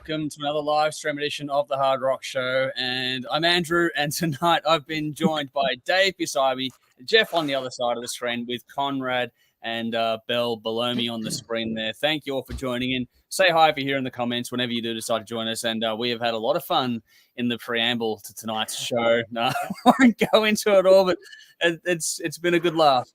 welcome to another live stream edition of the Hard Rock Show. And I'm Andrew, and tonight I've been joined by Dave beside me, Jeff on the other side of the screen, with Conrad and Belle below me on the screen there. Thank you all for joining in. Say hi if you're here in the comments whenever you do decide to join us. And we have had a lot of fun in the preamble to tonight's show. I won't go into it all, but it's been a good laugh.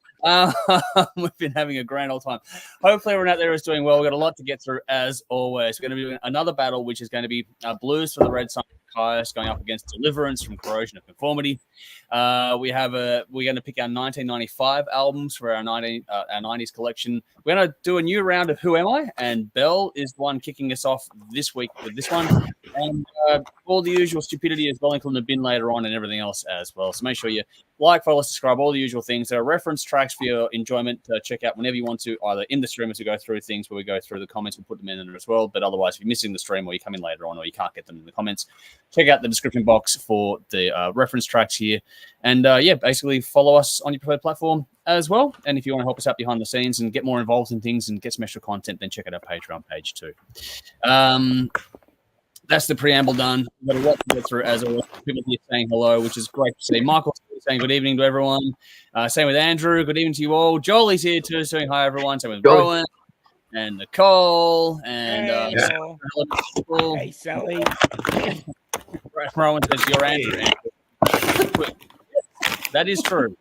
We've been having a grand old time. Hopefully everyone out there is doing well. We've got a lot to get through as always. We're going to be another battle, which is going to be Blues for the Red Sun Kyuss going up against Deliverance from Corrosion of Conformity. We're going to pick our 1995 albums for our 90s collection. We're going to do a new round of Who Am I? And Belle is the one kicking us off this week with this one. And all the usual stupidity is well included in the bin later on and everything else as well. So make sure you like, follow, subscribe, all the usual things. There are reference tracks for your enjoyment to check out whenever you want to, either in the stream as we go through things where we go through the comments, we'll put them in there as well. But otherwise, if you're missing the stream or you come in later on or you can't get them in the comments, check out the description box for the reference tracks here. And basically follow us on your preferred platform as well. And if you want to help us out behind the scenes and get more involved in things and get some extra content, then check out our Patreon page too. That's the preamble done. We've got a lot to get through as always. People here saying hello, which is great to see. Michael's saying good evening to everyone. Same with Andrew. Good evening to you all. Jolie's here too, saying hi everyone. Same with Rowan and Nicole and Hey, Sally. Rowan says you're Andrew. That is true.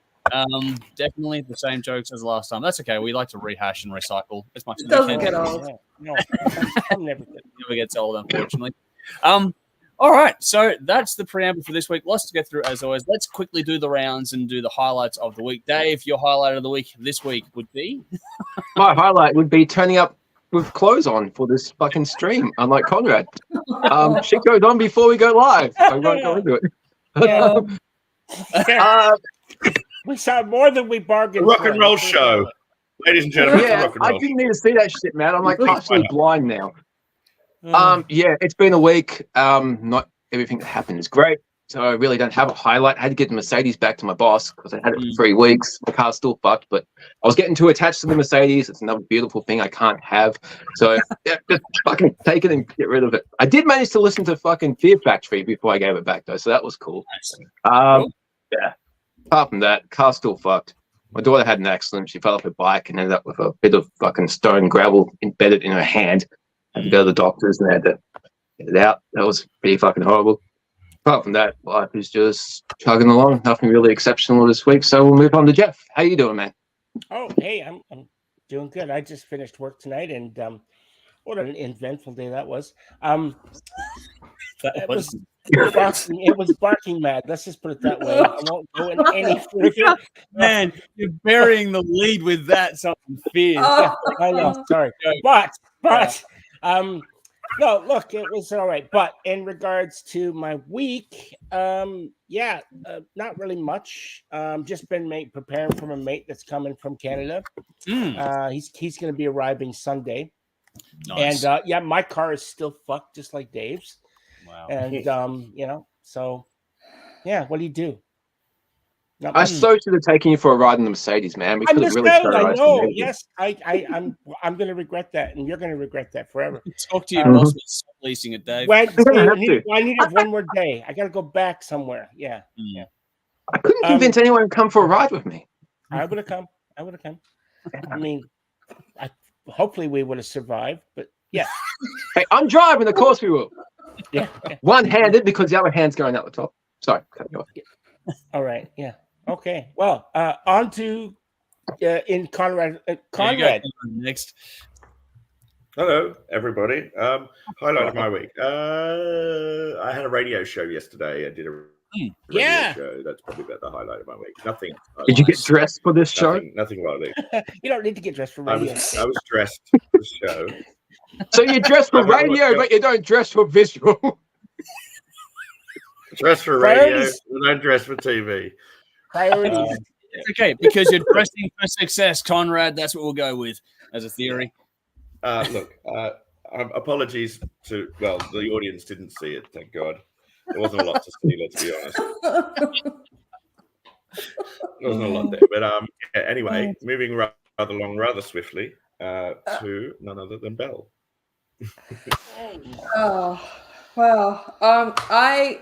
Definitely the same jokes as last time. That's okay. We like to rehash and recycle as much as we can. Doesn't get old. No, never gets old, unfortunately. All right, so that's the preamble for this week. Lots to get through as always. Let's quickly do the rounds and do the highlights of the week. Dave, your highlight of the week this week would be? My highlight would be turning up with clothes on for this fucking stream, unlike Conrad. Shit goes on before we go live. I won't go into it. We saw more than we bargained. Rock and roll show. Ladies and gentlemen, yeah, I didn't need to see that shit, man. I'm like partially blind now. It's been a week. Not everything that happened is great, so I really don't have a highlight. I had to get the Mercedes back to my boss because I had it for 3 weeks. My car's still fucked, but I was getting too attached to the Mercedes. It's another beautiful thing I can't have. So yeah, just fucking take it and get rid of it. I did manage to listen to fucking Fear Factory before I gave it back though, so that was cool. Yeah. Apart from that, car's still fucked. My daughter had an accident. She fell off her bike and ended up with a bit of fucking stone gravel embedded in her hand. Had to go to the doctors and they had to get it out. That was pretty fucking horrible. Apart from that, life is just chugging along. Nothing really exceptional this week. So we'll move on to Jeff. How you doing, man? Oh, hey, I'm doing good. I just finished work tonight, and what an eventful day that was. It was barking mad. Let's just put it that way. I won't go in any further. Man, you're burying the lead with that. Something fierce. I know. Sorry, but no. Look, it was all right. But in regards to my week, not really much. Just been preparing for a mate that's coming from Canada. He's going to be arriving Sunday. Nice. And my car is still fucked, just like Dave's. Wow. And so yeah, what do you do? I so should have taken you for a ride in the Mercedes, man. We could have really I know. Yes, I'm going to regret that, and you're going to regret that forever. Talk to your boss about stop leasing it, Dave. I need it one more day. I got to go back somewhere. Yeah. I couldn't convince anyone to come for a ride with me. I would have come. I mean, hopefully we would have survived, but yeah. Hey, I'm driving. Of course we will. Yeah. One-handed because the other hand's going out the top. Sorry, cut you off. All right. Yeah. Okay. Well, on to in Conrad. Conrad. Next. Hello, everybody. Highlight of my week. I had a radio show yesterday. I did a radio show. That's probably about the highlight of my week. Nothing. Did you get dressed for this show? Nothing like that. You don't need to get dressed for radio. I was dressed for the show. So you dress for radio, but you don't dress for visual. Dress for radio, and don't dress for TV. It's okay, because you're dressing for success, Conrad. That's what we'll go with as a theory. Apologies to, the audience didn't see it, thank God. There wasn't a lot to see, let's be honest. There wasn't a lot there. But anyway, moving rather along rather swiftly to none other than Belle. Oh, well, I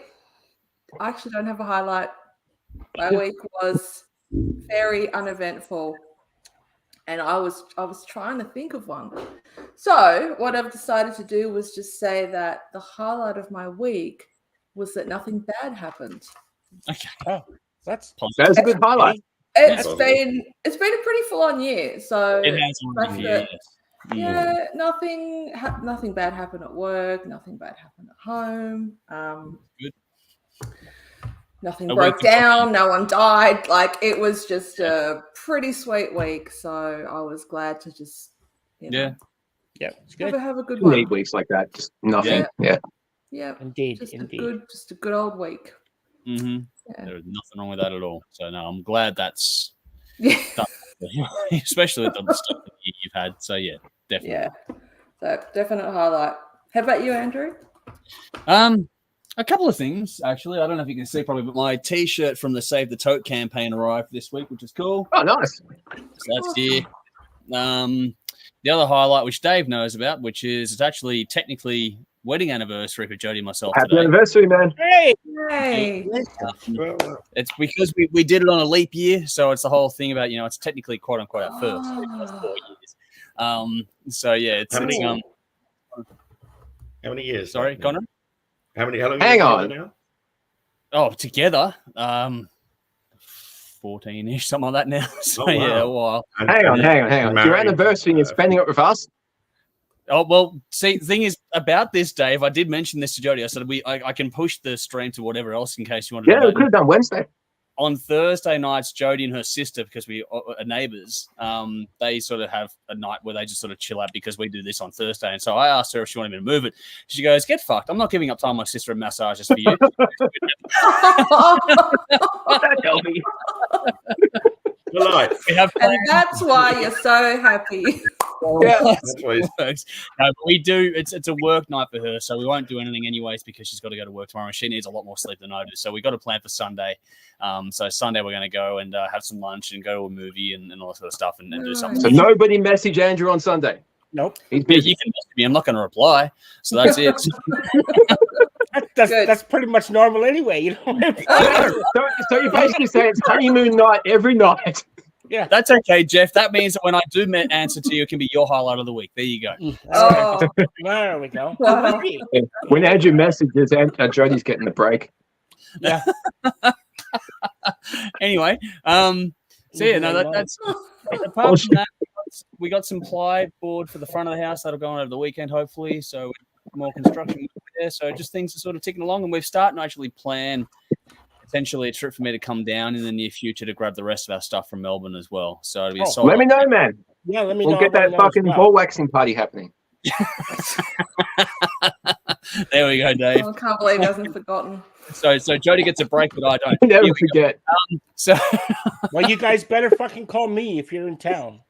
actually don't have a highlight. My week was very uneventful, and I was trying to think of one. So what I've decided to do was just say that the highlight of my week was that nothing bad happened. Okay. Oh, that's a good highlight. It's been a pretty full on year. So It has already, yes. Yeah, nothing bad happened at work. Nothing bad happened at home. Good. Nothing broke down. No one died. Like, it was just a pretty sweet week. So I was glad to just, it's good. have a good Two one. 8 weeks like that, just nothing. Yeah. Indeed. Just a good old week. Mm-hmm. Yeah. There was nothing wrong with that at all. So no, I'm glad that's Yeah. especially with the stuff that you've had. So yeah, definitely. Yeah. So definite highlight. How about you, Andrew? A couple of things actually. I don't know if you can see probably, but my T-shirt from the Save the Tote campaign arrived this week, which is cool. Oh, nice. So that's here. The other highlight, which Dave knows about, which is it's actually technically wedding anniversary for Jody and myself Happy today. anniversary, man. Hey. It's because we did it on a leap year, so it's the whole thing about it's technically quote unquote our first. It's 4 years. So yeah, it's How many years? Sorry, Connor. How long? Hang on. Now? Oh, together, 14-ish, something like that now. So wow. yeah, a while. Hang on. Your anniversary and you're spending it with us? Oh, well, see, the thing is about this, Dave, I did mention this to Jody. I said I can push the stream to whatever else in case you want to. Yeah, we could have done Wednesday. On Thursday nights, Jody and her sister, because we are neighbours, they sort of have a night where they just sort of chill out because we do this on Thursday. And so I asked her if she wanted me to move it. She goes, "Get fucked. I'm not giving up time on my sister and massages for you." That helped me. And that's why you're so happy. Yeah, that's why it works. No, but we do. It's a work night for her, so we won't do anything anyways because she's got to go to work tomorrow and she needs a lot more sleep than I do. So we got a plan for Sunday. So Sunday we're going to go and have some lunch and go to a movie and all that sort of stuff and do something. So nobody message Andrew on Sunday. Nope. He's busy. You can message me. I'm not going to reply. So that's it. That's pretty much normal anyway. You know. So you basically say it's honeymoon night every night. Yeah, that's okay, Jeff. That means that when I do answer to you, it can be your highlight of the week. There you go. Oh, there we go. Wow. When Andrew messages, Jody's getting the break. Yeah. Anyway, so yeah, no, that's apart from that, we got some plyboard for the front of the house that'll go on over the weekend, hopefully. So more construction there. So just things are sort of ticking along, and we're starting to actually plan potentially a trip for me to come down in the near future to grab the rest of our stuff from Melbourne as well. So it'll be a let me know, man. Yeah, let me know. We'll get that fucking ball waxing party happening. There we go, Dave. I can't believe he hasn't forgotten. So Jody gets a break, but I don't. Never forget. Well, you guys better fucking call me if you're in town.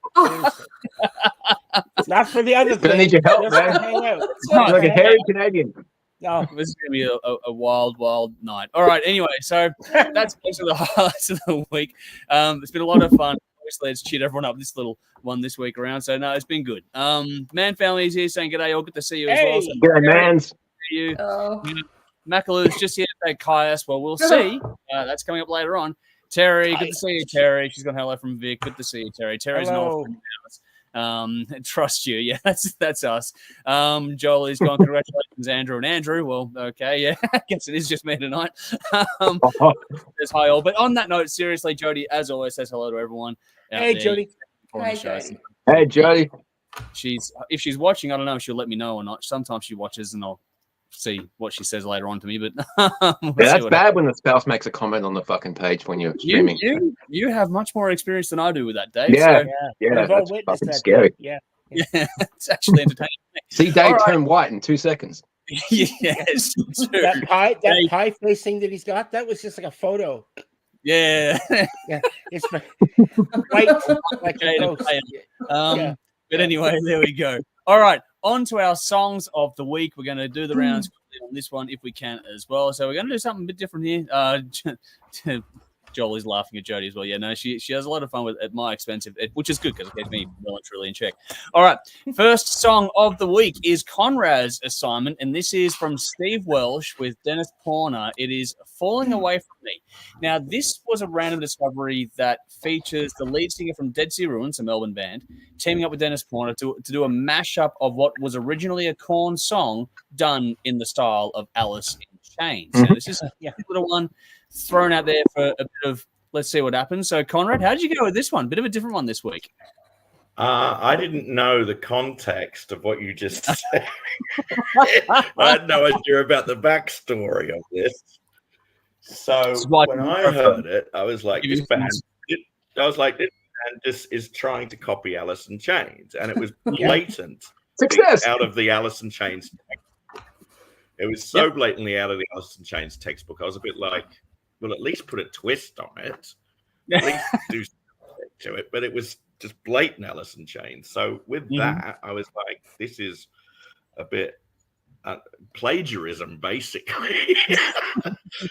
Not for the other thing. I need your help, man. Hang out. You're like a hairy Canadian. No. This is going to be a wild, wild night. All right. Anyway, so that's basically the highlights of the week. It's been a lot of fun. Obviously, it's cheered everyone up this little one this week around. So, no, it's been good. Man Family is here saying g'day. All good to see you as well. So, g'day, mans. See you. Oh. Macalou's just here to say Kyuss. Well, we'll see. That's coming up later on. Terry, good to see you, Terry. She's got hello from Vic. Good to see you, Terry. Terry's hello. Trust you. Yeah, that's us. Jolie's gone. Congratulations, Andrew and Andrew. Well, okay, yeah. I guess it is just me tonight. There's hi all. But on that note, seriously, Jody, as always, says hello to everyone. Hey, Jody. Hey, Jody. If she's watching, I don't know if she'll let me know or not. Sometimes she watches and I'll see what she says later on to me. But that's bad when the spouse makes a comment on the fucking page when you're streaming. You have much more experience than I do with that, Dave. Yeah, so. yeah, that's fucking scary. Yeah, it's actually entertaining. See Dave turn white in 2 seconds. Yes, that pie face thing that he's got, that was just like a photo. Yeah, yeah, it's white like a ghost. But anyway, there we go. All right, on to our songs of the week. We're going to do the rounds on this one if we can as well. So we're going to do something a bit different here. Jolie's laughing at Jodie as well. Yeah, no, she has a lot of fun at my expense, which is good because it keeps me well and truly in check. All right, first song of the week is Conrad's assignment, and this is from Steve Welsh with Denis Pauna. It is Falling Away From Me. Now, this was a random discovery that features the lead singer from Dead Sea Ruins, a Melbourne band, teaming up with Denis Pauna to do a mashup of what was originally a Korn song done in the style of Alice in Chains. So this is a little one thrown out there for a bit of let's see what happens. So, Conrad, how did you go with this one? Bit of a different one this week. I didn't know the context of what you just said. I had no idea about the backstory of this. So when I heard it, I was like, this band just is trying to copy Alice in Chains, and it was blatant success out of the Alice in Chains textbook. It was so blatantly out of the Alice in Chains textbook. I was a bit like, well, at least put a twist on it, at least do something to it. But it was just blatant Alice in Chains. So with that, I was like, this is a bit plagiarism, basically.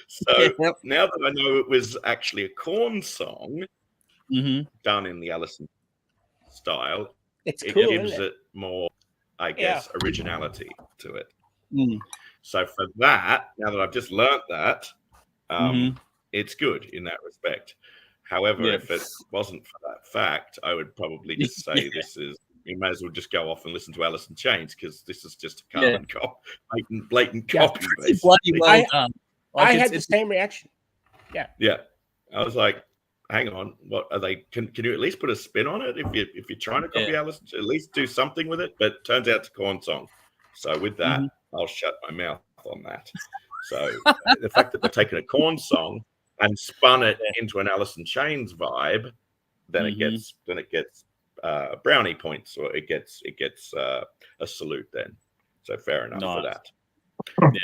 So now that I know it was actually a Korn song done in the Alice in style, it gives it more, I guess, originality to it. So for that, now that I've just learnt that, it's good in that respect. However, if it wasn't for that fact, I would probably just say this is, you may as well just go off and listen to Alice in Chains, because this is just a carbon blatant copy. Bloody well done. I had the same reaction. Yeah. I was like, hang on, what are they? Can you at least put a spin on it? If you're trying to copy Alice, at least do something with it. But it turns out it's a Korn song. So with that, I'll shut my mouth on that. So the fact that they've taken a Korn song and spun it into an Alice in Chains vibe, then it gets brownie points, or it gets a salute then. So fair enough for that.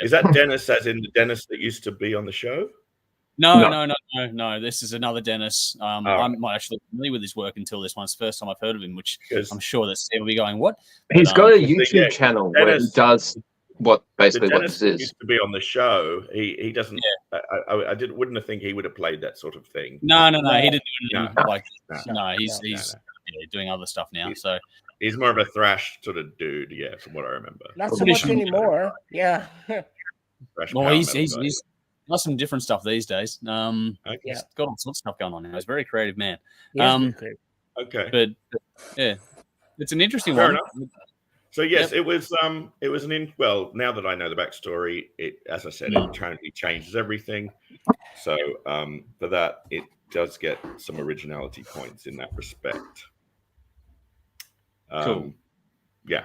Is that Denis, as in the Denis that used to be on the show? No. This is another Denis. I'm not actually familiar with his work until this one. It's the first time I've heard of him, which I'm sure that Steve will be going, what? He's got a YouTube channel where he does what this is. Used to be on the show. He doesn't. I wouldn't have think he would have played that sort of thing. No. He didn't do anything like this. No, he's doing other stuff now. So he's more of a thrash sort of dude, from what I remember. Not so much anymore. Yeah. Well, he's got some different stuff these days. He's got all sorts of stuff going on now. He's a very creative man. Okay. But it's an interesting Fair one. Enough. So yes, it was now that I know the backstory, it, as I said, it totally changes everything. So for that, it does get some originality points in that respect. Cool. Yeah.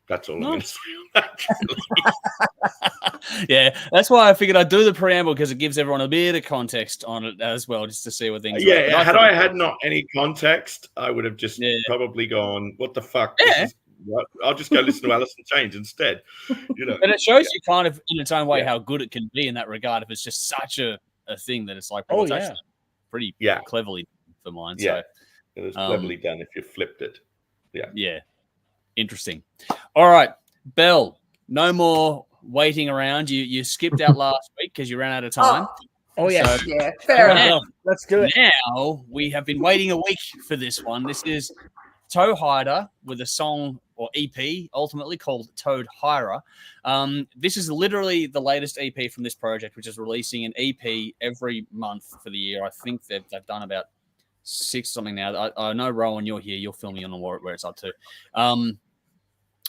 That's all I'm going to say on that. That's why I figured I'd do the preamble, because it gives everyone a bit of context on it as well, just to see what things are. Had I had not any context, I would have just probably gone, what the fuck? I'll just go listen to Alice in Chains instead. But it shows you kind of in its own way how good it can be in that regard, if it's just such a thing that it's like, it's actually pretty cleverly for mine. Yeah. So it was cleverly done if you flipped it. Yeah. Interesting. All right, Belle, no more waiting around. You skipped out last week because you ran out of time. Fair enough. Let's do it. Now we have been waiting a week for this one. This is Toehider with a song or EP ultimately called Toehider. This is literally the latest EP from this project, which is releasing an EP every month for the year. I think they've done about 6 something now. I know, Rowan, you're here. You'll fill me in on where it's up to.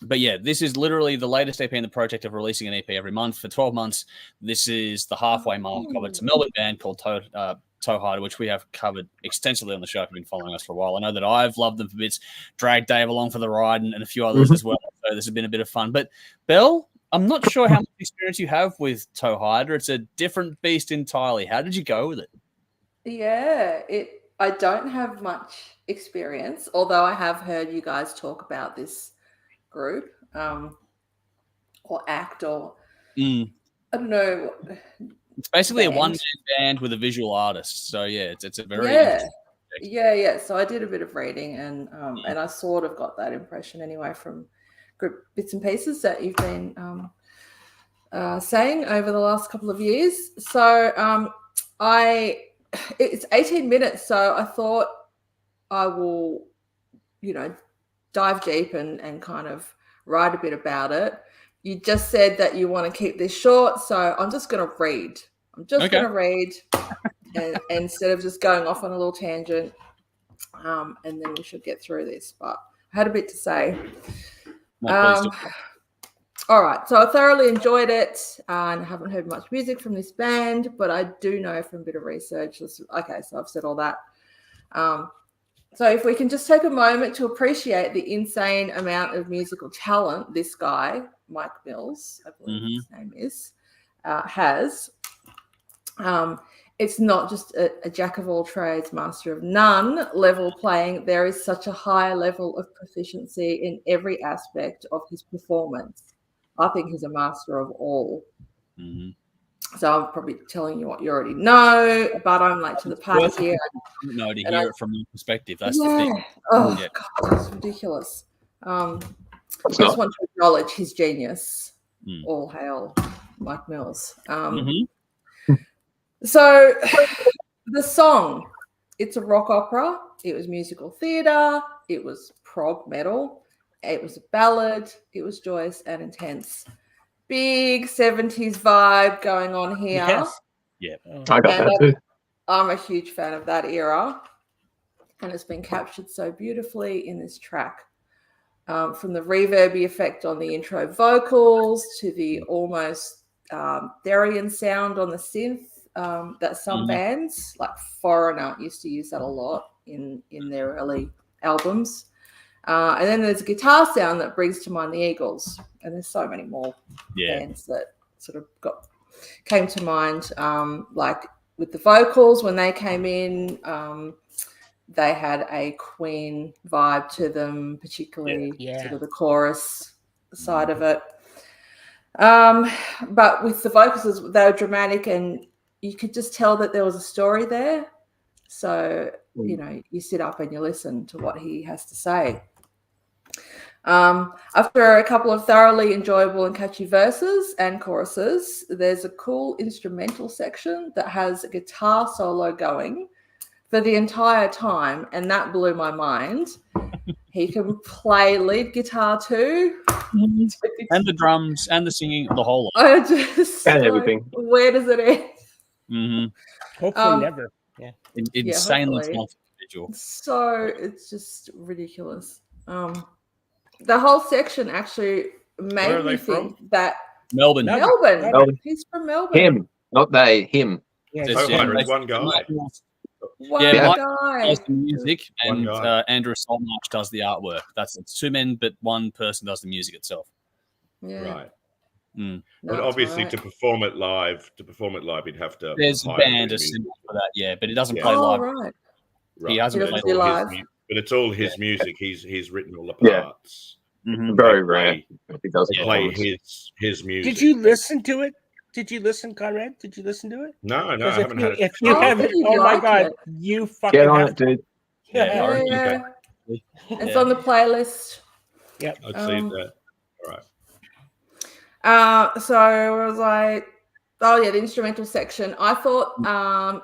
But yeah, this is literally the latest EP in the project of releasing an EP every month for 12 months. This is the halfway mark of it. It's a Melbourne band called Toehider, which we have covered extensively on the show if you've been following us for a while. I know that I've loved them for bits, dragged Dave along for the ride, and a few others as well. So this has been a bit of fun. But Belle, I'm not sure how much experience you have with Toehider. It's a different beast entirely. How did you go with it? Yeah, I don't have much experience, although I have heard you guys talk about this group or act, or I don't know. It's basically a one-man band with a visual artist. So yeah, it's a very yeah. So I did a bit of reading, and I sort of got that impression anyway from group bits and pieces that you've been saying over the last couple of years. So I it's 18 minutes, so I thought I will, dive deep and kind of write a bit about it. You just said that you want to keep this short, so I'm just going to read. going to read and instead of just going off on a little tangent, and then we should get through this. But I had a bit to say. All right, so I thoroughly enjoyed it, and I haven't heard much music from this band, but I do know from a bit of research. Okay, so I've said all that. So if we can just take a moment to appreciate the insane amount of musical talent this guy, Mike Mills, I believe his name is, has. It's not just a jack of all trades, master of none level playing. There is such a high level of proficiency in every aspect of his performance. I think he's a master of all. So I'm probably telling you what you already know, but I'm late to the party here. No, to hear it from your perspective. That's the thing. Oh, God, that's ridiculous. Just want to acknowledge his genius. All hail Mike Mills. So the song, it's a rock opera. It was musical theatre. It was prog metal. It was a ballad. It was joyous and intense. Big 70s vibe going on here. Yes. Yeah. I got that too. I'm a huge fan of that era, and it's been captured so beautifully in this track. From the reverby effect on the intro vocals to the almost Darien sound on the synth that some bands, like Foreigner, used to use that a lot in their early albums. And then there's a guitar sound that brings to mind the Eagles, and there's so many more bands that sort of came to mind. Like with the vocals, when they came in, they had a Queen vibe to them, particularly sort of the chorus side of it. But with the vocals, they were dramatic, and you could just tell that there was a story there. So, you sit up and you listen to what he has to say. After a couple of thoroughly enjoyable and catchy verses and choruses, there's a cool instrumental section that has a guitar solo going for the entire time, and that blew my mind. He can play lead guitar too. And the drums and the singing, the whole lot. I just And everything. Where does it end? Hopefully never. Yeah. Insanely hopefully. talented individual. So it's just ridiculous. The whole section actually made me think that Melbourne. Melbourne. He's from Melbourne. Him, not they, him. Yeah. Toehider is one guy. One Mike guy. does the music, One and guy. Andrew Solmarsh does the artwork. It's two men, but one person does the music itself. Yeah. Right. No, But it's obviously, all to perform it live, you'd have to. There's a hire band music. assembly for that, but he doesn't Yeah. play Oh, live. right. Right. He hasn't He doesn't played do live. live. But it's all his music. He's written all the Yeah. parts. Very rare. If he does They play performance. his music. Did you listen to it? Did you listen, Conrad? Did you listen to it? No, I 'Cause haven't had it. If you Oh, haven't, you'd oh my like God, it. you fucking Get on have it, dude. Yeah. Yeah. Okay. It's on the playlist. Yep. I'd see that. All right. So I was like, oh yeah, the instrumental section. I thought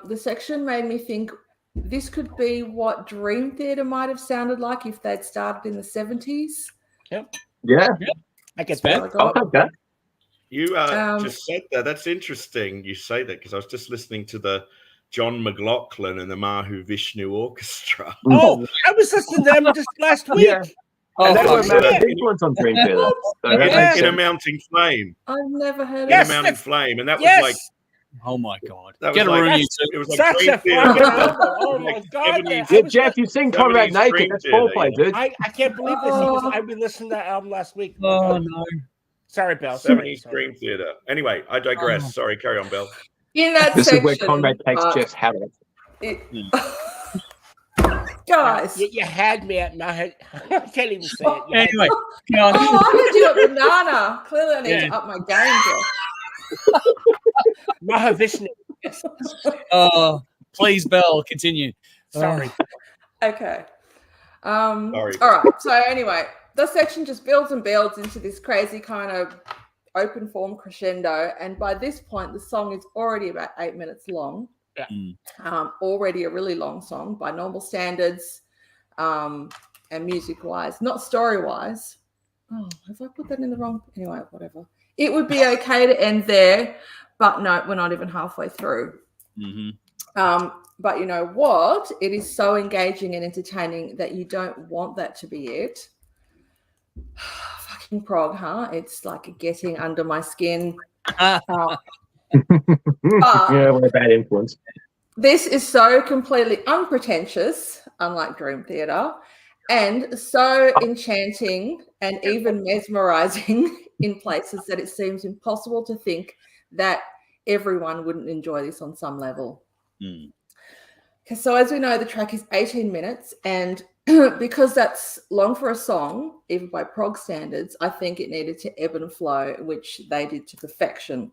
the section made me think this could be what Dream Theater might have sounded like if they'd started in the 70s. Yep. Yeah. I guess Fair. that. I'll take that. You just said that. That's interesting. You say that because I was just listening to the John McLaughlin and the Mahu Vishnu Orchestra. Oh, I was listening to them just last week. Yeah. Oh, And they were a fuck. massive influence on Dream Theater. So that Yeah. makes In a sense. Mounting Flame. I've never heard Yes, of In a Mounting Flame, and that Yes. was like Oh my God. that was Get a like room, you Yes. two. it was like Such Dream a Theater. fucking album. Oh my Like God. 70s. I Yeah, was- Jeff, you've seen Conrad 70s naked. Dream That's Theater, foreplay, yeah. dude. I can't believe this because I've been listening to that album last week. Oh no. Sorry, Bill. 70s Sorry. Dream Theater. Anyway, I digress. Oh. Sorry, carry on, Bill. in that This section. is where Conrad takes Jeff's habit. Guys. You had me at my head. I can't even say it. You had Anyway, me. come on. Oh, I heard you at Banana. Clearly, I need Yeah. to up my game, Jeff. Mahavishnu. Oh, please, Belle, continue. Sorry. Okay. Sorry. All right. So anyway, the section just builds and builds into this crazy kind of open form crescendo, and by this point, the song is already about 8 minutes long. Already a really long song by normal standards, and music-wise, not story-wise. Oh, have I put that in the wrong? Anyway, whatever. It would be okay to end there, but no, we're not even halfway through. But you know what? It is so engaging and entertaining that you don't want that to be it. Fucking prog, huh? It's like getting under my skin. Yeah, what a bad influence. This is so completely unpretentious, unlike Dream Theater, and so enchanting and even mesmerizing in places that it seems impossible to think that everyone wouldn't enjoy this on some level. So as we know, the track is 18 minutes, and because that's long for a song, even by prog standards, I think it needed to ebb and flow, which they did to perfection.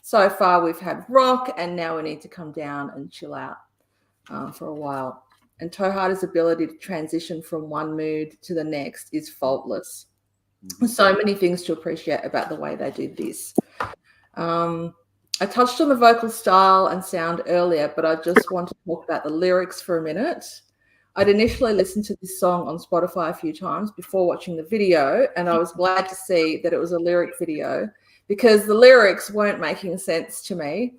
So far, we've had rock, and now we need to come down and chill out for a while. And Toehider's ability to transition from one mood to the next is faultless. So many things to appreciate about the way they did this. I touched on the vocal style and sound earlier, but I just want to talk about the lyrics for a minute. I'd initially listened to this song on Spotify a few times before watching the video, and I was glad to see that it was a lyric video because the lyrics weren't making sense to me.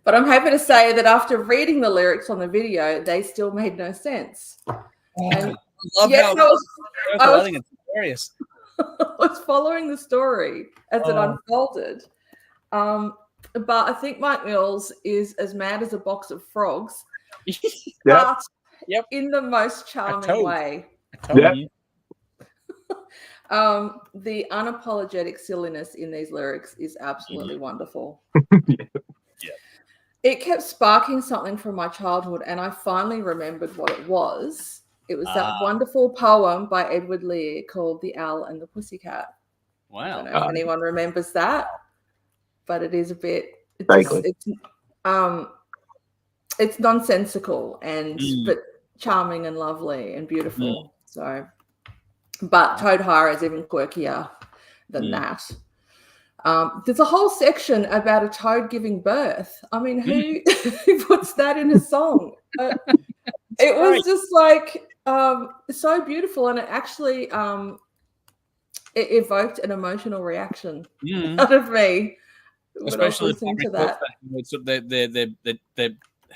But I'm happy to say that after reading the lyrics on the video, they still made no sense. And I think it's hilarious. I was following the story as it unfolded. But I think Mike Mills is as mad as a box of frogs, but in the most charming way. The unapologetic silliness in these lyrics is absolutely wonderful. It kept sparking something from my childhood, and I finally remembered what it was. It was that wonderful poem by Edward Lear called The Owl and the Pussycat. Wow. I don't know if anyone remembers that, but it is a bit, it's nonsensical and but charming and lovely and beautiful. So, but Toehider is even quirkier than that. There's a whole section about a toad giving birth. I mean, who puts that in a song? It was just like so beautiful, and it actually it evoked an emotional reaction out of me. Especially listening to that.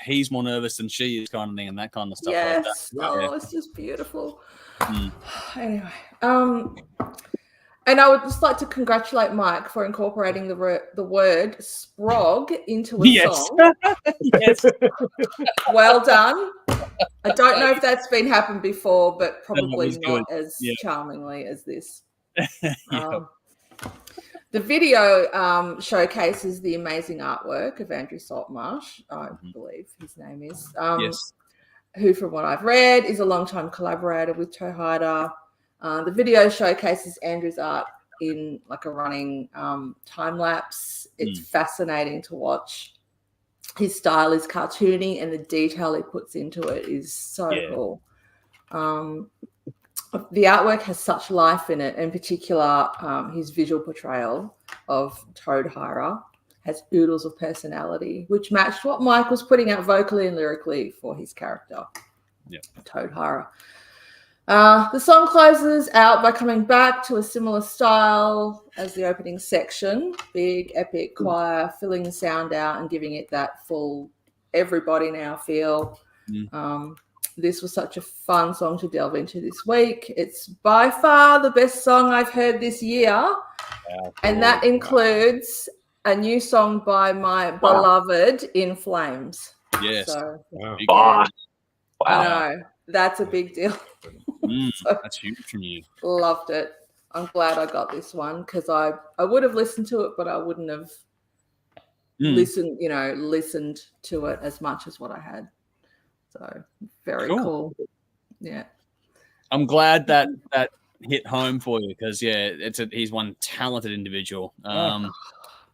He's more nervous than she is, kind of thing, and that kind of stuff. Yes. Like that. It's just beautiful. Anyway, and I would just like to congratulate Mike for incorporating the word "sprog" into a song. Yes. Well done. I don't know if that's been happened before, but probably not as charmingly as this. The video showcases the amazing artwork of Andrew Saltmarsh, I believe his name is, who, from what I've read, is a longtime collaborator with Toehider. The video showcases Andrew's art in like a running time lapse. It's fascinating to watch. His style is cartoony, and the detail he puts into it is so cool. The artwork has such life in it. In particular, his visual portrayal of Toehider has oodles of personality, which matched what Mike was putting out vocally and lyrically for his character, Toehider. The song closes out by coming back to a similar style as the opening section, big, epic choir, filling the sound out and giving it that full everybody now feel. This was such a fun song to delve into this week. It's by far the best song I've heard this year, and that includes a new song by my beloved In Flames. Yes. So, Wow. I know. That's a big deal. So, that's huge from you. Loved it. I'm glad I got this one because I would have listened to it, but I wouldn't have listened to it as much as what I had. So very cool. Yeah. I'm glad that hit home for you because he's one talented individual. I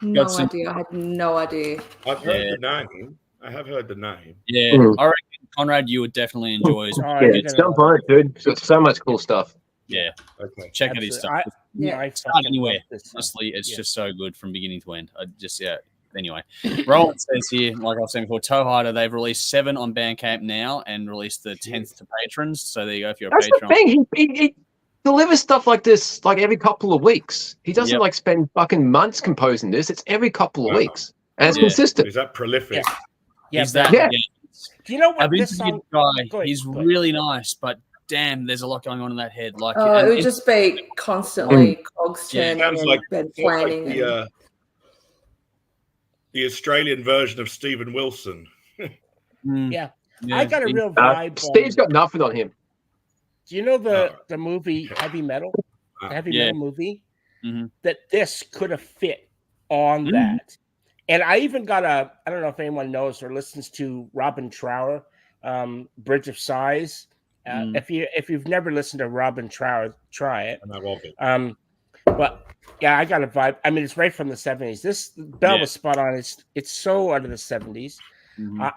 had no idea. I've heard the name. I have heard the name. Yeah, I reckon Conrad, you would definitely enjoy his. It's jump on it, dude. So much cool stuff. Yeah. Okay. Check out his stuff. I Anywhere. Honestly, it's just so good from beginning to end. anyway, Roland says here, like I was saying before, Toehider, they've released 7 on Bandcamp now and released the 10th to patrons. So there you go. If you're a That's patron, the thing. He delivers stuff like this like every couple of weeks. He doesn't like spend fucking months composing this. It's every couple of weeks, and it's consistent. Is that prolific? Yeah, he's that. Yeah. Do you know what I've this interviewed song? the guy. He's really nice, but damn, there's a lot going on in that head. Like, it would just be constantly cogs turning Sounds and like, bed sounds like planning. the Australian version of Stephen Wilson. Yeah. I got a real vibe. Steve's got nothing on him. Do you know the movie Heavy Metal? The Heavy Metal movie? That this could have fit on that. And I even got I don't know if anyone knows or listens to Robin Trower, Bridge of Sighs. If you've never listened to Robin Trower, try it. I love it. But yeah, I got a vibe. I mean, it's right from the 70s. This Bell was spot on. It's so out of the 70s.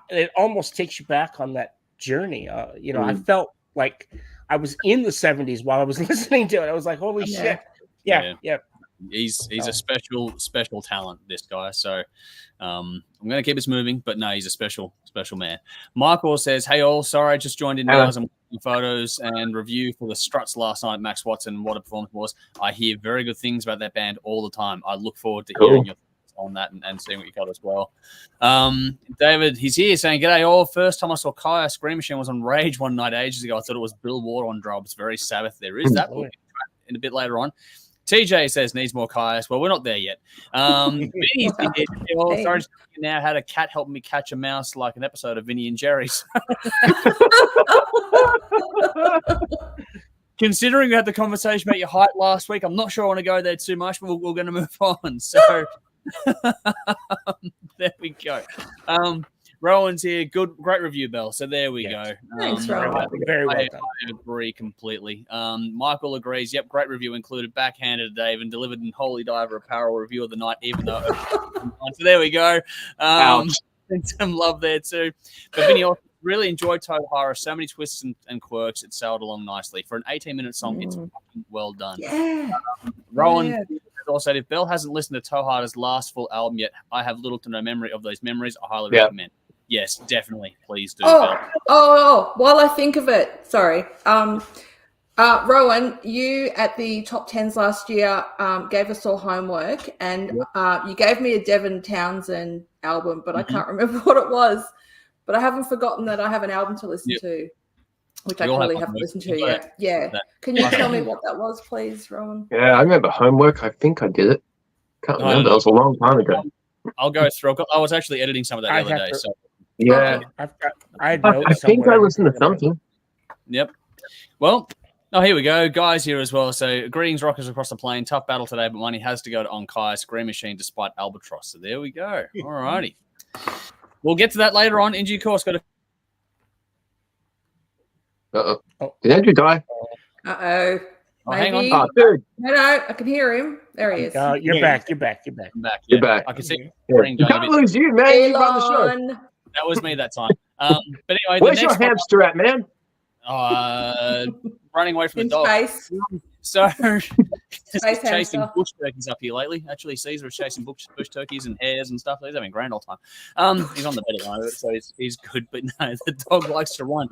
It almost takes you back on that journey. I felt like I was in the 70s while I was listening to it. I was like, holy shit. Yeah. He's a special talent, this guy. So I'm going to keep us moving, but no, he's a special man. Michael says, hey all, sorry, I just joined in now as I'm taking photos and review for the Struts last night. Max Watson, what a performance was. I hear very good things about that band all the time. I look forward to hearing your thoughts on that and seeing what you got as well. David, he's here saying, g'day all. First time I saw Kyuss Scream Machine was on Rage one night ages ago. I thought it was Bill Ward on drums. Very Sabbath. There is that in a bit later on. TJ says needs more Kyuss. Well, we're not there yet. Vinny's sorry, now had a cat help me catch a mouse like an episode of Vinny and Jerry's. Considering we had the conversation about your height last week, I'm not sure I want to go there too much, but we're going to move on. So there we go. Rowan's here. Great review, Bell. So there we go. Thanks, Rowan. Very well done. I agree completely. Michael agrees. Yep, great review. Included backhanded Dave and delivered in Holy Diver apparel review of the night, even though. So there we go. Some love there too. But Vinny also really enjoyed Toehider. So many twists and quirks. It sailed along nicely. For an 18-minute song, it's fucking well done. Yeah. Rowan also said, if Bell hasn't listened to Toehider's last full album yet, I have little to no memory of those memories. I highly recommend. Yes, definitely. Please do. While I think of it, sorry. Rowan, you at the top 10s last year gave us all homework, and you gave me a Devin Townsend album, but I can't remember what it was. But I haven't forgotten that I have an album to listen to, which I clearly haven't listened to yet. Yeah. Can you tell me what that was, please, Rowan? Yeah, I remember homework. I think I did it. Can't remember. That was a long time ago. I'll go through. I was actually editing some of that the other day. So yeah, I think I listened to something. Yep. Well, here we go. Guys here as well. So greetings, rockers across the plane. Tough battle today, but money has to go on Kyuss Scream Machine despite Albatross. So there we go. All righty. We'll get to that later on in due course. Did Andrew die? Uh-oh. Hang on. Oh, dude. No, I can hear him. There he is. You're back. You're back. You're back. I can see. You can't lose you, man. You run the show. That was me that time. But anyway, where's your hamster at, man? Running away from the dog. Space. So Space chasing hamster. bush turkeys up here lately. Actually, Caesar is chasing bush turkeys and hares and stuff. He's having a grand old time. He's on the bed at the moment, so he's good. But no, the dog likes to run.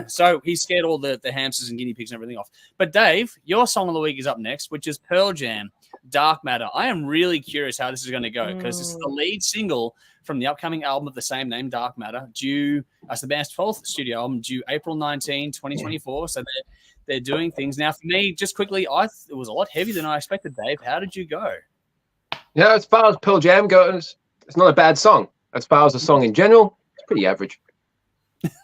So he scared all the hamsters and guinea pigs and everything off. But Dave, your song of the week is up next, which is Pearl Jam, Dark Matter. I am really curious how this is going to go because it's the lead single from the upcoming album of the same name, Dark Matter, due as the band's 12th studio album, due April 19, 2024. So they're doing things. Now, for me, just quickly, it was a lot heavier than I expected, Dave. How did you go? Yeah, as far as Pearl Jam goes, it's not a bad song. As far as the song in general, it's pretty average. Okay.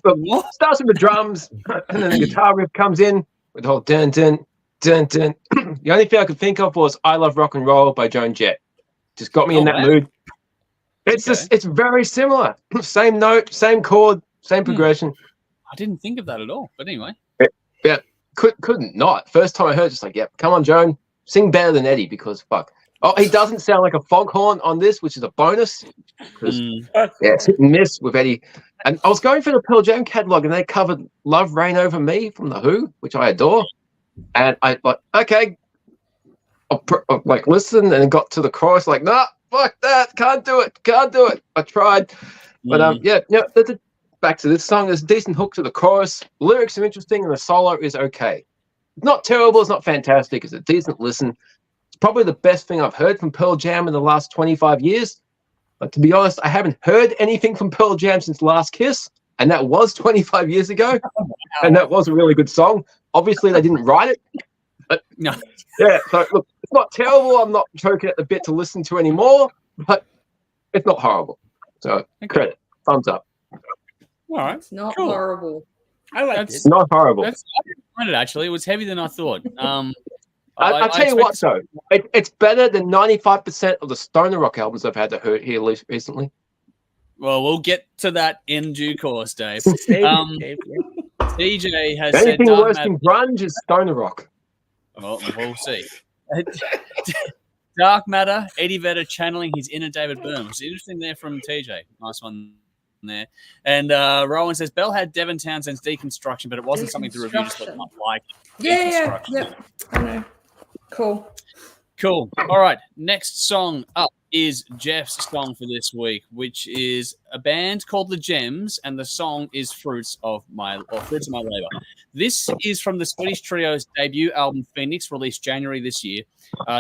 But it starts with the drums, and then the guitar riff comes in with the whole dun dun dun dun. The only thing I could think of was "I Love Rock and Roll" by Joan Jett. Just got me in that mood. It's it's very similar. Same note, same chord, same progression. I didn't think of that at all. But anyway, yeah, couldn't not. First time I heard, just like, yeah, come on, Joan, sing better than Eddie because fuck. Oh, he doesn't sound like a foghorn on this, which is a bonus. Because it's hit and miss with Eddie. And I was going through the Pearl Jam catalog, and they covered "Love Reign Over Me" from The Who, which I adore. And I like, okay, like listened and got to the chorus, like, nah, fuck that, can't do it. I tried, but back to this song. There's a decent hook to the chorus. The lyrics are interesting, and the solo is okay. It's not terrible. It's not fantastic. It's a decent listen. It's probably the best thing I've heard from Pearl Jam in the last 25 years. But to be honest, I haven't heard anything from Pearl Jam since Last Kiss, and that was 25 years ago. Wow. And that was a really good song. Obviously, they didn't write it. But no. Yeah, so look, it's not terrible. I'm not choking at the bit to listen to anymore, but it's not horrible. So credit, thumbs up. All right, it's not horrible. I like it. It's not horrible. I didn't find it actually. It was heavier than I thought. I'll tell you what, though, it's better than 95% of the stoner rock albums I've had to hear recently. Well, we'll get to that in due course, Dave. TJ has said anything worse than grunge is stoner rock. Well, we'll see. Dark Matter, Eddie Vedder channeling his inner David Byrne. It's interesting there from TJ. Nice one there. And Rowan says, Bell had Devin Townsend's Deconstruction, but it wasn't something to review, just not like it. Yeah. I know. Cool. All right. Next song up is Jeff's song for this week, which is a band called The Gems, and the song is Fruits of My Labor. This is from the Swedish trio's debut album Phoenix, released January this year.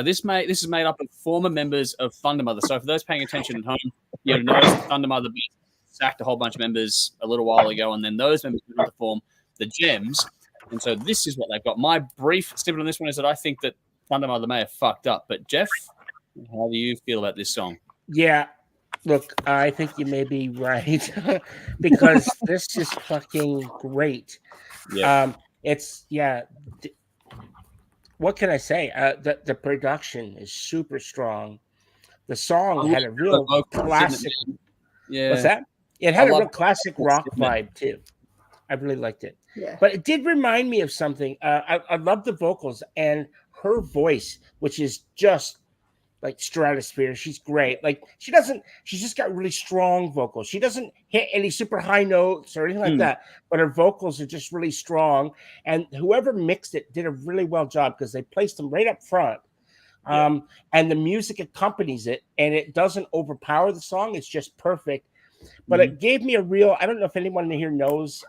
This is made up of former members of Thundermother. So for those paying attention at home, you notice Thundermother sacked a whole bunch of members a little while ago, and then those members went on to form The Gems. And so this is what they've got. My brief snippet on this one is that I think that Thundermother may have fucked up. But Jeff, how do you feel about this song? Yeah, look, I think you may be right because this is fucking great. Yeah. What can I say? The production is super strong. The song had a real classic. Yeah. What's that? It had a real classic rock vibe too. I really liked it. Yeah. But it did remind me of something. I love the vocals and her voice, which is just like stratosphere. She's great. Like she's just got really strong vocals. She doesn't hit any super high notes or anything like that, but her vocals are just really strong. And whoever mixed it did a really well job because they placed them right up front. And the music accompanies it, and it doesn't overpower the song. It's just perfect. But it gave me a real, I don't know if anyone here knows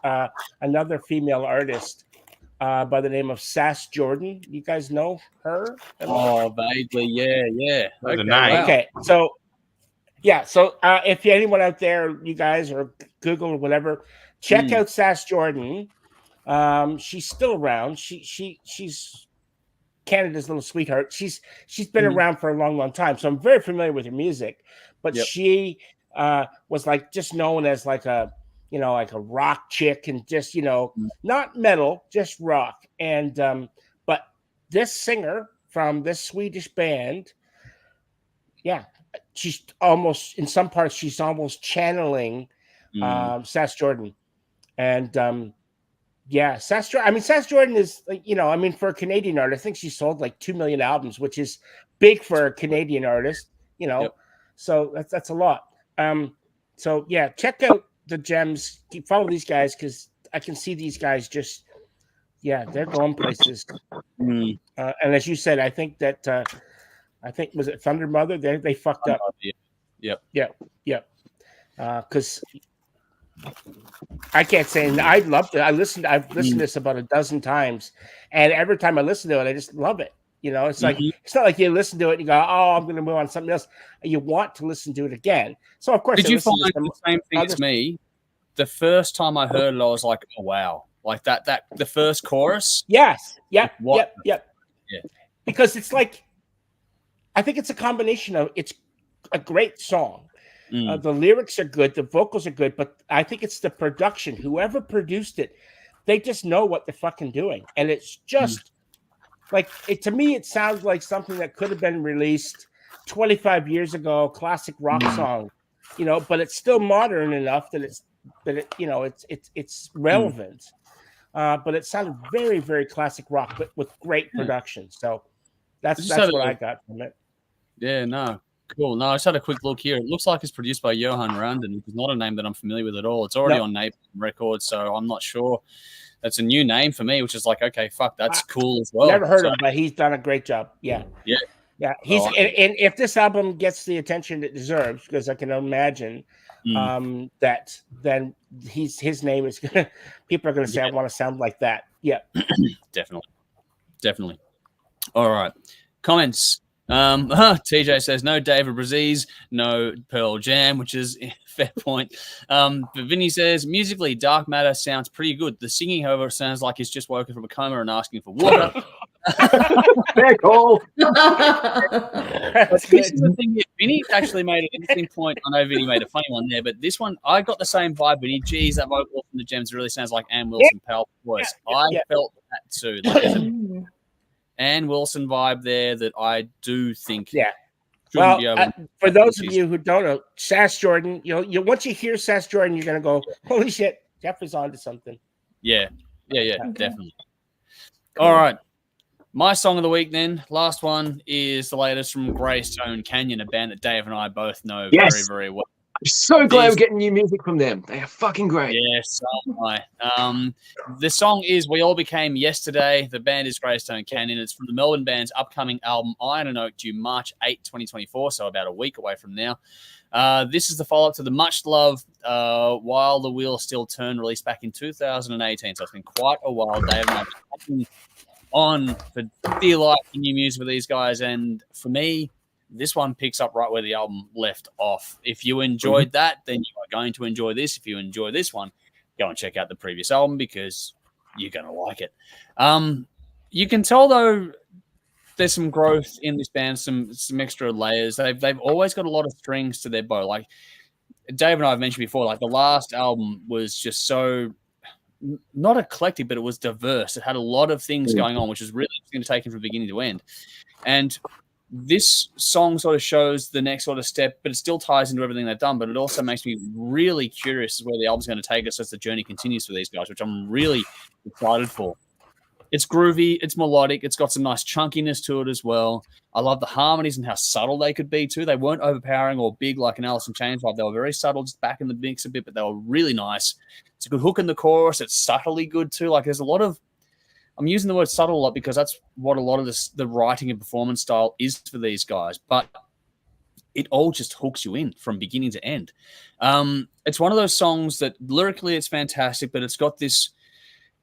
another female artist by the name of Sass Jordan. You guys know her? Oh, vaguely, yeah. Okay. So if anyone out there, you guys, or Google or whatever, check out Sass Jordan. She's still around. She's Canada's little sweetheart. She's been around for a long time, so I'm very familiar with her music. But she was like just known as like a rock chick, and just not metal, just rock. And but this singer from this Swedish band, she's almost, in some parts she's almost channeling Sass Jordan. And Sass Jordan. Sass Jordan is for a Canadian artist, I think she sold like 2 million albums, which is big for a Canadian artist. So that's a lot. Check out The Gems. Follow these guys because I can see these guys just, they're going places. And as you said, I think that was it Thundermother? They fucked up. Yep. Because I can't say I loved it. I've listened to this about a dozen times, and every time I listen to it, I just love it. It's like it's not like you listen to it and you go, "Oh, I'm going to move on to something else." You want to listen to it again. So of course, did you find the same thing as me? The first time I heard it, I was like, "Oh wow!" Like that the first chorus. Yes. Yep. Yeah. Because it's like, I think it's a combination of, it's a great song. The lyrics are good, the vocals are good, but I think it's the production. Whoever produced it, they just know what they're fucking doing, and it's just. Like to me, it sounds like something that could have been released 25 years ago, classic rock song, but it's still modern enough that it's relevant. But it sounded very, very classic rock, but with great production. So that's what I got from it. Yeah, no, cool. No, I just had a quick look here. It looks like it's produced by Johan Randen, which is not a name that I'm familiar with at all. It's already on Napalm Records, so I'm not sure. That's a new name for me, which is like, okay, fuck, that's cool as well. Never heard of him, but he's done a great job. Yeah. Yeah, he's and if this album gets the attention it deserves, because I can imagine that then his name is gonna people are gonna say I want to sound like that. Yeah. Definitely. All right. Comments. TJ says no David Braziz, no Pearl Jam, which is a fair point. But Vinny says musically, Dark Matter sounds pretty good. The singing, however, sounds like he's just woken from a coma and asking for water. Fair call. That's This good. is the thing. Vinny actually made an interesting point. I know Vinny made a funny one there, but this one, I got the same vibe. Vinny, geez, that vocal from the Gems really sounds like Ann Wilson Powell's voice. I felt that too. Like, there's an Ann Wilson vibe there that I do think. Yeah. Well, for those of you who don't know, Sass Jordan, you once you hear Sass Jordan, you're gonna go, "Holy shit, Jeff is onto something." Yeah, definitely. All right, my song of the week then. Last one is the latest from Greystone Canyon, a band that Dave and I both know very, very well. I'm so glad we're getting new music from them. They are fucking great. Yes, so am I. The song is We All Became Yesterday. The band is Greystone Canyon. It's from the Melbourne band's upcoming album, Iron and Oak, due March 8, 2024, so about a week away from now. This is the follow-up to the much-loved While the Wheels Still Turn, released back in 2018, so it's been quite a while. Dave and I have been on for dear life in new music with these guys, and for me, this one picks up right where the album left off. If you enjoyed that, then you are going to enjoy this. If you enjoy this one, go and check out the previous album because you're going to like it. You can tell, though, there's some growth in this band, some extra layers. They've always got a lot of strings to their bow. Like Dave and I have mentioned before, like the last album was just so not eclectic, but it was diverse. It had a lot of things going on, which is really interesting to take in from beginning to end. And this song sort of shows the next sort of step, but it still ties into everything they've done. But it also makes me really curious as where the album's going to take us as the journey continues for these guys, which I'm really excited for. It's groovy, it's melodic, it's got some nice chunkiness to it as well. I love the harmonies and how subtle they could be too. They weren't overpowering or big like an Alice in Chains vibe. They were very subtle, just back in the mix a bit, but they were really nice. It's a good hook in the chorus. It's subtly good too. Like there's a lot of, I'm using the word subtle a lot because that's what a lot of the writing and performance style is for these guys. But it all just hooks you in from beginning to end. It's one of those songs that lyrically it's fantastic, but it's got this,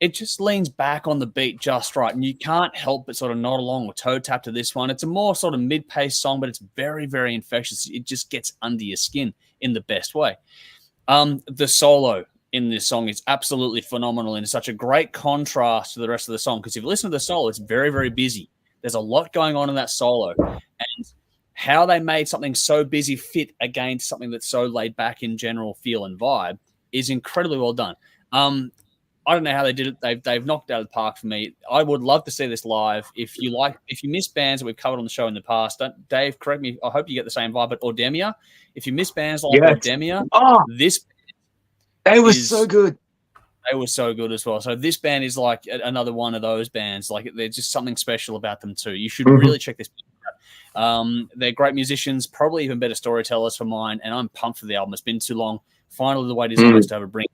it just leans back on the beat just right. And you can't help but sort of nod along or toe tap to this one. It's a more sort of mid-paced song, but it's very, very infectious. It just gets under your skin in the best way. The solo in this song is absolutely phenomenal and such a great contrast to the rest of the song. Because if you listen to the solo, it's very, very busy. There's a lot going on in that solo. And how they made something so busy fit against something that's so laid back in general feel and vibe is incredibly well done. I don't know how they did it. They've knocked it out of the park for me. I would love to see this live. If you miss bands that we've covered on the show in the past, Dave, correct me. I hope you get the same vibe. But Ordemia, if you miss bands like Ordemia, they were so good. They were so good as well. So this band is like another one of those bands. Like there's just something special about them too. You should really check this out. They're great musicians, probably even better storytellers for mine. And I'm pumped for the album. It's been too long. Finally, the wait is almost over. Bring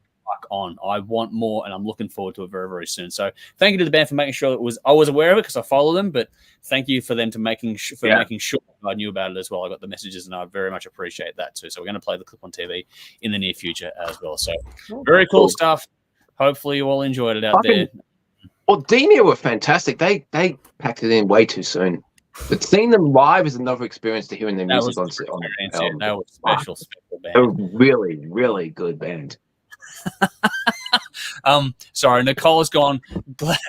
on. I want more, and I'm looking forward to it very, very soon. So thank you to the band for making sure I was aware of it because I follow them, but thank you for them to making sure I knew about it as well. I got the messages, and I very much appreciate that too. So we're going to play the clip on TV in the near future as well. So very cool stuff. Hopefully you all enjoyed it out there. Well, Demia were fantastic. They packed it in way too soon. But seeing them live is another experience to hearing their music on album. That was special band. A really, really good band. Sorry, Nicole's gone.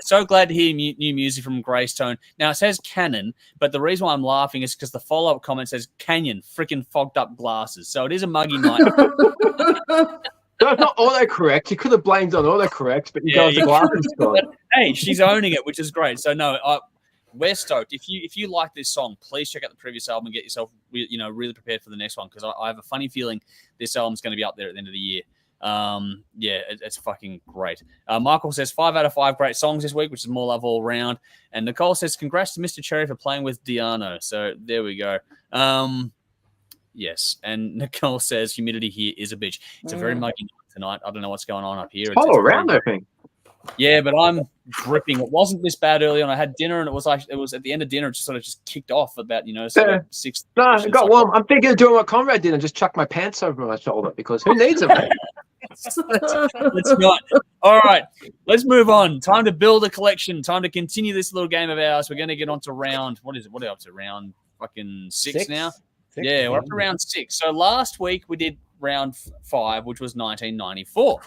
So glad to hear new music from Greystone. Now it says Canon, but the reason why I'm laughing is because the follow-up comment says Canyon, freaking fogged up glasses. So it is a muggy night. No, not autocorrect. You could have blamed on autocorrect, but you got the glasses gone. Hey, she's owning it, which is great. So no, we're stoked. If you like this song, please check out the previous album and get yourself really prepared for the next one because I have a funny feeling this album's going to be up there at the end of the year. It's fucking great. Michael says 5 out of 5 great songs this week, which is more love all around. And Nicole says congrats to Mr. Cherry for playing with Diano. So there we go. Yes. And Nicole says humidity here is a bitch. It's a very muggy night tonight. I don't know what's going on up here. It's all around, I think. Yeah, but I'm dripping. It wasn't this bad early on. I had dinner, and it was at the end of dinner. It just sort of kicked off about sort of 6. No, it got warm. I'm thinking of doing what Conrad did and just chuck my pants over my shoulder because who needs them? Let's not. All right, let's move on. Time to build a collection. Time to continue this little game of ours. We're going to get on to round. What is it? What are we up to? Round fucking 6 now? Yeah, we're up to round 6. So last week we did round 5, which was 1994.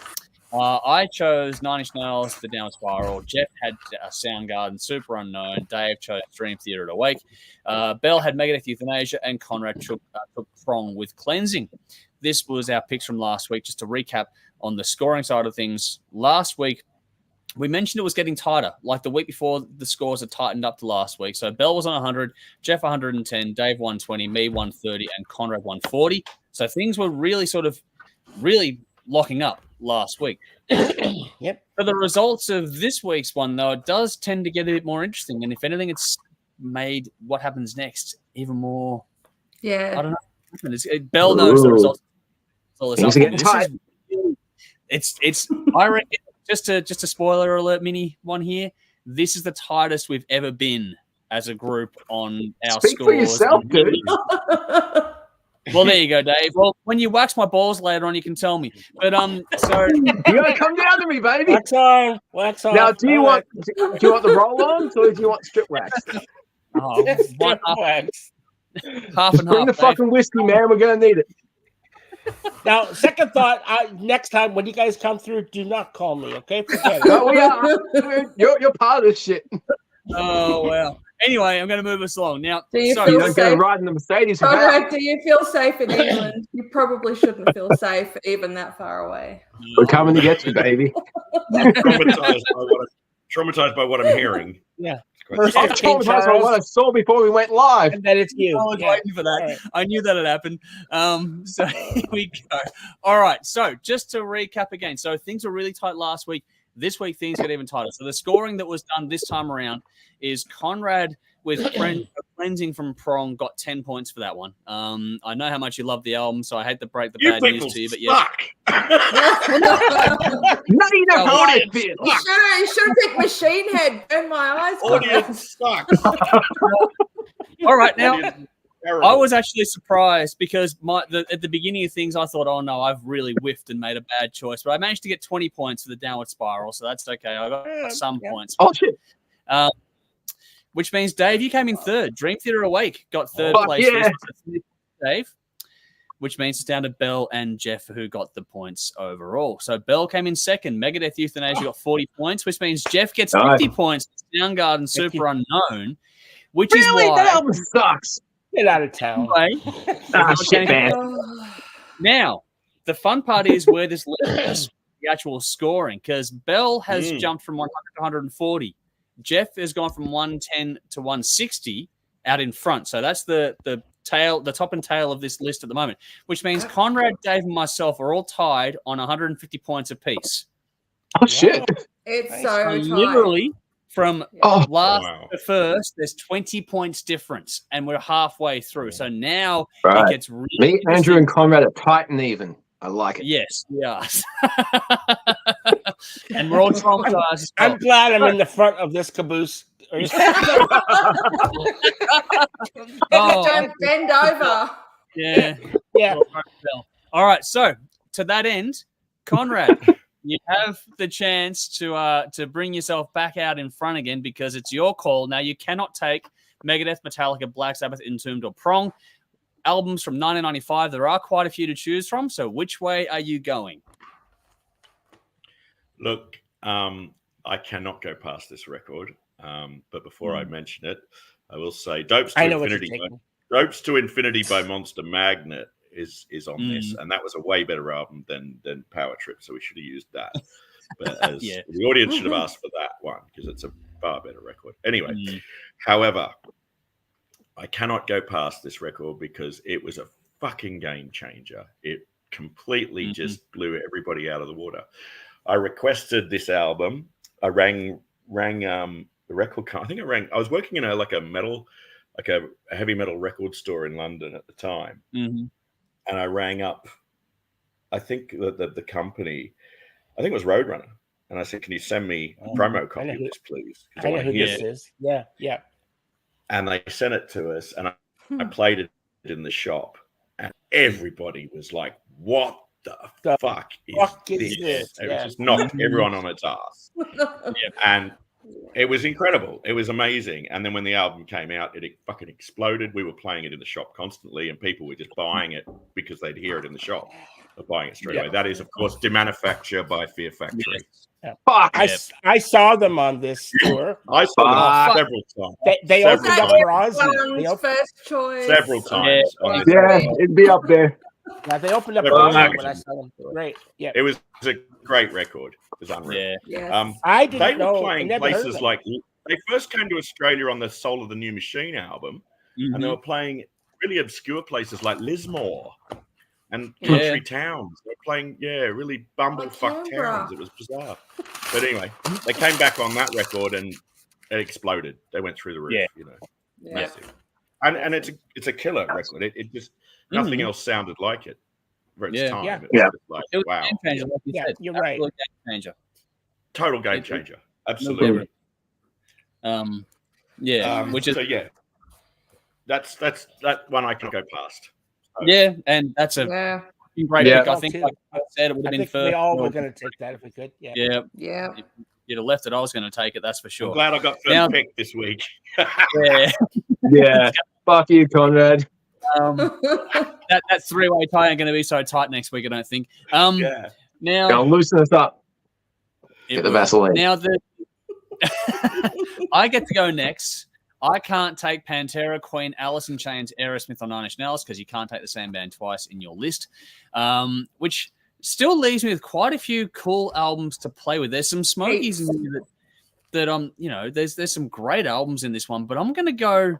I chose Nine Inch Nails, The Downward Spiral. Jeff had Soundgarden, Super Unknown. Dave chose Dream Theater to Awake. Bell had Megadeth, Euthanasia, and Conrad took Prong with Cleansing. This was our picks from last week. Just to recap on the scoring side of things, last week we mentioned it was getting tighter. Like the week before, the scores had tightened up to last week. So Bell was on 100, Jeff 110, Dave 120, me 130, and Conrad 140. So things were really locking up last week. Yep. For the results of this week's one, though, it does tend to get a bit more interesting. And if anything, it's made what happens next even more. Yeah. I don't know. Bell knows the results. It's I reckon, just a spoiler alert mini one here. This is the tightest we've ever been as a group on our scores. Speak for yourself, dude. Well, there you go, Dave. Well, when you wax my balls later on, you can tell me. But so you gotta come down to me, baby. Wax on. Now, do you want the roll-ons or do you want strip wax? One wax. Half and half. Bring the fucking whiskey, man. We're gonna need it. Now, second thought. Next time when you guys come through, do not call me. Okay, forget it. No, we are. You're part of this shit. Oh wow. Anyway, I'm going to move us along now. You don't go riding the Mercedes. Conrad, do you feel safe in England? You probably shouldn't feel safe even that far away. We're coming to get you, baby. Traumatized by what I'm hearing. Yeah. I'm traumatized by what I saw before we went live. And that it's you. I was waiting for that. Right. I knew that had happened. So here we go. All right. So just to recap again. So things were really tight last week. This week, things get even tighter. So the scoring that was done this time around is Conrad with Cleansing from Prong got 10 points for that one. I know how much you love the album, so I hate to break the bad news to you, but yeah. No, you don't like this. You should have picked Machine Head. Burn my eyes. Audience sucks. All right, now. I was actually surprised because at the beginning of things, I thought, oh, no, I've really whiffed and made a bad choice. But I managed to get 20 points for the Downward Spiral, so that's okay. I got some points. Oh, shit. Which means, Dave, you came in third. Dream Theater Awake got third place. Yeah. Dave. Which means it's down to Bell and Jeff who got the points overall. So Bell came in second. Megadeth Euthanasia got 40 points, which means Jeff gets 50 points. Soundgarden Super Unknown, which is why... That album sucks. Get out of town. Shit, man. Now, the fun part is where this leads the actual scoring, because Bell has jumped from 100 to 140. Jeff has gone from 110 to 160 out in front. So that's the top and tail of this list at the moment, which means Conrad, Dave, and myself are all tied on 150 points apiece. Oh, shit. It's so tight. Literally, from last to first, there's 20 points difference, and we're halfway through. So now it gets really me, Andrew, and Conrad are tight and even. I like it. Yes, yes. And we're all traumatized. I'm glad I'm in the front of this caboose. Don't bend over. Yeah. All right. So to that end, Conrad, you have the chance to bring yourself back out in front again because it's your call. Now you cannot take Megadeth, Metallica, Black Sabbath, Entombed, or Prong. Albums from 1995. There are quite a few to choose from. So which way are you going? Look, I cannot go past this record. But before I mention it, I will say Dopes to Infinity by Monster Magnet is on this, and that was a way better album than Power Trip, so we should have used that. But the audience should have asked for that one because it's a far better record. Anyway, however, I cannot go past this record because it was a fucking game changer. It completely just blew everybody out of the water. I requested this album. I rang the record company. I was working in a heavy metal record store in London at the time, and I rang up. I think the company, I think it was Roadrunner, And I said, "Can you send me a promo copy of this, please? I know who this is. Yeah, yeah." And they sent it to us, and I played it in the shop, and everybody was like, "What the fuck is this?" It was just knocked everyone on its ass. And it was incredible. It was amazing. And then when the album came out, it fucking exploded. We were playing it in the shop constantly, and people were just buying it because they'd hear it in the shop. They're buying it straight away. That is, of course, Demanufacture by Fear Factory. Yeah. I saw them on this tour. I saw them several times. They opened up for Ozzy. First choice. Several times. Yeah, it'd be up there. Yeah, they opened up for Ozzy when I saw them. Great. Yeah. It was a great record. It was unreal. Yeah. I didn't they know. were playing places like they first came to Australia on the Soul of the New Machine album, and they were playing really obscure places like Lismore and country towns. They were playing, really bumblefuck towns. It was bizarre. But anyway, they came back on that record and it exploded. They went through the roof, massive. And it's a killer record. It just nothing else sounded like it for its time. It was just like, it was wow. a game changer, like you said. You're right. Game changer. Total game changer. Absolutely. Which is that's that one I can go past. So. Yeah, and that's a great pick. I think, like I said, it would have been first. We all were going to take that if we could. Yeah. If you'd have left it, I was going to take it. That's for sure. I'm glad I got first pick this week. Yeah. Fuck you, Conrad. That three-way tie ain't going to be so tight next week, I don't think. Now, go loosen us up. Get the Vaseline. Now I get to go next. I can't take Pantera, Queen, Alice in Chains, Aerosmith, or Nine Inch Nails because you can't take the same band twice in your list, which still leaves me with quite a few cool albums to play with. There's some Smokies in here that there's some great albums in this one, but I'm going to go.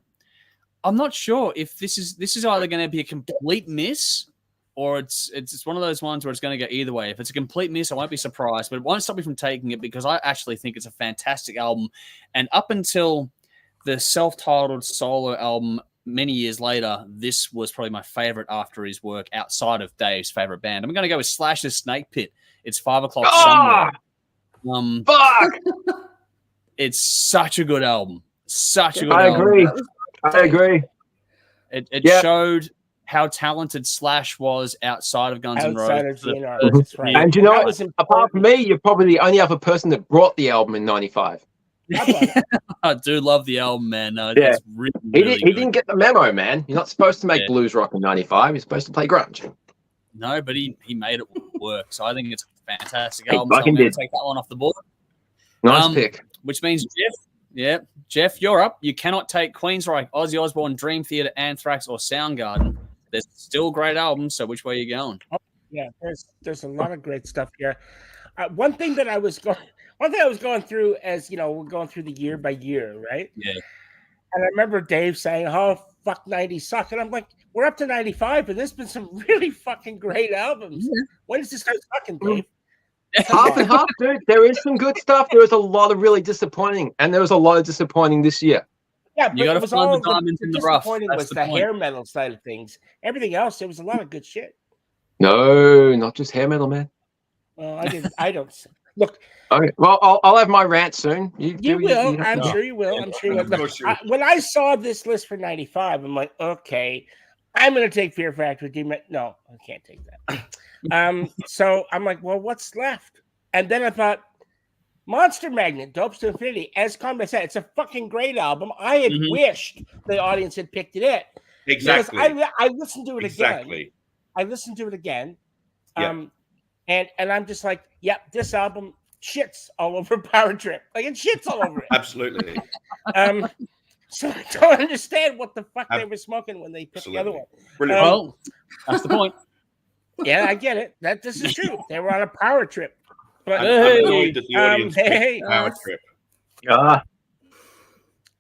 I'm not sure if this is either going to be a complete miss or it's one of those ones where it's going to go either way. If it's a complete miss, I won't be surprised, but it won't stop me from taking it because I actually think it's a fantastic album. And up until the self-titled solo album many years later, this was probably my favorite after his work outside of Dave's favorite band. I'm going to go with Slash's Snake Pit. It's 5 o'clock somewhere. Fuck! It's such a good album. Such a good album. I agree. It showed how talented Slash was outside of Guns N' Roses. Right. And you know what? Apart from me, you're probably the only other person that brought the album in '95. I do love the album, man. It's really, he didn't get the memo, man. You're not supposed to make blues rock in '95. You're supposed to play grunge. No, but he made it work. So I think it's a fantastic album. So I'm going to take that one off the board. Nice pick. Which means Jeff, you're up. You cannot take Queensryche, Ozzy Osbourne, Dream Theater, Anthrax, or Soundgarden. There's still great albums. So which way are you going? Yeah, there's a lot of great stuff here. One thing I was going through as we're going through the year by year, right? Yeah. And I remember Dave saying, "Oh, fuck 90 suck," and I'm like, "We're up to 95, and there's been some really fucking great albums. Yeah. When does this start sucking, Dave?" Half and half, dude. There is some good stuff. There was a lot of really disappointing, and there was a lot of disappointing this year. Yeah, but you got to find the diamonds in the rough. Disappointing was the hair metal side of things. Everything else, there was a lot of good shit. No, not just hair metal, man. Well, I don't. Look. Okay. Well, I'll have my rant soon. You will. I'm sure you will. I'm sure you will. When I saw this list for 95, I'm like, okay, I'm going to take Fear Factory. No, I can't take that. So I'm like, well, what's left? And then I thought, Monster Magnet, Dopes to Infinity. As Conrad said, it's a fucking great album. I had wished the audience had picked it. Exactly. Because I listened to it again. I listened to it again. And I'm just like, yep, this album shits all over Power Trip. Like it shits all over it. Absolutely. So I don't understand what the fuck they were smoking when they picked the other one. Brilliant. Well, that's the point. Yeah, I get it. This is true. They were on a Power Trip. But I'm annoyed that the audience picked Power Trip.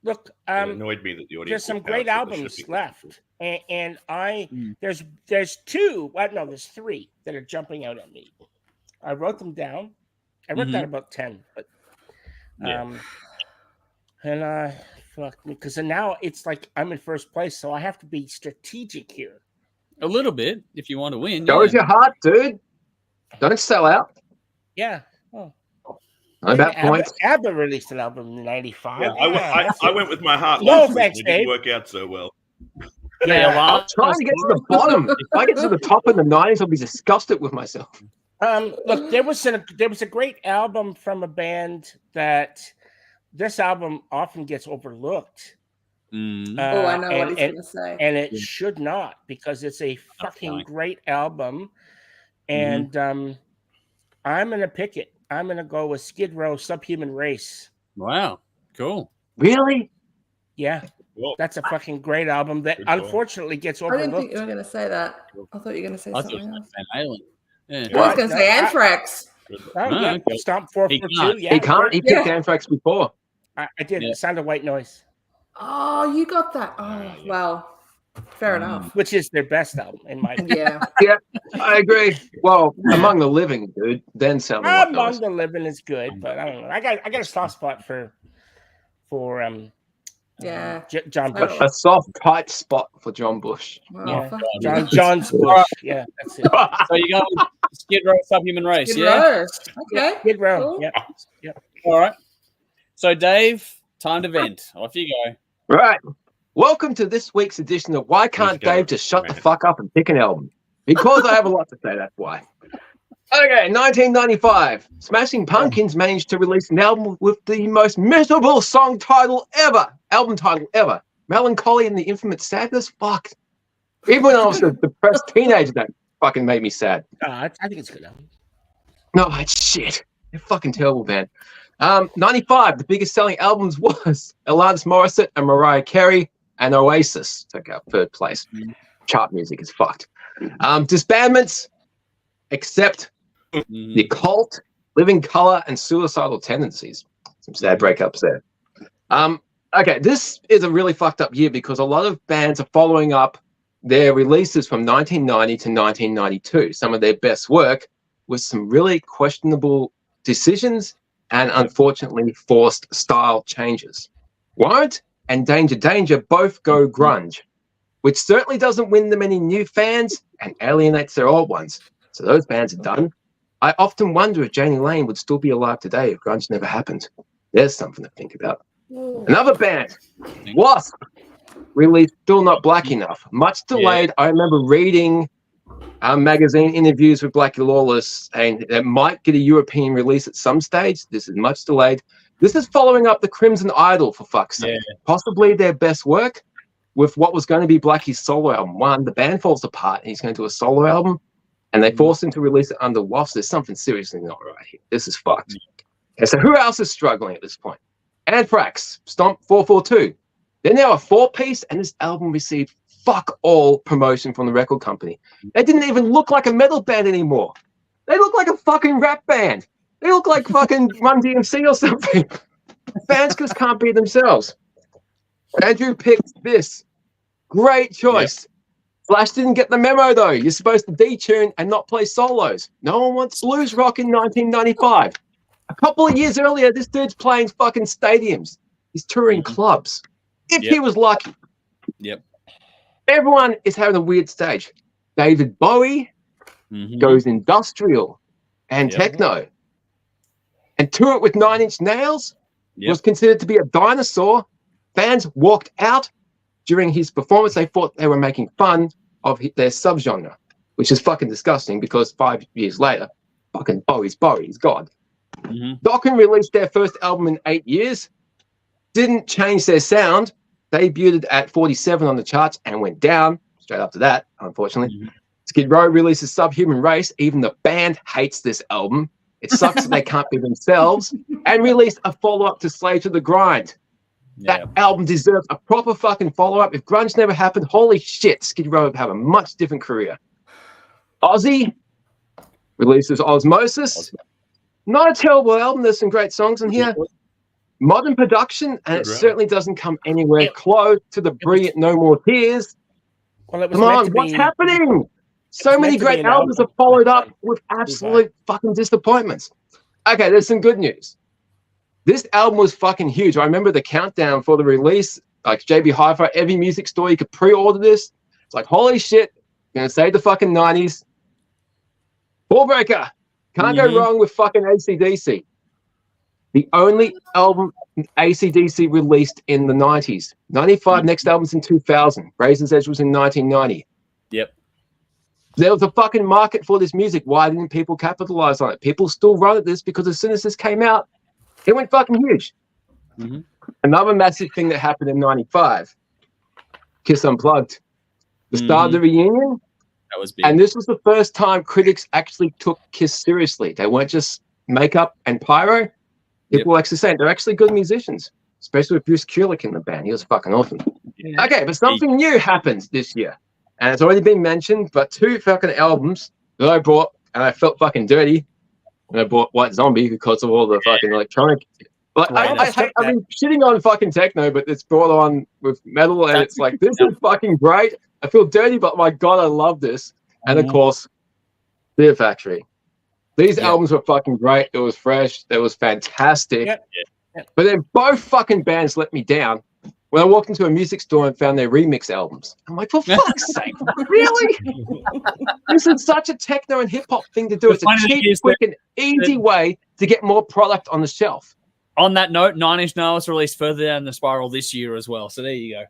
Look, it annoyed me that the audience. There's some great albums left, and there's two. Well, no, there's three that are jumping out at me. I wrote them down. I wrote down about 10, but fuck me, because now it's like I'm in first place, so I have to be strategic here. A little bit, if you want to win. Go with your heart, dude. Don't sell out. Yeah. Oh. At that point, ABBA released an album in '95. Yeah, I went with my heart. No, thanks, it didn't work out so well. Yeah, I'm trying to get to the bottom. If I get to the top in the '90s, I'll be disgusted with myself. Look, there was a great album from a band that this album often gets overlooked. I know what he's going to say. And it should not, because it's a fucking great album. And I'm going to pick it. I'm going to go with Skid Row, Subhuman Race. Wow. Cool. Really? Yeah. Whoa. That's a fucking great album that unfortunately gets overlooked. I didn't think you were going to say that. I thought you were going to say something else. Yeah. I was going to say Anthrax. Okay. Stomp 442. He can't. He picked Anthrax before. I did. It sounded White Noise. Oh, you got that. Oh, well. Fair enough. Which is their best album, in my opinion. Yeah, I agree. Well, Among the Living, dude. Then sounded White Noise. Among the Living is good, but I don't know. I got a soft spot for John Bush. A soft, tight spot for John Bush. Wow, John's Bush. Yeah, that's it. So you got Skid Row, Subhuman Race. Skid Row. Okay. Skid Row. Cool. Yeah. All right. So Dave, time to vent. Off you go. Right. Welcome to this week's edition of Why Can't Dave Just Shut the Fuck Up and Pick an Album? Because I have a lot to say, that's why. Okay, 1995. Smashing Pumpkins managed to release an album with the most miserable album title ever. Melancholy and the Infinite Sadness? Fuck. Even when I was a depressed teenager, that fucking made me sad. I think it's a good album. No, it's shit. They're fucking terrible, man. 95, the biggest selling albums was Alanis Morissette and Mariah Carey, and Oasis took out third place. Chart music is fucked. Disbandments, except The Cult, Living Colour, and Suicidal Tendencies. Some sad breakups there. Okay, this is a really fucked up year because a lot of bands are following up their releases from 1990 to 1992. Some of their best work with some really questionable decisions and unfortunately forced style changes. Warrant and Danger Danger both go grunge, which certainly doesn't win them any new fans and alienates their old ones. So those bands are done. I often wonder if Janie Lane would still be alive today if grunge never happened. There's something to think about. Another band, Wasp, released Still Not Black Enough. Much delayed. I remember reading magazine interviews with Blackie Lawless, and it might get a European release at some stage. This is much delayed. This is following up the Crimson Idol, for fuck's sake. Possibly their best work with what was going to be Blackie's solo album. One, the band falls apart, and he's going to do a solo album, and they force him to release it under Wasp. There's something seriously not right here. This is fucked. Okay, so who else is struggling at this point? Anthrax, Stomp 442. They're now a four-piece, and this album received fuck all promotion from the record company. They didn't even look like a metal band anymore. They look like a fucking rap band. They look like fucking Run DMC or something. Fans just can't be themselves. Andrew picked this. Great choice. Flash didn't get the memo, though. You're supposed to detune and not play solos. No one wants blues rock in 1995. A couple of years earlier, this dude's playing fucking stadiums. He's touring clubs. If he was lucky. Everyone is having a weird stage. David Bowie goes industrial and techno. And To It with 9 Inch Nails was considered to be a dinosaur. Fans walked out during his performance. They thought they were making fun of their subgenre, which is fucking disgusting because 5 years later, fucking Bowie's Bowie. He's God. Dokken released their first album in 8 years. Didn't change their sound. Debuted at 47 on the charts and went down straight after that, unfortunately. Skid Row releases Subhuman Race. Even the band hates this album. It sucks that they can't be themselves. And released a follow-up to Slave to the Grind. That album deserves a proper fucking follow-up. If grunge never happened, holy shit, Skid Row would have a much different career. Ozzy releases Osmosis. Not a terrible album. There's some great songs in here. Modern production, and it certainly doesn't come anywhere close to the brilliant No More Tears. Well, come on, what's happening? So many great albums are followed up with absolute fucking disappointments. Okay, there's some good news. This album was fucking huge. I remember the countdown for the release, like JB Hi-Fi, every music store, you could pre-order this. It's like, holy shit, gonna save the fucking 90s. Ballbreaker. Can't go wrong with fucking AC/DC. The only album AC/DC released in the 90s. 95, next album's in 2000. Razor's Edge was in 1990. Yep. There was a fucking market for this music. Why didn't people capitalize on it? People still run at this because as soon as this came out, it went fucking huge. Mm-hmm. Another massive thing that happened in 95, Kyuss Unplugged. The start of the reunion. That was big. And this was the first time critics actually took Kyuss seriously. They weren't just makeup and pyro. People were actually saying they're actually good musicians, especially with Bruce Kulick in the band. He was fucking awesome. Yeah. Okay, but something new happened this year. And it's already been mentioned, but 2 fucking albums that I bought, and I felt fucking dirty. And I bought White Zombie because of all the fucking electronic. Like, I've been shitting on fucking techno, but it's brought on with metal, and it's like, this is fucking great. I feel dirty, but my God, I love this. And of course, Fear Factory. These albums were fucking great. It was fresh. It was fantastic. But then both fucking bands let me down when I walked into a music store and found their remix albums. I'm like, for fuck's sake, really? This is such a techno and hip hop thing to do. It's a cheap, quick, and easy way to get more product on the shelf. On that note, 9 Inch Nails released further down the spiral this year as well. So there you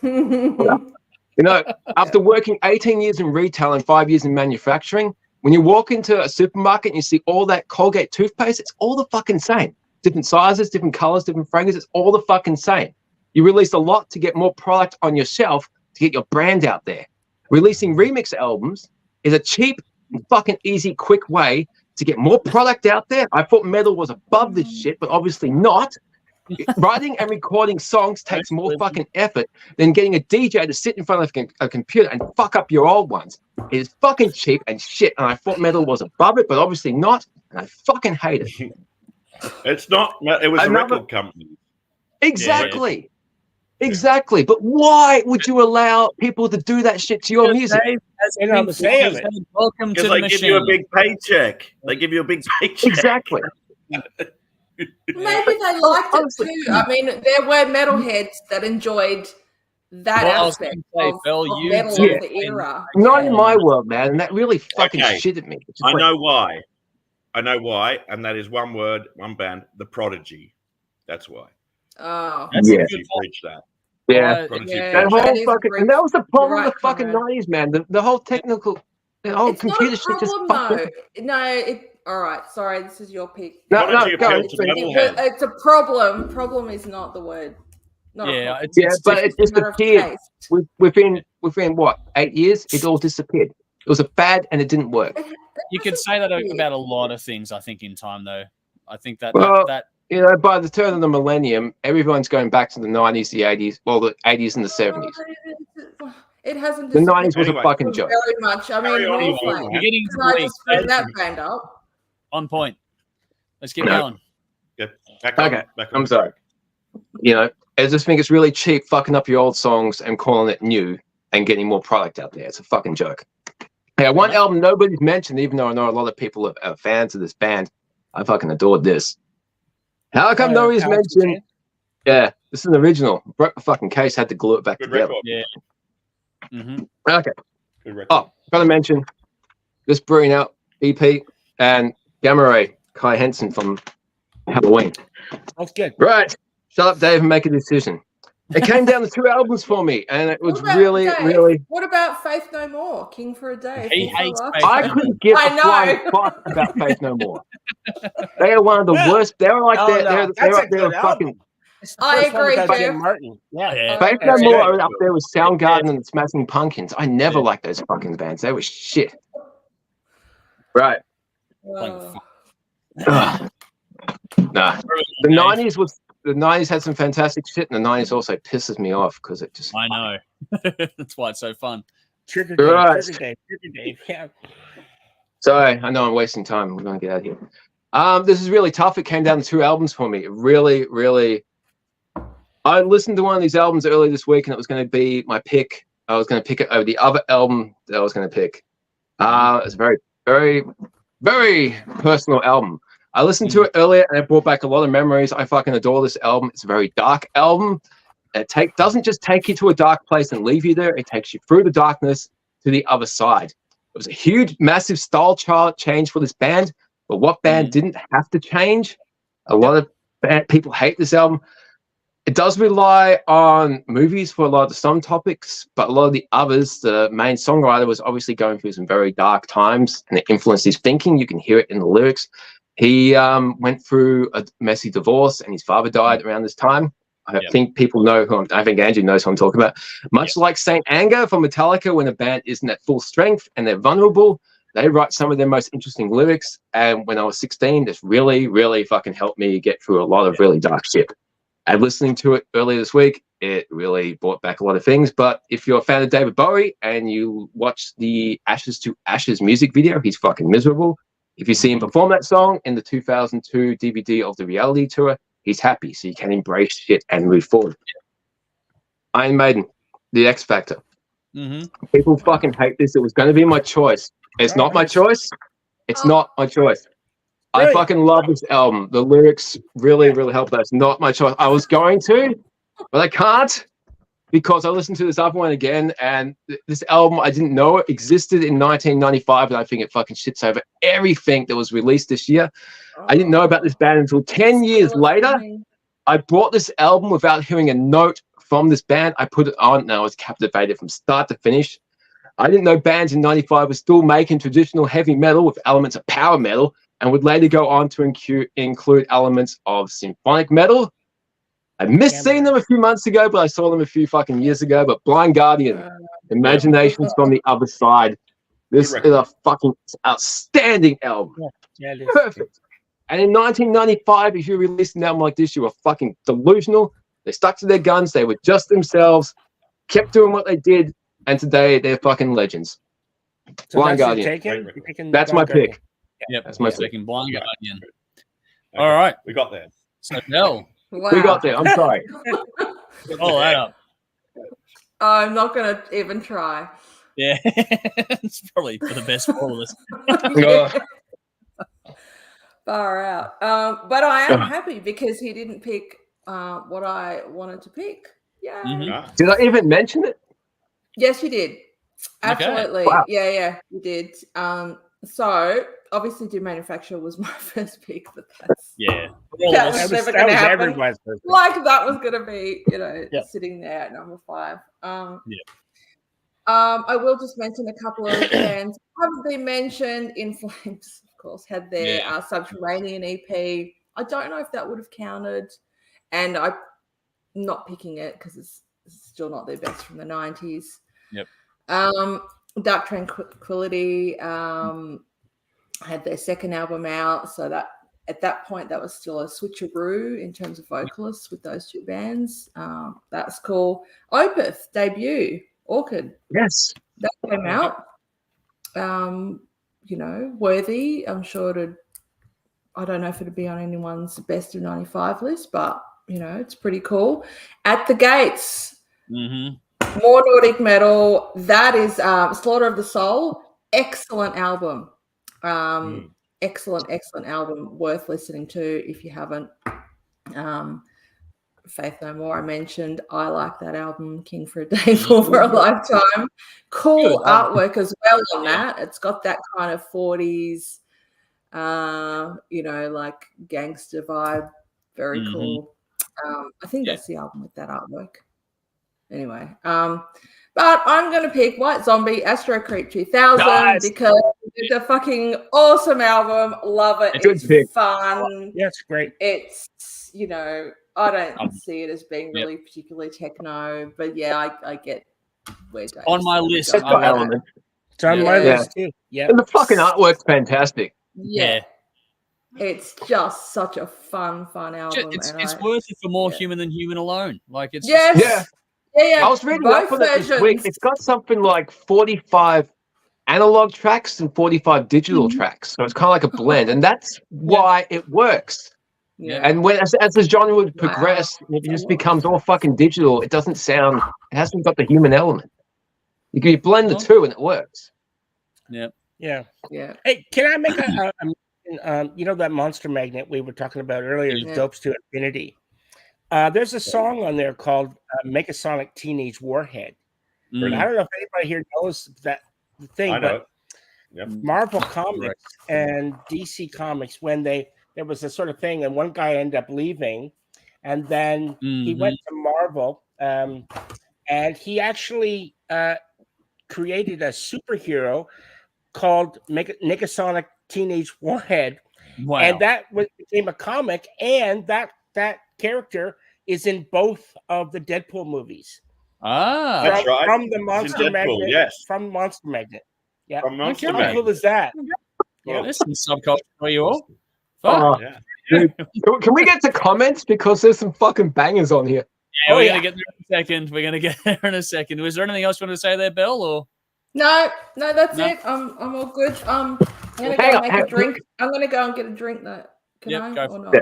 go. You know, after working 18 years in retail and 5 years in manufacturing, when you walk into a supermarket and you see all that Colgate toothpaste, it's all the fucking same. Different sizes, different colors, different fragrances, it's all the fucking same. You release a lot to get more product on your shelf to get your brand out there. Releasing remix albums is a cheap, fucking easy, quick way to get more product out there. I thought metal was above this shit, but obviously not. Writing and recording songs takes more fucking effort than getting a DJ to sit in front of a computer and fuck up your old ones. It is fucking cheap and shit, and I thought metal was above it, but obviously not, and I fucking hate it. It's not. It was a record company. Exactly. Exactly. But why would you allow people to do that shit to your music? Welcome to the they machine. give you a big paycheck. They give you a big paycheck. Exactly. Maybe they liked it too. I mean, there were metalheads that enjoyed that aspect of metal of the era. Not in my world, man. And that really fucking shitted me. I know why. And that is one word, one band, The Prodigy. That's why. Oh. That's yeah. That. Yeah. That whole fucking, and that was the problem with the fucking comment. 90s, man. The whole technical, the whole It's computer not a shit just problem, fucked though. No, all right. Sorry, this is your pick. No, go. It's a problem. Problem is not the word. Not but it disappeared. Within what, 8 years, it all disappeared. It was a fad and it didn't work. You could say that about a lot of things, I think, in time, though. I think that you know, by the turn of the millennium, everyone's going back to the 90s, the 80s, well, the 80s and the 70s. It hasn't. The 90s was a fucking joke. Very much. I mean, you're getting can I just bring that band up? On point. Let's get going. Okay, I'm sorry. You know, I just think it's really cheap fucking up your old songs and calling it new and getting more product out there. It's a fucking joke. Yeah, one album nobody's mentioned, even though I know a lot of people are fans of this band. I fucking adored this. How come nobody's mentioned? Yeah, this is an original. Broke the fucking case, had to glue it back together. Record. Yeah. Mm-hmm. Okay. Good record. Oh, gotta mention this Brewing Out EP and Gamma Ray, Kai Henson from Halloween. That's good. Right. Shut up, Dave, and make a decision. It came down to 2 albums for me, and it was really. What about Faith No More, King for a Day? He hates Faith I couldn't give a flying fuck about Faith No More. They are one of the worst. They were like they're up there with fucking. I agree, Jeff. Martin. Yeah. Faith No More are up there with Soundgarden and the Smashing Pumpkins. I never liked those fucking bands. They were shit. Right. Nah. The 90s had some fantastic shit, and the 90s also pisses me off because it just. I know. That's why it's so fun. Trigger Dave. Yeah. Sorry, I know I'm wasting time. We're going to get out of here. This is really tough. It came down to 2 albums for me. It really, really. I listened to one of these albums earlier this week, and it was going to be my pick. I was going to pick it over the other album that I was going to pick. It's a very, very, very personal album. I listened to it earlier, and it brought back a lot of memories. I fucking adore this album. It's a very dark album. It doesn't just take you to a dark place and leave you there. It takes you through the darkness to the other side. It was a huge, massive style change for this band. But what band didn't have to change? A lot of people hate this album. It does rely on movies for a lot of some topics, but a lot of the others, the main songwriter was obviously going through some very dark times, and it influenced his thinking. You can hear it in the lyrics. He went through a messy divorce, and his father died around this time. I think people know I think Andrew knows who I'm talking about. Much like Saint Anger from Metallica, when a band isn't at full strength and they're vulnerable, they write some of their most interesting lyrics. And when I was 16, this really, really fucking helped me get through a lot of really dark shit. And listening to it earlier this week, it really brought back a lot of things. But if you're a fan of David Bowie and you watch the Ashes to Ashes music video, he's fucking miserable. If you see him perform that song in the 2002 DVD of the reality tour, he's happy. So you can embrace shit and move forward. Iron Maiden, The X Factor. People fucking hate this. It was going to be my choice. It's not my choice. It's not my choice. Really? I fucking love this album. The lyrics really, really help. That's not my choice. I was going to, but I can't because I listened to this other one again, and this album, I didn't know it existed in 1995, and I think it fucking shits over everything that was released this year. I didn't know about this band until 10 years later. I bought this album without hearing a note from this band. I put it on, and I was captivated from start to finish. I didn't know bands in 95 were still making traditional heavy metal with elements of power metal, and would later go on to include elements of symphonic metal. I missed seeing them a few months ago, but I saw them a few fucking years ago. But Blind Guardian, Imaginations from the Other Side. This is a fucking outstanding album. Perfect. And in 1995, if you released an album like this, you were fucking delusional. They stuck to their guns. They were just themselves, kept doing what they did, and today they're fucking legends. So Blind Guardian. That's my pick. Yep, that's my second. Blind Guardian. Okay. All right, we got there. So Mel, we got there. I'm sorry. All that up. I'm not gonna even try. Yeah, it's probably for the best for all of us. Far out. But I am happy because he didn't pick what I wanted to pick. Yeah. Did I even mention it? Yes, you did. Absolutely. Okay. Wow. Yeah, you did. So obviously, Do Manufacture was my first pick, but that's that was never going to happen. Like that was going to be, sitting there at number 5. I will just mention a couple of bands that haven't been mentioned. In Flames, of course, had their Subterranean EP. I don't know if that would have counted, and I'm not picking it because it's still not their best from the 90s. Yep. Dark Tranquility had their second album out, so that at that point that was still a switcheroo in terms of vocalists with those two bands. That's cool. Opeth debut, Orchid. Yes, that came out. Worthy. I'm sure I don't know if it'd be on anyone's best of 95 list, but it's pretty cool. At the Gates. More Nordic metal. That is Slaughter of the Soul. Excellent album. Excellent album. Worth listening to if you haven't. Faith No More, I mentioned. I like that album. King for a Day, Fall for a Lifetime. Cool artwork as well on that. It's got that kind of 40s, like gangster vibe. Very cool. I think that's the album with that artwork. Anyway, but I'm going to pick White Zombie, Astro Creep 2000 because it's a fucking awesome album. Love it. It's fun. Yeah, it's great. It's, I don't see it as being really particularly techno, but I get where Dave's on my list. It's on my list too. Yeah. And the fucking artwork's fantastic. Yeah. It's just such a fun album. It's worth it for more Human Than Human alone. Like it's Yeah. I was reading up on it this week. It's got something like 45 analog tracks and 45 digital tracks. So it's kind of like a blend. And that's why it works. Yeah. And as the genre would progress, it just becomes all fucking digital. It hasn't got the human element. You can blend the two and it works. Yeah. Hey, can I make that Monster Magnet we were talking about earlier, Dopes to Infinity? There's a song on there called Megasonic Teenage Warhead. And I don't know if anybody here knows that thing, but Marvel Comics and DC Comics, when they it was a sort of thing, and one guy ended up leaving, and then he went to Marvel, and he actually created a superhero called Negasonic Teenage Warhead, and that became a comic, and that character is in both of the Deadpool movies. That's right. From the Monster Magnet. Yes. From Monster Magnet. Yeah. From Monster Magnet. How cool is that? Yeah, there's some subculture for you all. Dude, can we get to comments, because there's some fucking bangers on here? Yeah, we're gonna get there in a second. We're gonna get there in a second. Was there anything else you wanted to say there, Bill? Or no, that's it. I'm all good. I'm gonna go make a drink. I'm gonna go and get a drink. Can I? Go or not?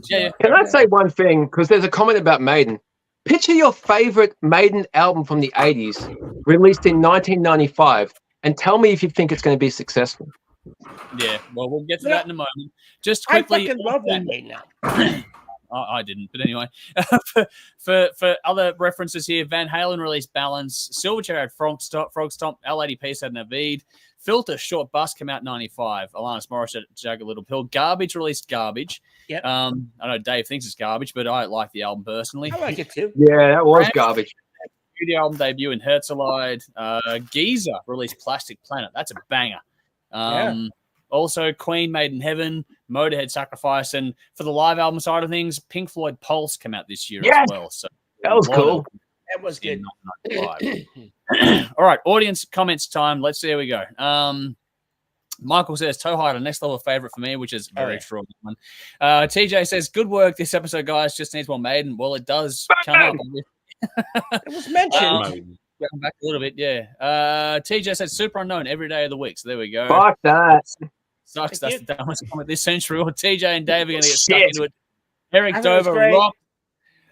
Yeah. Can I say one thing? Because there's a comment about Maiden. Picture your favorite Maiden album from the 80s, released in 1995, and tell me if you think it's going to be successful. Yeah, well, we'll get to that in a moment. Just quickly, I fucking love that Maiden album. I didn't, but anyway. for other references here, Van Halen released Balance, Silverchair had Frog Stomp, L80P had Naveed, Filter Short Bus came out in 95, Alanis Morissette Jagged Little Pill, Garbage released Garbage. Yep. I know Dave thinks it's garbage, but I like the album personally. I like it too. Yeah, that was garbage. Studio album debut in Herzlide. Geezer released Plastic Planet. That's a banger. Also, Queen Made in Heaven, Motorhead Sacrifice, and for the live album side of things, Pink Floyd Pulse came out this year as well. So that was cool. That was good. All right, audience comments time. Let's see how we go. Michael says, Toehider, next level favorite for me, which is very true. TJ says, good work this episode, guys. Just needs more Maiden. Well, it does come up. It was mentioned. Going back a little bit, yeah. TJ said, super unknown every day of the week. So there we go. Fuck that. Sucks. That's the dumbest comment this century. Or TJ and Dave are going to get stuck into it. Eric Dover rock.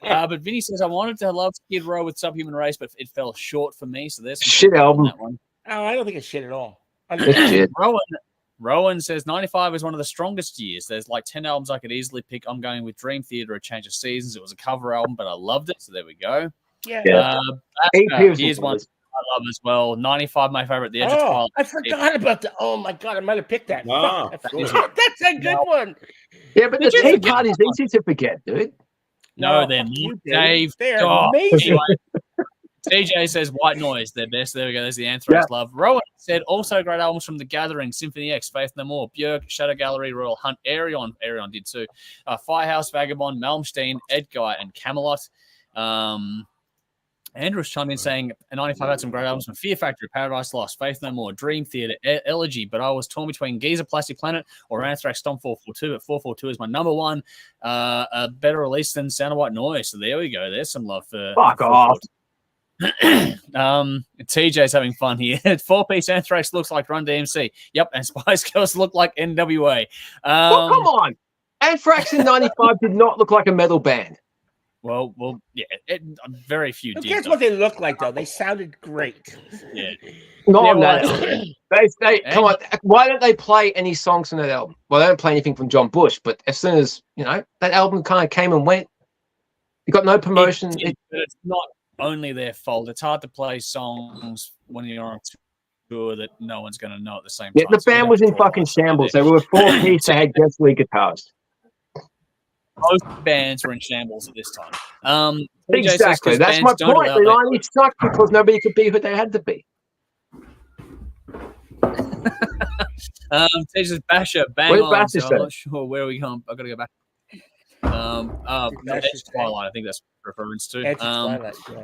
But Vinny says, I wanted to love Skid Row with Subhuman Race, but it fell short for me. So there's some shit album. That one. Oh, I don't think it's shit at all. Shit. Rowan says 95 is one of the strongest years. There's like 10 albums I could easily pick. I'm going with Dream Theater, A Change of Seasons. It was a cover album, but I loved it. So there we go. Here's one I love as well. 95, my favorite, The Edge of Twilight. I forgot about that. Oh my god, I might have picked that. That's a good one. Yeah, but the tea party's easy to forget, dude. No, they're not, Dave. They're amazing. Anyway, TJ says White Noise, their best. There we go. There's the Anthrax love. Rowan said also great albums from The Gathering, Symphony X, Faith No More, Björk, Shadow Gallery, Royal Hunt, Arion did too. Firehouse, Vagabond, Malmsteen, Edguy, and Camelot. Andrew's chimed in saying 95 had some great albums from Fear Factory, Paradise Lost, Faith No More, Dream Theater, Elegy, but I was torn between Geezer, Plastic Planet, or Anthrax Stomp 442. But 442 is my number one. A better release than Sound of White Noise. So there we go. There's some love for. Fuck off. TJ's having fun here. 4-piece Anthrax looks like Run DMC. Yep, and Spice Girls look like NWA. Well, come on. Anthrax in 95 did not look like a metal band. Well, yeah. Very few did. Guess what they look like, though? They sounded great. Yeah. They come on. Why don't they play any songs from that album? Well, they don't play anything from John Bush, but as soon as, that album kind of came and went, you got no promotion. It's not only their fault. It's hard to play songs when you're on tour that no one's going to know at the same time. Yeah, the band was in fucking shambles. They were 4-piece. They had guest lead guitars. Most bands were in shambles at this time. Exactly. That's my point. They only sucked because nobody could be who they had to be. Says Basher, bang Where's on. Basher? So I'm not sure where we go. I've got to go back. Edge Twilight, I think that's reference to.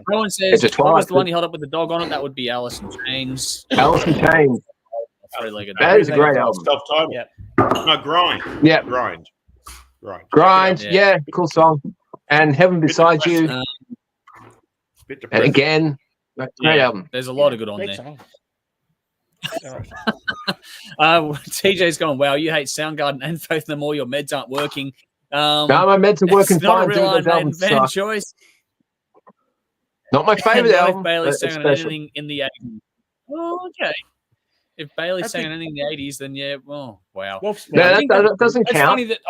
Rowan says, what was the one you held up with the dog on it? That would be Alice in Chains. Alice in Chains. That is a great album. Self-titled. Yep. No, Grind. Yeah. Grind. Yeah, cool song. And Heaven Beside You. And again, great album. There's a lot of good on there. TJ's going, wow, you hate Soundgarden and Faith No More. Your meds aren't working. No, my meds are working fine. It's not a real Iron Maiden fan choice. Not my favorite album. If Bailey's sang anything in the 80s. Oh, okay. If Bailey's sang anything in the 80s, then yeah, well, wow. No, that doesn't count. Even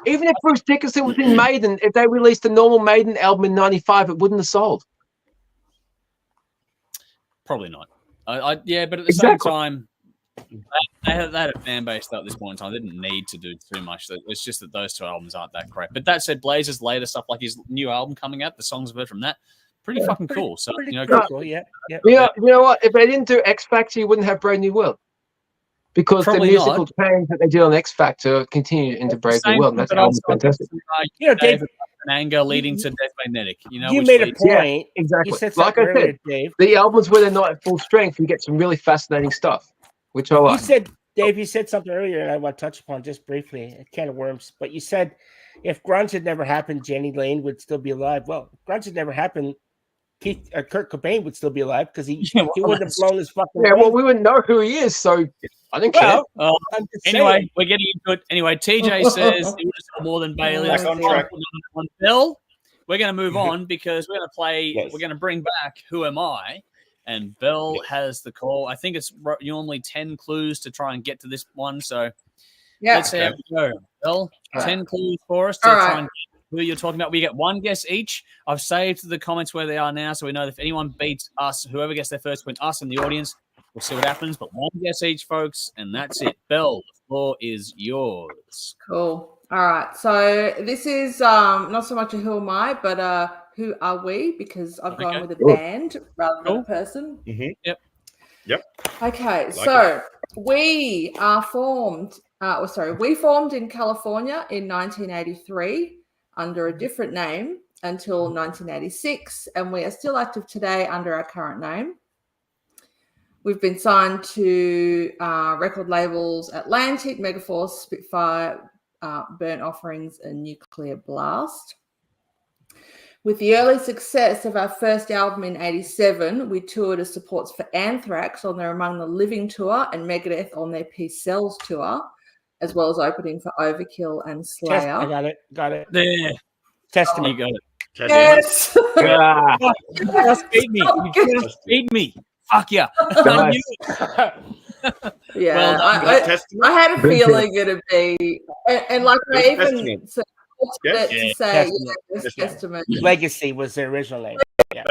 if Bruce Dickinson was in Maiden, if they released a normal Maiden album in 95, it wouldn't have sold. Probably not. Yeah, but at the same time, they had a fan base though at this point in time. They didn't need to do too much. It's just that those two albums aren't that great. But that said, Blazer's later stuff, like his new album coming out, the songs I've heard from that, pretty fucking cool. So cool. Yeah. You know what? If they didn't do X Factor, you wouldn't have Brave New World. Because probably the musical change that they did on X Factor continued into Brave New World. And that's album fantastic. Dave, anger leading to Death Magnetic. You made a point. Yeah, exactly. You said like I said, Dave. The albums where they're not at full strength, you get some really fascinating stuff, which I like. Dave, you said something earlier, and I want to touch upon just briefly, a can of worms. But you said if grunge had never happened, Jenny Lane would still be alive. Well, if grunge had never happened, Kurt Cobain would still be alive because he wouldn't have blown his fucking. Yeah, well, we wouldn't know who he is, so I don't care. Anyway, we're getting into it. Anyway, TJ says he would have sold more than Bailey. On Bill, we're going to move on because we're going to play. Yes. We're going to bring back Who Am I? And Bill has the call. I think it's normally 10 clues to try and get to this one. So let's see how we go. Bill, 10 clues for us to try and get who you're talking about. We get one guess each. I've saved the comments where they are now, so we know that if anyone beats us, whoever gets there first, between us and the audience, we'll see what happens. But one guess each, folks, and that's it. Bill, the floor is yours. Cool. All right. So this is not so much a Who Am I, but Who Are We? Because I've gone with a band rather than a person. Mm-hmm. Yep. Okay. So we are formed. We formed in California in 1983 under a different name until 1986, and we are still active today under our current name. We've been signed to record labels Atlantic, Megaforce, Spitfire, Burnt Offerings, and Nuclear Blast. With the early success of our first album in 87, we toured as supports for Anthrax on their Among the Living tour and Megadeth on their Peace Sells tour, as well as opening for Overkill and Slayer. I got it. There. Testament. You got it. Yes. You just beat me. You just beat me. Fuck yeah. I knew it. Yeah, I had a feeling it'd be, and like I even said to say, Testament. Legacy was the original name. Yeah.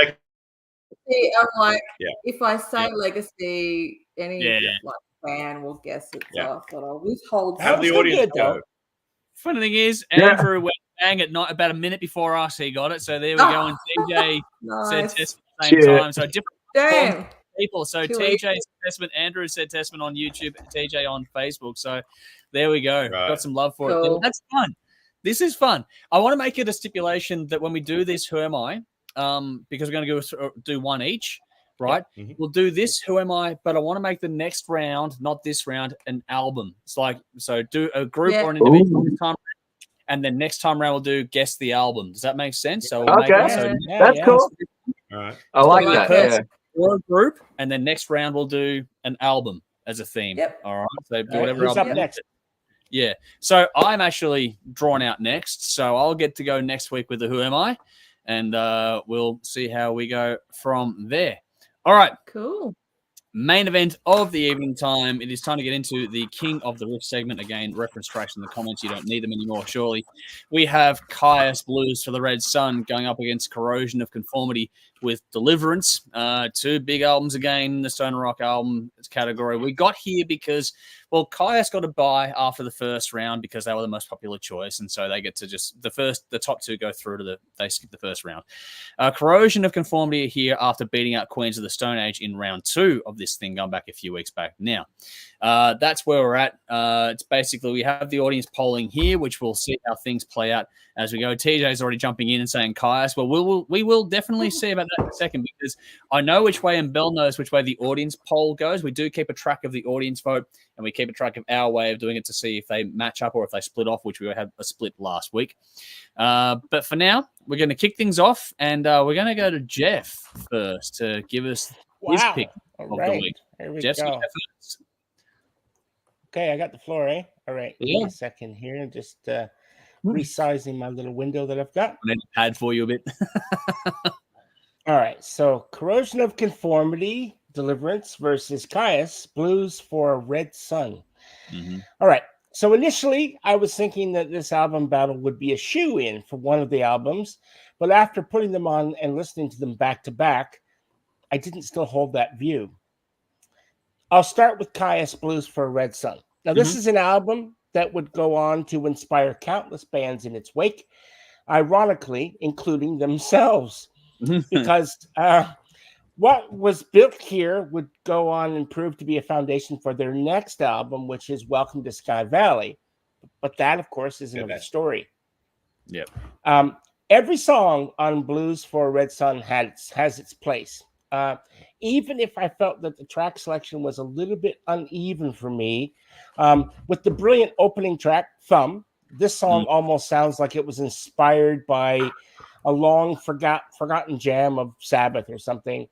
See, I'm like, if I say Legacy, any fan will guess it. So I thought I'll withhold. Have the audience go. Funny thing is, Andrew went bang at night about a minute before us. He got it. So there we go. And TJ said Testament at the same time. So different people. So TJ said Testament, Andrew said Testament on YouTube, TJ on Facebook. So there we go. Right. Got some love for it. That's fun. This is fun. I want to make it a stipulation that when we do this, Who Am I? Because we're going to do one each, right? Mm-hmm. We'll do this, Who Am I? But I want to make the next round, not this round, an album. It's like, so do a group or an individual this time, and then next time round we'll do Guess the Album. Does that make sense? So we'll that's cool. All right. I like that. Or a group, and then next round we'll do an album as a theme. Yep. All right. So do whatever Who's up next? Yeah. So I'm actually drawn out next. So I'll get to go next week with the Who Am I? And we'll see how we go from there. All right. Cool. Main event of the evening time. It is time to get into the King of the Riff segment. Again, reference tracks in the comments. You don't need them anymore, surely. We have Kyuss Blues for the Red Sun going up against Corrosion of Conformity with Deliverance. Two big albums again in the Stoner Rock album category. We got here because, well, Kyuss got a bye after the first round because they were the most popular choice. And so they get to just, the top two go through to they skip the first round. Corrosion of Conformity are here after beating out Queens of the Stone Age in round 2 of this thing, going back a few weeks back. Now, that's where we're at. It's basically, we have the audience polling here, which we'll see how things play out as we go. TJ's already jumping in and saying Kyuss. Well, we will definitely see about that in a second, because I know which way, and Bell knows which way the audience poll goes. We do keep a track of the audience vote, and we keep a track of our way of doing it to see if they match up or if they split off, which we had a split last week. But for now, we're going to kick things off, and we're going to go to Jeff first to give us his pick of the week. Jeff, go. Okay, I got the floor, eh? All right. Give me a second here. Just resizing my little window that I've got. I need a pad for you a bit. All right. So, Corrosion of Conformity, Deliverance versus Kyuss Blues for Red Sun. Mm-hmm. All right. So, initially, I was thinking that this album battle would be a shoe-in for one of the albums. But after putting them on and listening to them back to back, I didn't still hold that view. I'll start with Kyuss Blues for a Red Sun. Now, this is an album that would go on to inspire countless bands in its wake, ironically, including themselves, because what was built here would go on and prove to be a foundation for their next album, which is Welcome to Sky Valley. But that, of course, is another story. Yep. Every song on Blues for a Red Sun has its place. Even if I felt that the track selection was a little bit uneven for me, with the brilliant opening track, Thumb, this song almost sounds like it was inspired by a long forgotten jam of Sabbath or something.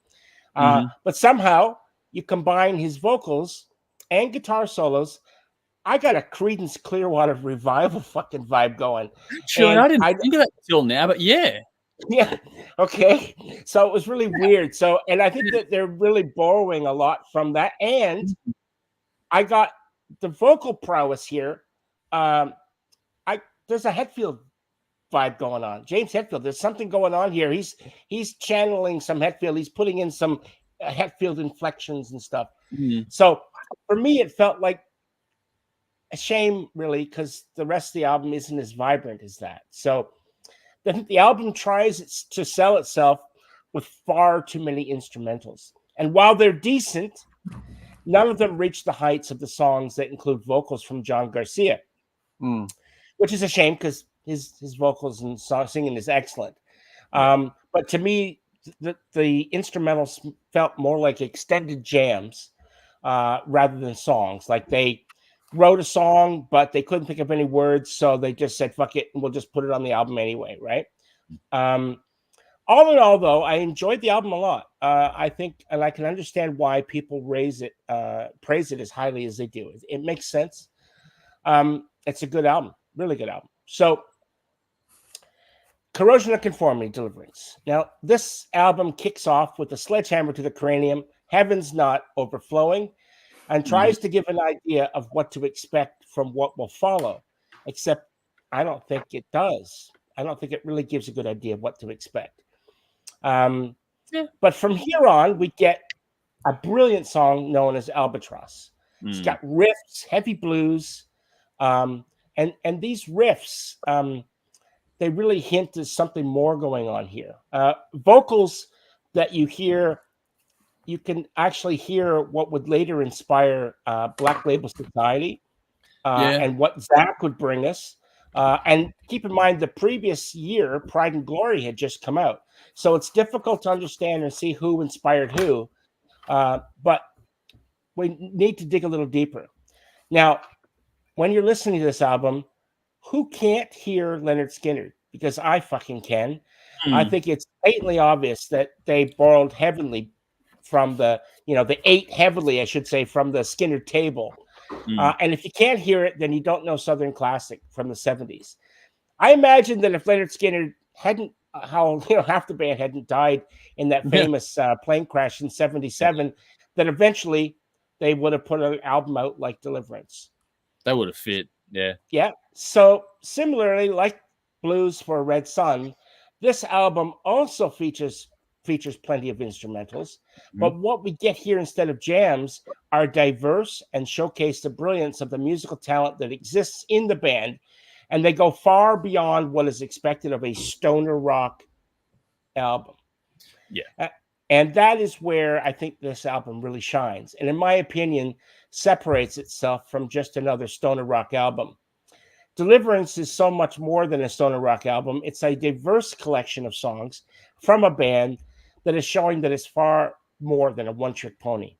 But somehow you combine his vocals and guitar solos. I got a Creedence Clearwater Revival fucking vibe going. Actually, I didn't think of that till now, but yeah. Yeah. Okay. So it was really weird. So, and I think that they're really borrowing a lot from that. And I got the vocal prowess here. There's a Hetfield vibe going on. James Hetfield. There's something going on here. He's channeling some Hetfield. He's putting in some Hetfield inflections and stuff. So for me, it felt like a shame, really, because the rest of the album isn't as vibrant as that. So the album tries to sell itself with far too many instrumentals. And while they're decent, none of them reach the heights of the songs that include vocals from John Garcia, which is a shame because his vocals and singing is excellent. But to me, the instrumentals felt more like extended jams rather than songs. Like they wrote a song, but they couldn't think of any words, so they just said, fuck it, and we'll just put it on the album anyway, right? All in all, though, I enjoyed the album a lot. I think, and I can understand why people praise it as highly as they do. It makes sense. It's a good album, really good album. So, Corrosion of Conformity, Deliverance. Now, this album kicks off with a sledgehammer to the cranium, Heaven's Not Overflowing, and tries to give an idea of what to expect from what will follow, except I don't think it does. I don't think it really gives a good idea of what to expect. But from here on, we get a brilliant song known as Albatross. It's got riffs, heavy blues, and these riffs, they really hint at something more going on here. Vocals that you hear, you can actually hear what would later inspire Black Label Society and what Zach would bring us. And keep in mind, the previous year, Pride and Glory had just come out. So it's difficult to understand and see who inspired who. But we need to dig a little deeper. Now, when you're listening to this album, who can't hear Leonard Skinner? Because I fucking can. I think it's patently obvious that they borrowed heavily from they ate heavily, I should say, from the Skinner table. And if you can't hear it, then you don't know Southern Classic from the 70s. I imagine that if Leonard Skinner hadn't, half the band hadn't died in that famous plane crash in 77, that eventually they would have put an album out like Deliverance. That would have fit, yeah. Yeah. So similarly, like Blues for a Red Sun, this album also features plenty of instrumentals, but what we get here instead of jams are diverse and showcase the brilliance of the musical talent that exists in the band, and they go far beyond what is expected of a stoner rock album. Yeah. And that is where I think this album really shines, and in my opinion, separates itself from just another stoner rock album. Deliverance is so much more than a stoner rock album. It's a diverse collection of songs from a band that is showing that it's far more than a one-trick pony.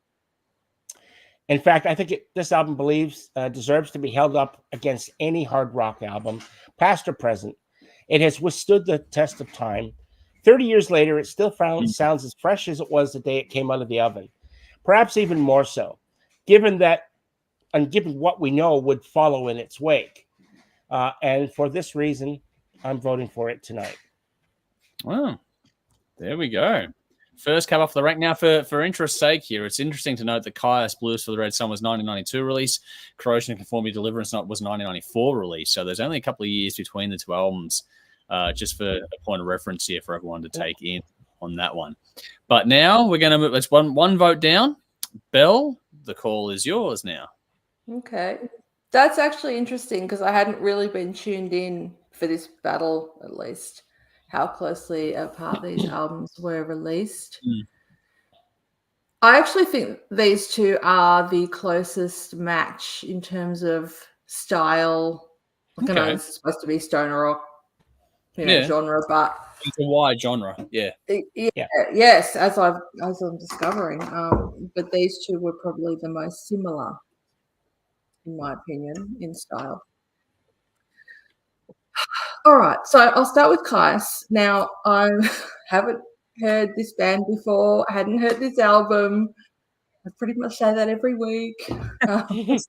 In fact, I think this album deserves to be held up against any hard rock album, past or present. It has withstood the test of time. 30 years later, it still sounds as fresh as it was the day it came out of the oven. Perhaps even more so, given what we know would follow in its wake. And for this reason, I'm voting for it tonight. Wow. There we go. First cab off the rank. Now, for interest's sake here, it's interesting to note that Kyuss Blues for the Red Sun was 1992 release. Corrosion of Conformity Deliverance was 1994 release. So there's only a couple of years between the two albums, just for a point of reference here for everyone to take in on that one. But now we're going to move. Let's one vote down. Bell, the call is yours now. Okay. That's actually interesting because I hadn't really been tuned in for this battle, at least, how closely apart these albums were released. I actually think these two are the closest match in terms of style. Like, I know this is supposed to be stoner rock, genre, but it's a wide genre. Yes, as I'm discovering. But these two were probably the most similar, in my opinion, in style. All right, so I'll start with Kyuss. Now, I haven't heard this band before. I hadn't heard this album. I pretty much say that every week. That's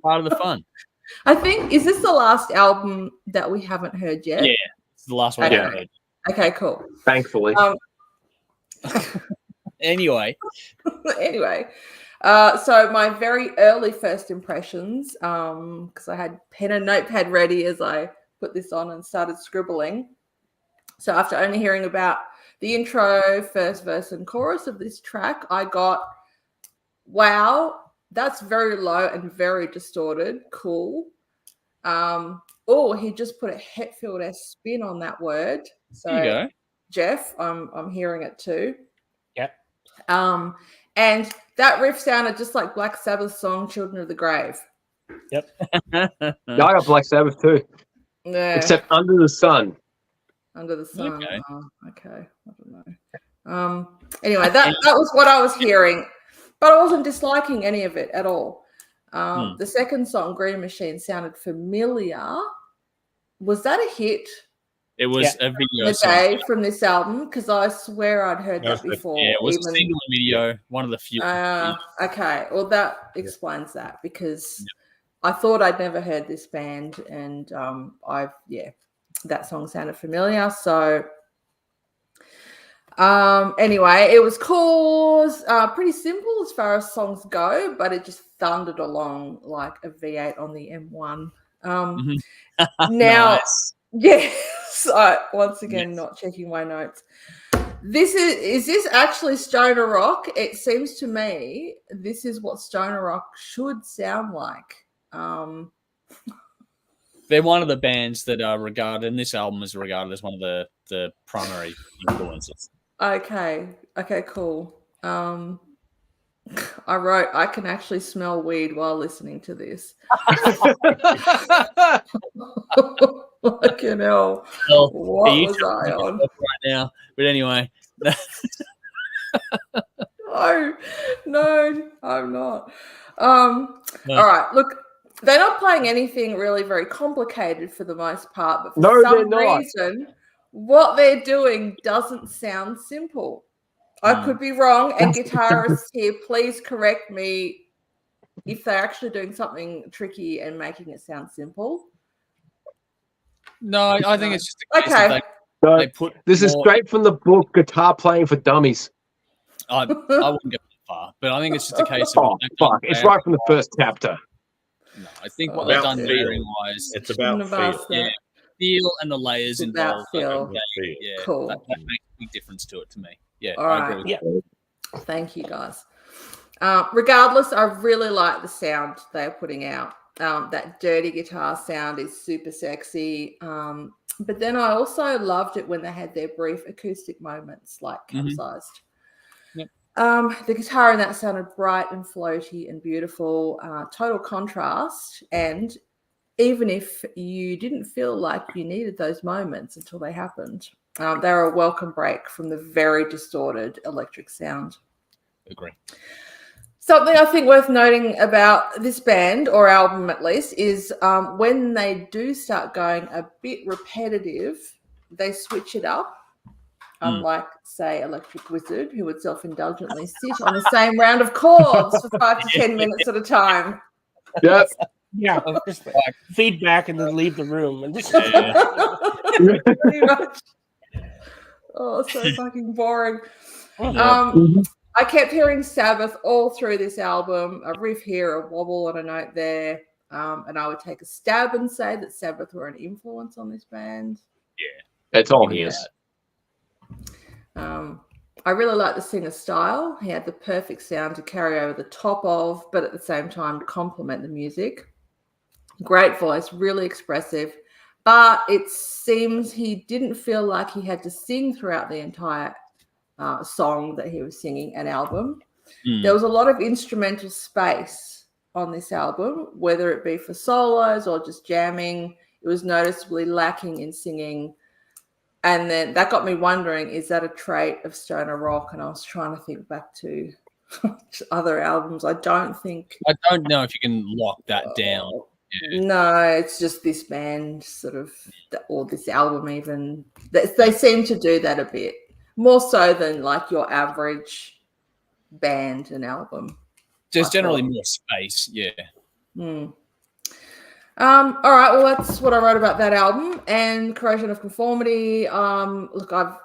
part of the fun. I think, is this the last album that we haven't heard yet? Yeah, it's the last one I haven't heard. Okay, cool. Thankfully. Anyway. So my very early first impressions, because I had pen and notepad ready as I put this on and started scribbling. So after only hearing about the intro, first verse and chorus of this track, I got, wow, that's very low and very distorted. Cool. He just put a Hetfield-esque spin on that word. So there you go. Jeff, I'm hearing it too. Yep. And that riff sounded just like Black Sabbath's song "Children of the Grave." Yep. I got Black Sabbath too. Yeah. Except Under the Sun. Under the Sun. Okay. Oh, okay. I don't know. Anyway, that was what I was hearing, but I wasn't disliking any of it at all. The second song, Green Machine, sounded familiar. Was that a hit? It was a video song from this album, because I swear I'd heard that before. Yeah, it was a single video, one of the few. Okay, well that explains that, because I thought I'd never heard this band, and that song sounded familiar. So anyway, it was cool. Pretty simple as far as songs go, but it just thundered along like a V8 on the M1. Now, nice. Yes, once again, not checking my notes. Is this actually stoner rock? It seems to me this is what stoner rock should sound like. They're one of the bands that are regarded, and this album is regarded as one of the primary influences. Okay, cool. I wrote, I can actually smell weed while listening to this. Fucking hell. Well, what was I on? Right now. But anyway. No, I'm not. All right, look, they're not playing anything really very complicated for the most part, but for some reason, what they're doing doesn't sound simple. I could be wrong, and guitarists here, please correct me if they're actually doing something tricky and making it sound simple. No, I think it's just a case that they put. This is straight from the book Guitar Playing for Dummies. I wouldn't go that far, but I think it's just a case of. It's right from the first chapter. No, I think what they've done layering-wise. It's about feel. Feel and the layers involved. Feel. Yeah, cool. That makes a big difference to it to me. Yeah, all I right. agree with that. Thank you, guys. Regardless, I really like the sound they're putting out. That dirty guitar sound is super sexy. But then I also loved it when they had their brief acoustic moments, like Capsized. Yep. The guitar in that sounded bright and floaty and beautiful. Total contrast. And even if you didn't feel like you needed those moments until they happened, they're a welcome break from the very distorted electric sound. Agree. Something I think worth noting about this band, or album at least, is when they do start going a bit repetitive, they switch it up. Unlike, say, Electric Wizard, who would self-indulgently sit on the same round of chords for 5 to 10 minutes at a time. Yep. Yeah, just feedback and then leave the room. And just Pretty much. Oh, so fucking boring. I kept hearing Sabbath all through this album, a riff here, a wobble and a note there. And I would take a stab and say that Sabbath were an influence on this band. Yeah. It's all he is. I really like the singer's style. He had the perfect sound to carry over the top of, but at the same time complement the music. Great voice, really expressive. But it seems he didn't feel like he had to sing throughout the entire song that he was singing, an album. There was a lot of instrumental space on this album, whether it be for solos or just jamming. It was noticeably lacking in singing. And then that got me wondering, is that a trait of stoner rock? And I was trying to think back to other albums. I don't know if you can lock that down. Yeah. No, it's just this band sort of, or this album even. They seem to do that a bit. More so than like your average band and album. Just generally more space, yeah. All right, well, that's what I wrote about that album. And Corrosion of Conformity, look, I've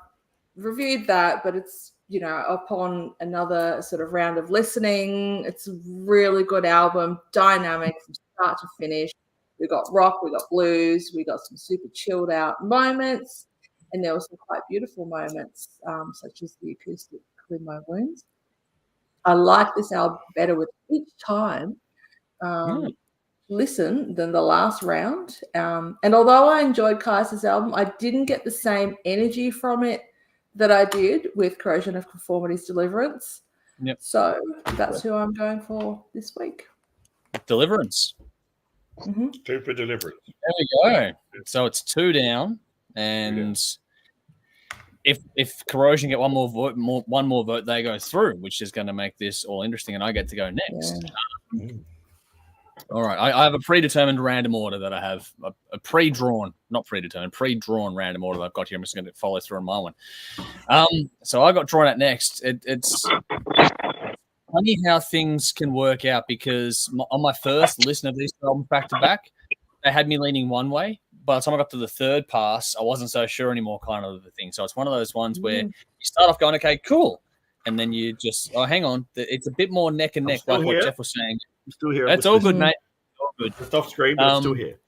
reviewed that, but it's, you know, upon another sort of round of listening, it's a really good album, dynamic from start to finish. We got rock, we got blues, we got some super chilled out moments, and there were some quite beautiful moments, such as the acoustic Clean My Wounds. I like this album better with each time listen than the last round. And although I enjoyed Kyuss's album, I didn't get the same energy from it that I did with Corrosion of Conformity's Deliverance. Yep. So that's who I'm going for this week. Deliverance. Two for Deliverance. There we go. So it's 2 down, and if Corrosion get one more vote, they go through, which is going to make this all interesting, and I get to go next. Yeah. All right, I have a predetermined random order that I have a pre-drawn random order that I've got here. I'm just going to follow through on my one. So I got drawn out next. It's funny how things can work out, because on my first listen of these albums back to back, they had me leaning one way. By the time I got to the third pass, I wasn't so sure anymore, kind of the thing. So it's one of those ones where you start off going, okay, cool. And then you just, oh, hang on. It's a bit more neck and neck, like what Jeff was saying. I'm still here. That's all good, mate. All good. Just off screen, but I'm still here.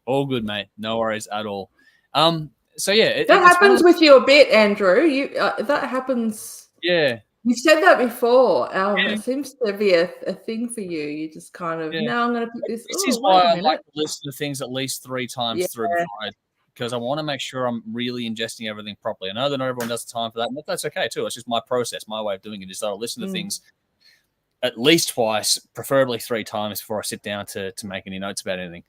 All good, mate. No worries at all. So, yeah. That happens with you a bit, Andrew. That happens. Yeah. You've said that before. It seems to be a thing for you. You just kind of, no, I'm going to pick this. This is why I like to listen to things at least 3 times through before because I want to make sure I'm really ingesting everything properly. I know that not everyone does the time for that, but that's okay too. It's just my process, my way of doing it is that I'll listen to things at least twice, preferably 3 times before I sit down to make any notes about anything.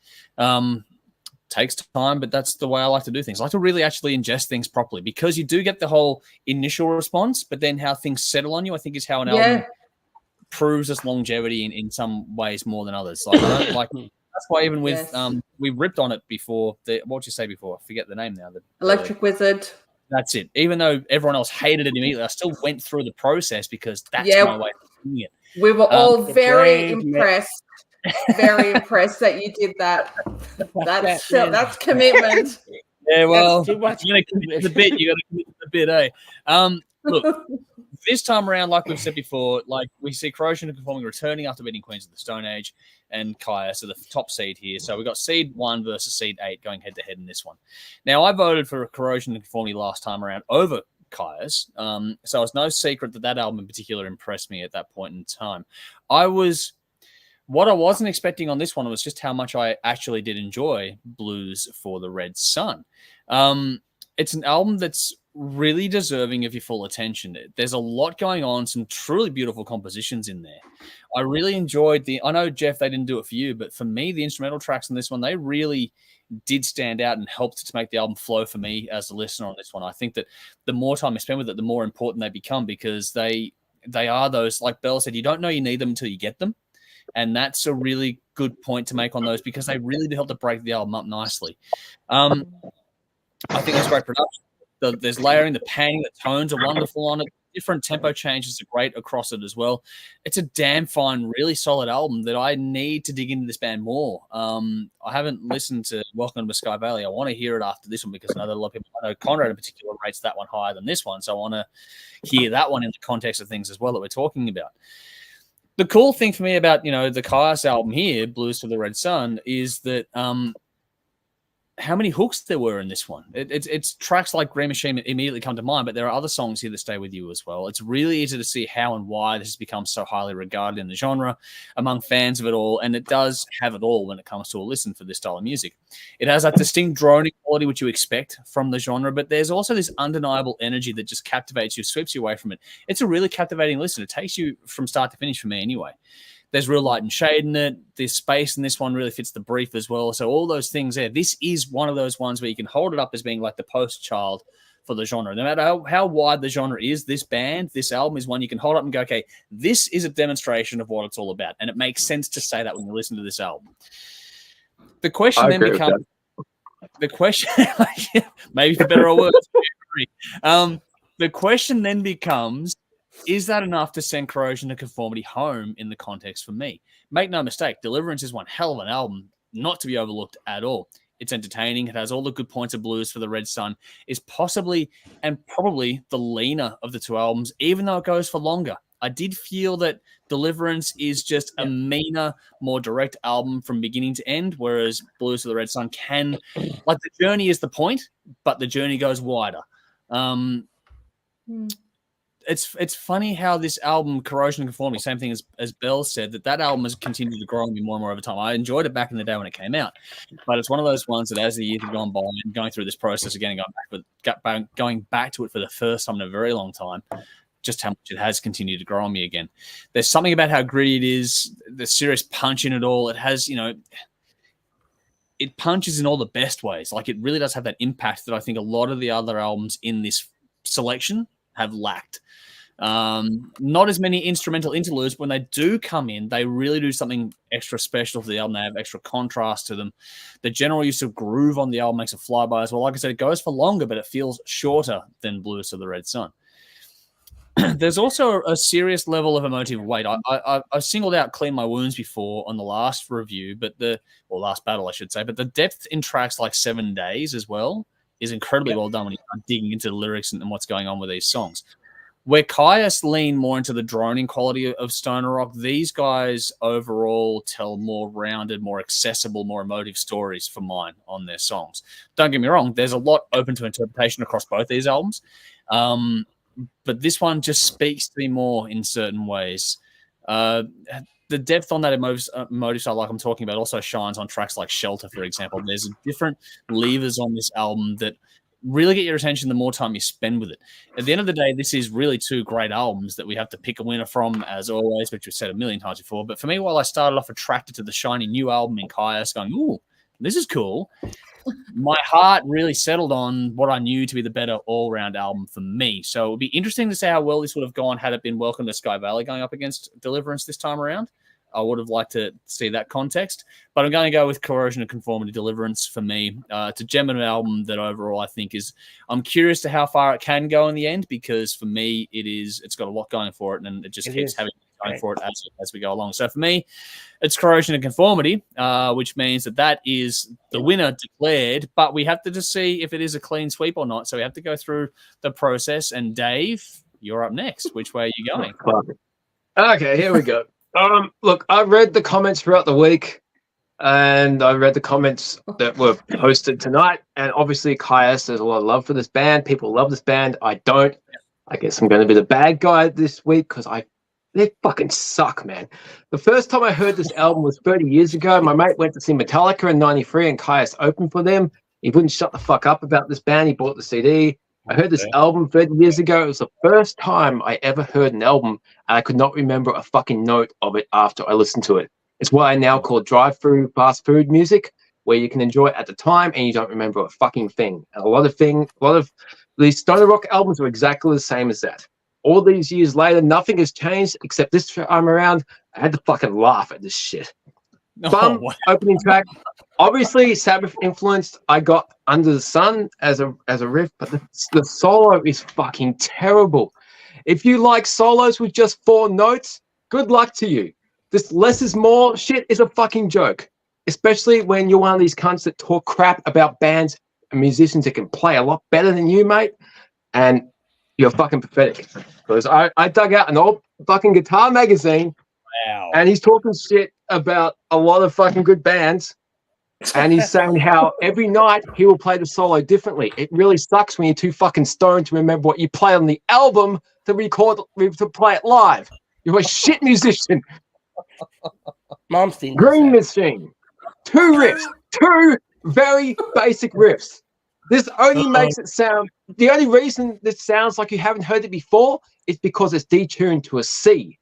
Takes time, but that's the way I like to do things. I like to really actually ingest things properly, because you do get the whole initial response, but then how things settle on you, I think, is how an album proves its longevity in some ways more than others. Like, I don't like that's why even with we ripped on it before. What would you say before? I forget the name now. Electric Wizard. That's it. Even though everyone else hated it immediately, I still went through the process because that's my way of doing it. We were all very impressed. Very impressed that you did that. That's commitment. Yeah, well, you're going to commit to the bit. You got to commit to the bit, eh? Look, this time around, like we've said before, like we see Corrosion of Conformity returning after beating Queens of the Stone Age and Kyuss, so the top seed here. So we got seed 1 versus seed 8 going head to head in this one. Now, I voted for Corrosion of Conformity last time around over Kyuss, so it's no secret that album in particular impressed me at that point in time. What I wasn't expecting on this one was just how much I actually did enjoy Blues for the Red Sun. It's an album that's really deserving of your full attention. There's a lot going on, some truly beautiful compositions in there. I really enjoyed I know, Jeff, they didn't do it for you, but for me, the instrumental tracks on this one, they really did stand out and helped to make the album flow for me as a listener on this one. I think that the more time I spend with it, the more important they become, because they are those, like Belle said, you don't know you need them until you get them. And that's a really good point to make on those, because they really do help to break the album up nicely. I think it's great production. There's layering, the panning, the tones are wonderful on it. Different tempo changes are great across it as well. It's a damn fine, really solid album that I need to dig into this band more. I haven't listened to Welcome to Sky Valley. I want to hear it after this one, because I know that a lot of people, I know Conrad in particular rates that one higher than this one. So I want to hear that one in the context of things as well that we're talking about. The cool thing for me about, the Kyuss album here, Blues for the Red Sun, is that how many hooks there were in this one. It's tracks like Green Machine immediately come to mind, but there are other songs here that stay with you as well. It's really easy to see how and why this has become so highly regarded in the genre among fans of it all, and it does have it all when it comes to a listen for this style of music. It has that distinct droning quality which you expect from the genre, but there's also this undeniable energy that just captivates you, sweeps you away from it. It's a really captivating listen. It takes you from start to finish for me anyway. There's real light and shade in it. There's space in this one really fits the brief as well. So all those things there. This is one of those ones where you can hold it up as being like the post child for the genre. No matter how wide the genre is, this band, this album is one you can hold up and go, okay, this is a demonstration of what it's all about. And it makes sense to say that when you listen to this album. The question then becomes, the question, maybe for better or worse, the question then becomes, is that enough to send Corrosion of Conformity home in the context for me? Make no mistake, Deliverance is one hell of an album, not to be overlooked at all. It's entertaining. It has all the good points of blues for the Red Sun. Is possibly and probably the leaner of the two albums, even though it goes for longer. I did feel that Deliverance is just a meaner, more direct album from beginning to end, whereas Blues for the Red Sun can, like, the journey is the point, but the journey goes wider. It's funny how this album, Corrosion of Conformity, same thing as Bell said, that album has continued to grow on me more and more over time. I enjoyed it back in the day when it came out, but it's one of those ones that as the years have gone by and going through this process again and going back to it for the first time in a very long time, just how much it has continued to grow on me again. There's something about how gritty it is, the serious punch in it all. It has, it punches in all the best ways. Like, it really does have that impact that I think a lot of the other albums in this selection have lacked. Not as many instrumental interludes, but when they do come in, they really do something extra special for the album. They have extra contrast to them. The general use of groove on the album makes it fly by as well. Like I said, it goes for longer, but it feels shorter than Blues of the Red Sun. There's also a serious level of emotive weight. I singled out Clean My Wounds before on the last review, last battle, I should say, but the depth in tracks like 7 Days as well is incredibly well done when you start digging into the lyrics and what's going on with these songs. Where Kyuss lean more into the droning quality of stoner rock, these guys overall tell more rounded, more accessible, more emotive stories for mine on their songs. Don't get me wrong, there's a lot open to interpretation across both these albums, but this one just speaks to me more in certain ways. The depth on that emotive side, like I'm talking about, also shines on tracks like Shelter, for example. There's different levers on this album that really get your attention the more time you spend with it. At the end of the day, this is really two great albums that we have to pick a winner from, as always, which we've said a million times before. But for me, while I started off attracted to the shiny new album in Kyuss, going, ooh, this is cool, my heart really settled on what I knew to be the better all-round album for me. So it would be interesting to see how well this would have gone had it been Welcome to Sky Valley going up against Deliverance this time around. I would have liked to see that context, but I'm going to go with Corrosion of Conformity, Deliverance for me. It's a gem of an album that overall I think I'm curious to how far it can go in the end, because for me it's got a lot going for it, and it just keeps having going for it as we go along. So for me, it's Corrosion of Conformity, which means that is the winner declared, but we have to just see if it is a clean sweep or not. So we have to go through the process, and Dave, you're up next. Which way are you going? Okay, here we go. Look, I read the comments throughout the week, and I read the comments that were posted tonight, and obviously Kyuss, there's a lot of love for this band. People love this band. I don't. I guess I'm going to be the bad guy this week because they fucking suck, man. The first time I heard this album was 30 years ago. My mate went to see Metallica in 93 and Kyuss opened for them. He wouldn't shut the fuck up about this band. He bought the CD. I heard this album 30 years ago. It was the first time I ever heard an album, and I could not remember a fucking note of it after I listened to it. It's what I now call drive-through fast food music, where you can enjoy it at the time and you don't remember a fucking thing. And a lot of these stoner rock albums are exactly the same as that. All these years later, nothing has changed except this time around, I had to fucking laugh at this shit. Opening track. Obviously, Sabbath influenced. I got Under the Sun as a riff, but the solo is fucking terrible. If you like solos with just 4 notes, good luck to you. This less is more shit is a fucking joke, especially when you're one of these cunts that talk crap about bands and musicians that can play a lot better than you, mate, and you're fucking pathetic. Because I dug out an old fucking guitar magazine, and he's talking shit about a lot of fucking good bands, And he's saying how every night he will play the solo differently. It really sucks when you're too fucking stoned to remember what you play on the album to play it live. You're a shit musician. Malmsteen. Green Machine. 2 riffs. 2 very basic riffs. This only makes it sound... The only reason this sounds like you haven't heard it before is because it's detuned to a C.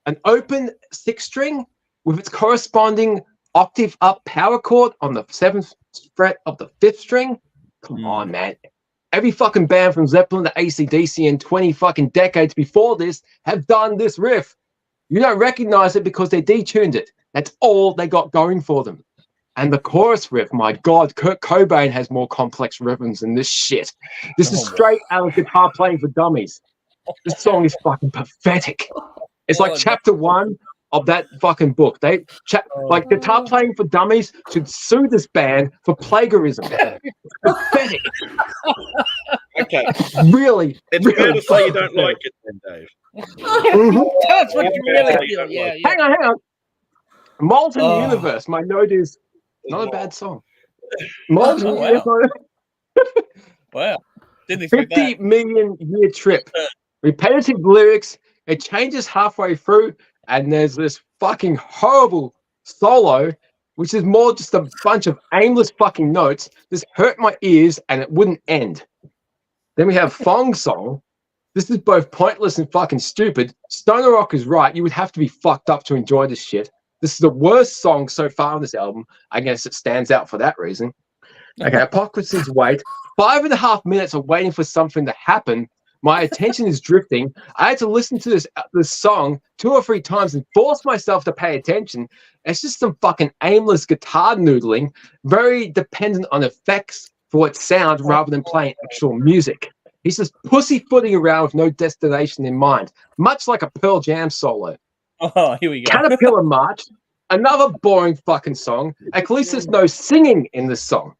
An open 6-string with its corresponding octave up power chord on the 7th fret of the 5th string. Come on, man. Every fucking band from Zeppelin to AC/DC and 20 fucking decades before this have done this riff. You don't recognize it because they detuned it. That's all they got going for them. And the chorus riff, my God, Kurt Cobain has more complex rhythms than this shit. This is straight out of Guitar Playing for Dummies. This song is fucking pathetic. It's like chapter 1 of that fucking book. Like Guitar Playing for Dummies should sue this band for plagiarism. It's pathetic. Okay. Really? It's really fair to say you don't like it then, Dave. That's what you really feel. Yeah. Hang on. Molten Universe. My note is not a bad song. Molten Universe. Wow. Didn't expect 50 that. million year trip. Repetitive lyrics. It changes halfway through, and there's this fucking horrible solo, which is more just a bunch of aimless fucking notes. This hurt my ears, and it wouldn't end. Then we have Fong Song. This is both pointless and fucking stupid. Stoner Rock is right. You would have to be fucked up to enjoy this shit. This is the worst song so far on this album. I guess it stands out for that reason. Okay, Hypocrisy's Wait. 5.5 minutes of waiting for something to happen. My attention is drifting. I had to listen to this song 2 or 3 times and force myself to pay attention. It's just some fucking aimless guitar noodling, very dependent on effects for its sound rather than playing actual music. He's just pussyfooting around with no destination in mind, much like a Pearl Jam solo. Oh, here we go. Caterpillar March, another boring fucking song. At least there's no singing in this song.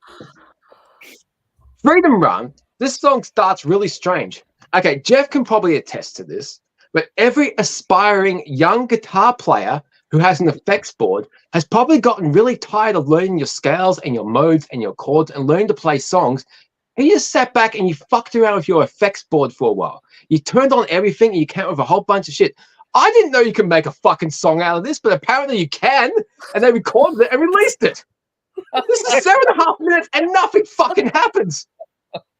Freedom Run, this song starts really strange. Okay, Jeff can probably attest to this, but every aspiring young guitar player who has an effects board has probably gotten really tired of learning your scales and your modes and your chords and learning to play songs. And you just sat back and you fucked around with your effects board for a while. You turned on everything and you came up with a whole bunch of shit. I didn't know you could make a fucking song out of this, but apparently you can. And they recorded it and released it. This is 7.5 minutes and nothing fucking happens.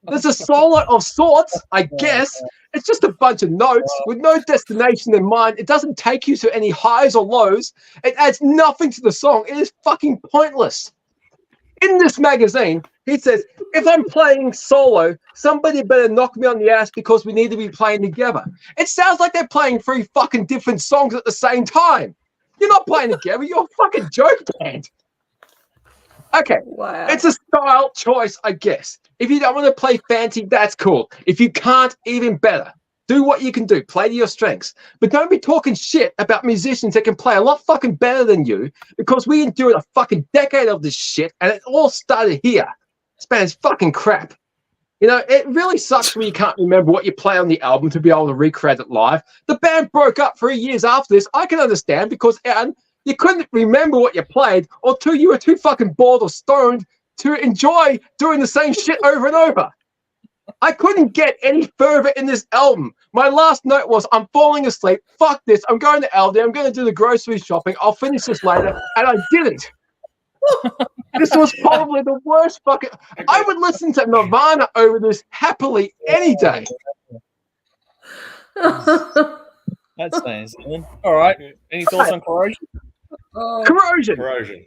There's a solo of sorts, I guess. It's just a bunch of notes with no destination in mind. It doesn't take you to any highs or lows. It adds nothing to the song. It is fucking pointless. In this magazine, he says, if I'm playing solo, somebody better knock me on the ass because we need to be playing together. It sounds like they're playing 3 fucking different songs at the same time. You're not playing together. You're a fucking joke band. Okay, wow. It's a style choice, I guess. If you don't want to play fancy, that's cool. If you can't, even better. Do what you can do. Play to your strengths. But don't be talking shit about musicians that can play a lot fucking better than you, because we endured a fucking decade of this shit and it all started here. This band's fucking crap. You know, it really sucks when you can't remember what you play on the album to be able to recreate it live. The band broke up 3 years after this. I can understand, because you couldn't remember what you played, or 2, you were too fucking bored or stoned to enjoy doing the same shit over and over. I couldn't get any further in this album. My last note was, I'm falling asleep. Fuck this. I'm going to Aldi. I'm going to do the grocery shopping. I'll finish this later. And I didn't. This was probably the worst fucking... I would listen to Nirvana over this happily any day. That's nice. All right. Any thoughts on Corrosion? Corrosion.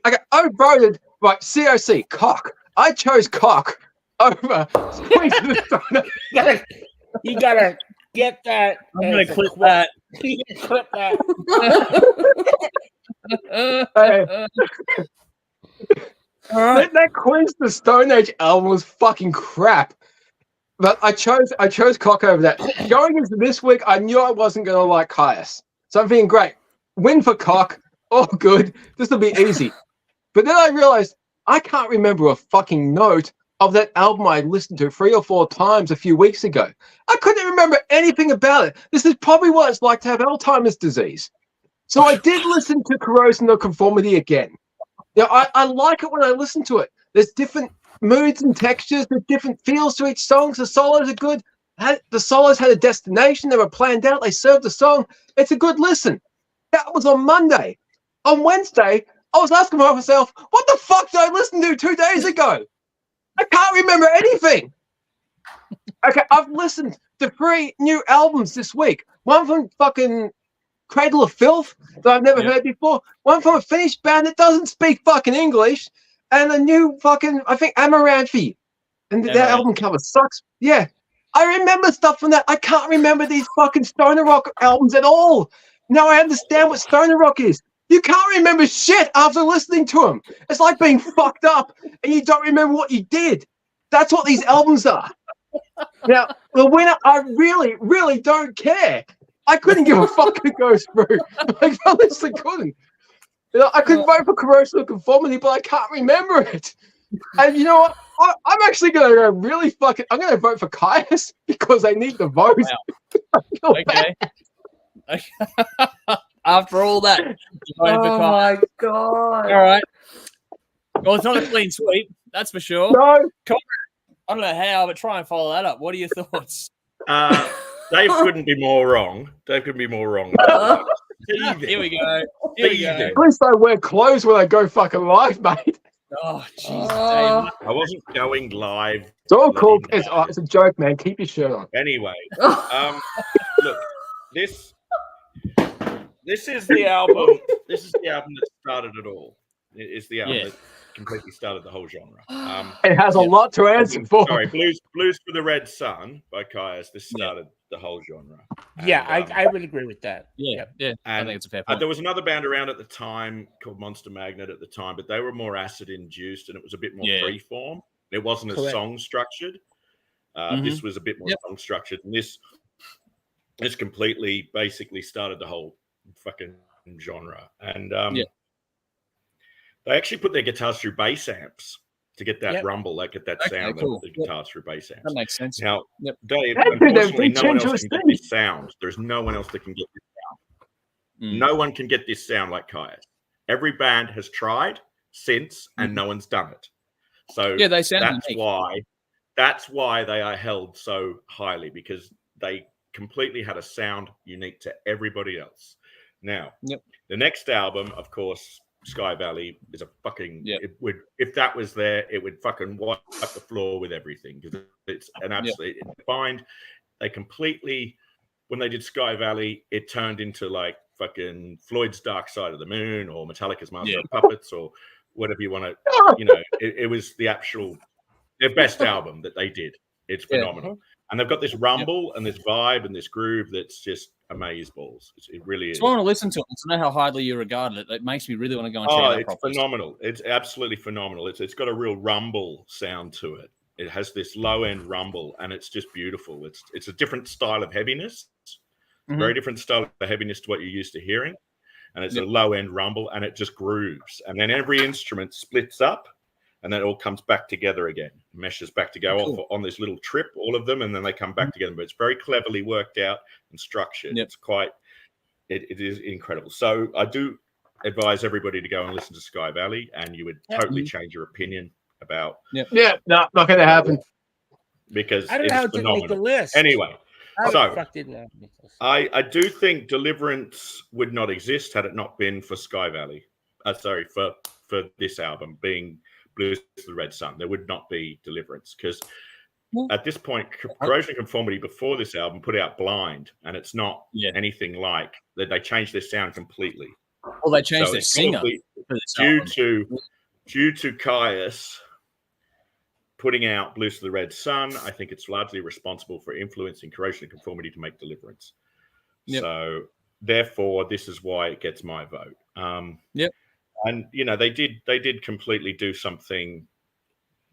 Okay, I voted, right, COC, cock. I chose cock over You gotta get that. I'm gonna clip that. You can clip that. That Queen's the Stone Age album was fucking crap. But I chose cock over that. Going into this week, I knew I wasn't gonna like Kyuss. So I'm thinking, great. Win for cock. Oh, good. This will be easy. But then I realized I can't remember a fucking note of that album I listened to 3 or 4 times a few weeks ago. I couldn't remember anything about it. This is probably what it's like to have Alzheimer's disease. So I did listen to Corrosion of Conformity again. Yeah, I like it when I listen to it. There's different moods and textures, there's different feels to each song. The solos are good. The solos had a destination. They were planned out. They served the song. It's a good listen. That was on Monday. On Wednesday, I was asking myself, what the fuck did I listen to 2 days ago? I can't remember anything. Okay, I've listened to 3 new albums this week. One from fucking Cradle of Filth that I've never heard before. One from a Finnish band that doesn't speak fucking English. And a new fucking, I think, Amaranthi. And that album cover sucks. Yeah. I remember stuff from that. I can't remember these fucking stoner rock albums at all. Now I understand what stoner rock is. You can't remember shit after listening to them. It's like being fucked up and you don't remember what you did. That's what these albums are. Now, the winner, I really, really don't care. I couldn't give a fuck who goes through. I honestly couldn't. You know, I could vote for Corrosion of Conformity, but I can't remember it. And you know what? I'm actually going to go really fucking... I'm going to vote for Kyuss because I need the vote. Wow. Okay. After all that. Oh, my God. All right. Well, it's not a clean sweep. That's for sure. No. I don't know how, but try and follow that up. What are your thoughts? Dave couldn't be more wrong. Dave couldn't be more wrong. Here we go. Here we go. At least I wear clothes when I go fucking live, mate. Oh, Jesus, Dave. I wasn't going live. It's all cool. It's a joke, man. Keep your shirt on. Anyway, look, this is the album. This is the album that started it all. It's the album that completely started the whole genre. It has a lot to answer for. Sorry, Blues for the Red Sun by Kyuss. This started the whole genre. Yeah, I would agree with that. Yeah. And I think it's a fair point. There was another band around at the time called Monster Magnet at the time, but they were more acid induced and it was a bit more freeform. It wasn't as song structured. This was a bit more song structured, and this completely basically started the whole fucking genre. And they actually put their guitars through bass amps to get that rumble, like get that sound of the guitars through bass amps. That makes sense. Now, Dave, unfortunately, no one else can get this sound. There's no one else that can get this sound. No one can get this sound like Kyuss. Every band has tried since, and no one's done it. So they sound that's why they are held so highly, because they completely had a sound unique to everybody else. Now, the next album, of course, Sky Valley, is a fucking if that was there, it would fucking wipe up the floor with everything, because it's an absolute defined. They completely, when they did Sky Valley, it turned into like fucking Floyd's Dark Side of the Moon or Metallica's Master of Puppets or whatever you want to, you know. It was their best album that they did. It's phenomenal. And they've got this rumble and this vibe and this groove that's just amazeballs. It really is. I want to listen to it to know how highly you regard it. It makes me really want to go and check it out. It's phenomenal. It's absolutely phenomenal. It's got a real rumble sound to it. It has this low end rumble, and it's just beautiful. It's a different style of heaviness, very different style of heaviness to what you're used to hearing, and it's a low end rumble, and it just grooves. And then every instrument splits up, and then it all comes back together again, meshes back to go off on this little trip, all of them, and then they come back together. But it's very cleverly worked out and structured. It's it is incredible. So I do advise everybody to go and listen to Sky Valley, and you would totally change your opinion about. No, not going to happen. Because I don't know how it didn't make the list. Anyway, I do think Deliverance would not exist had it not been for Sky Valley. For this album being Blues for the Red Sun, there would not be Deliverance, because at this point, Corrosion of Conformity before this album put out Blind, and it's not anything like that. They changed their sound completely. Well, they changed their singer due to Kyuss putting out Blues for the Red Sun. I think it's largely responsible for influencing Corrosion of Conformity to make Deliverance. So therefore, this is why it gets my vote. And you know, they did completely do something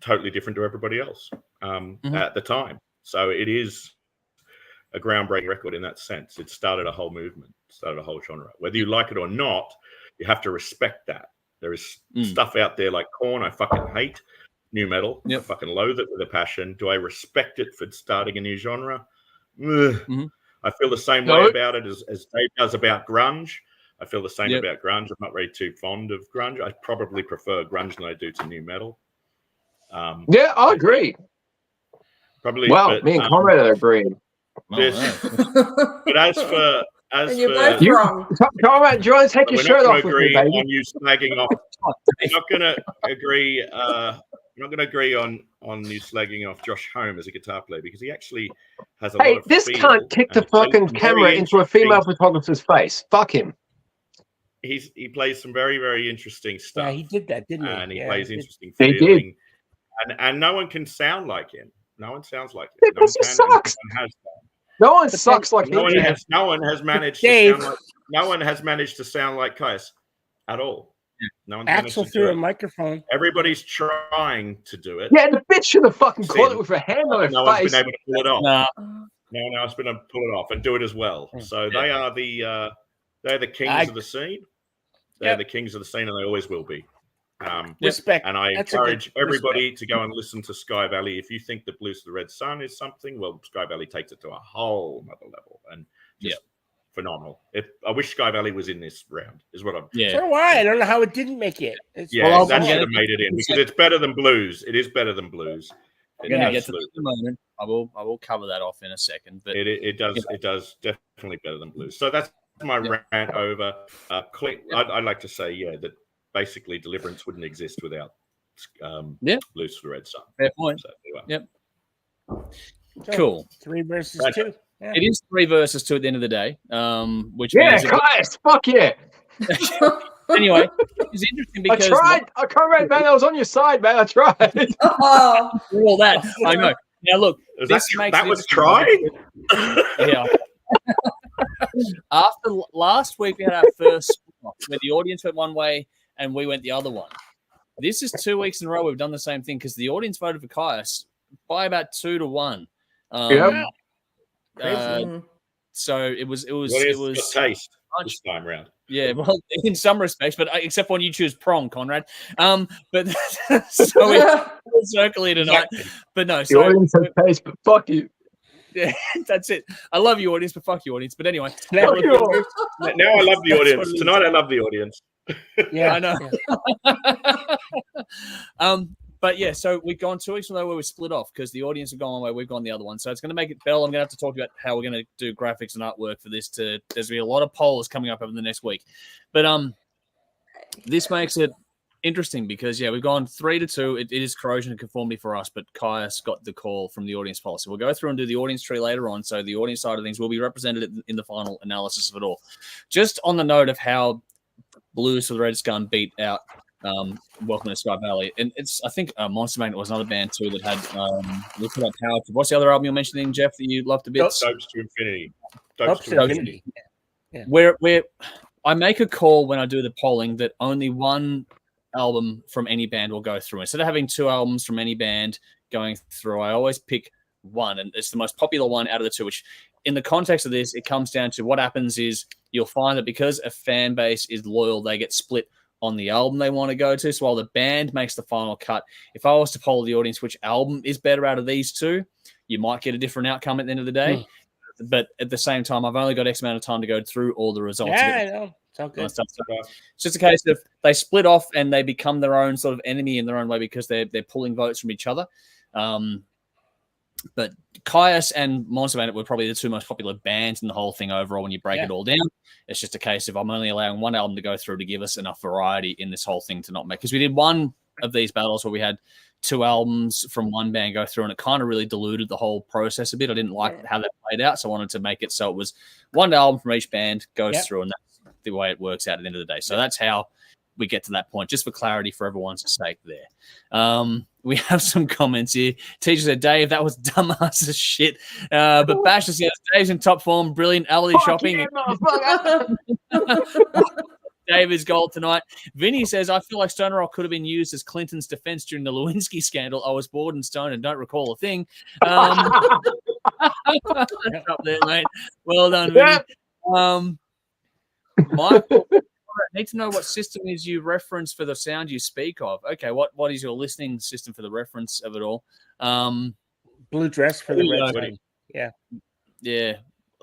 totally different to everybody else at the time. So it is a groundbreaking record in that sense. It started a whole movement, started a whole genre. Whether you like it or not, you have to respect that. There is stuff out there like Korn I fucking hate, new metal. I fucking loathe it with a passion. Do I respect it for starting a new genre? I feel the same way about it as Dave does about grunge. I feel the same about grunge. I'm not very too fond of grunge. I probably prefer grunge than I do to new metal. Yeah, I agree. Probably. Well, but, me and Conrad are agreeing. But as for and you're both wrong. Conrad, do you want to take your shirt off with me, baby? On you slagging off. I'm not going to agree. I'm not going to agree on you slagging off Josh Home as a guitar player because he actually has a lot of this feel, cunt kicked the fucking camera into a female photographer's face. Fuck him. He plays some very, very interesting stuff. Yeah, he did that, didn't he? And he plays interesting feeling. He did. And no one can sound like him. No one sounds like him. Because he sucks. No one sucks like him. No one has managed to sound like. No one has managed to sound like Kyuss at all. No one's Axel through a microphone. Everybody's trying to do it. Yeah, the bitch should have fucking caught it with her hand on her face. No one's been able to pull it off. No one else been able to pull it off and do it as well. So they are they're the kings of the scene. They're the kings of the scene, and they always will be. Respect. And I encourage everybody to go and listen to Sky Valley. If you think the Blues to the Red Sun is something, well, Sky Valley takes it to a whole other level and just phenomenal. I wish Sky Valley was in this round, is what I'm. So do I. I don't know how it didn't make it. That should have made it in because it's better than Blues. It is better than Blues. We're going to get to that in a moment. I will cover that off in a second. But it does definitely better than Blues. So that's my rant over. I'd like to say that basically Deliverance wouldn't exist without Blues for the Red Sun. Fair point. So, anyway. Cool. 3 versus 2. Yeah. It is 3 versus 2 at the end of the day. Which means Kyuss, fuck yeah. Anyway, it's interesting because I tried, man. I was on your side, man. I tried. All that I know. Now look, that was trying. Yeah. After last week, we had our first split where the audience went one way and we went the other one. This is 2 weeks in a row we've done the same thing because the audience voted for Kyuss by about 2-1. So it was taste this time round. Yeah, well, in some respects, but except when you choose prong, Conrad. But so we'll circle it tonight. But no, the audience has taste, but fuck you. Yeah, that's it. I love you, audience, but fuck you, audience. But anyway, now I love the audience. Tonight, I love the audience. Yeah, I know. But yeah, so we've gone 2 weeks in a row where we split off because the audience have gone one way, we've gone the other one. So it's going to make it, Bell, I'm going to have to talk about how we're going to do graphics and artwork for this. There's going to be a lot of polls coming up over the next week. But this makes it interesting because, we've gone 3-2. It is corrosion and conformity for us, but Kyuss got the call from the audience poll. So we'll go through and do the audience tree later on. So the audience side of things will be represented in the final analysis of it all. Just on the note of how Blues for the Red Sun beat out Welcome to Sky Valley, and I think Monster Magnet was another band too that had we put out Power. What's the other album you're mentioning, Jeff, that you loved a bit? Dopes to Infinity. Dopes to Infinity. Yeah. Where I make a call when I do the polling that only one album from any band will go through. Instead of having 2 albums from any band going through, I always pick one, and it's the most popular one out of the 2, which in the context of this, it comes down to what happens is you'll find that because a fan base is loyal, they get split on the album they want to go to. So while the band makes the final cut, if I was to poll the audience which album is better out of these 2, you might get a different outcome at the end of the day. But at the same time, I've only got X amount of time to go through all the results. Yeah, I know. It's all good. So it's just a case of they split off and they become their own sort of enemy in their own way because they're pulling votes from each other. But Kyuss and Monster Magnet were probably the 2 most popular bands in the whole thing overall when you break it all down. It's just a case of I'm only allowing one album to go through to give us enough variety in this whole thing to not make. Because we did one of these battles where we had 2 albums from one band go through and it kind of really diluted the whole process a bit. I didn't like how that played out, so I wanted to make it so it was one album from each band goes through, and that's the way it works out at the end of the day. So that's how we get to that point, just for clarity for everyone's sake there. We have some comments here. Teacher said, Dave, that was dumbass as shit. But Bash says, Dave's in top form, brilliant alley shopping. Dave is gold tonight. Vinny says, I feel like Stoner Rock could have been used as Clinton's defense during the Lewinsky scandal. I was bored and stoned and don't recall a thing. Up there, mate. Well done, Vinny. Michael, I need to know what system is you reference for the sound you speak of. Okay, what is your listening system for the reference of it all? Blue dress for the red. Yeah.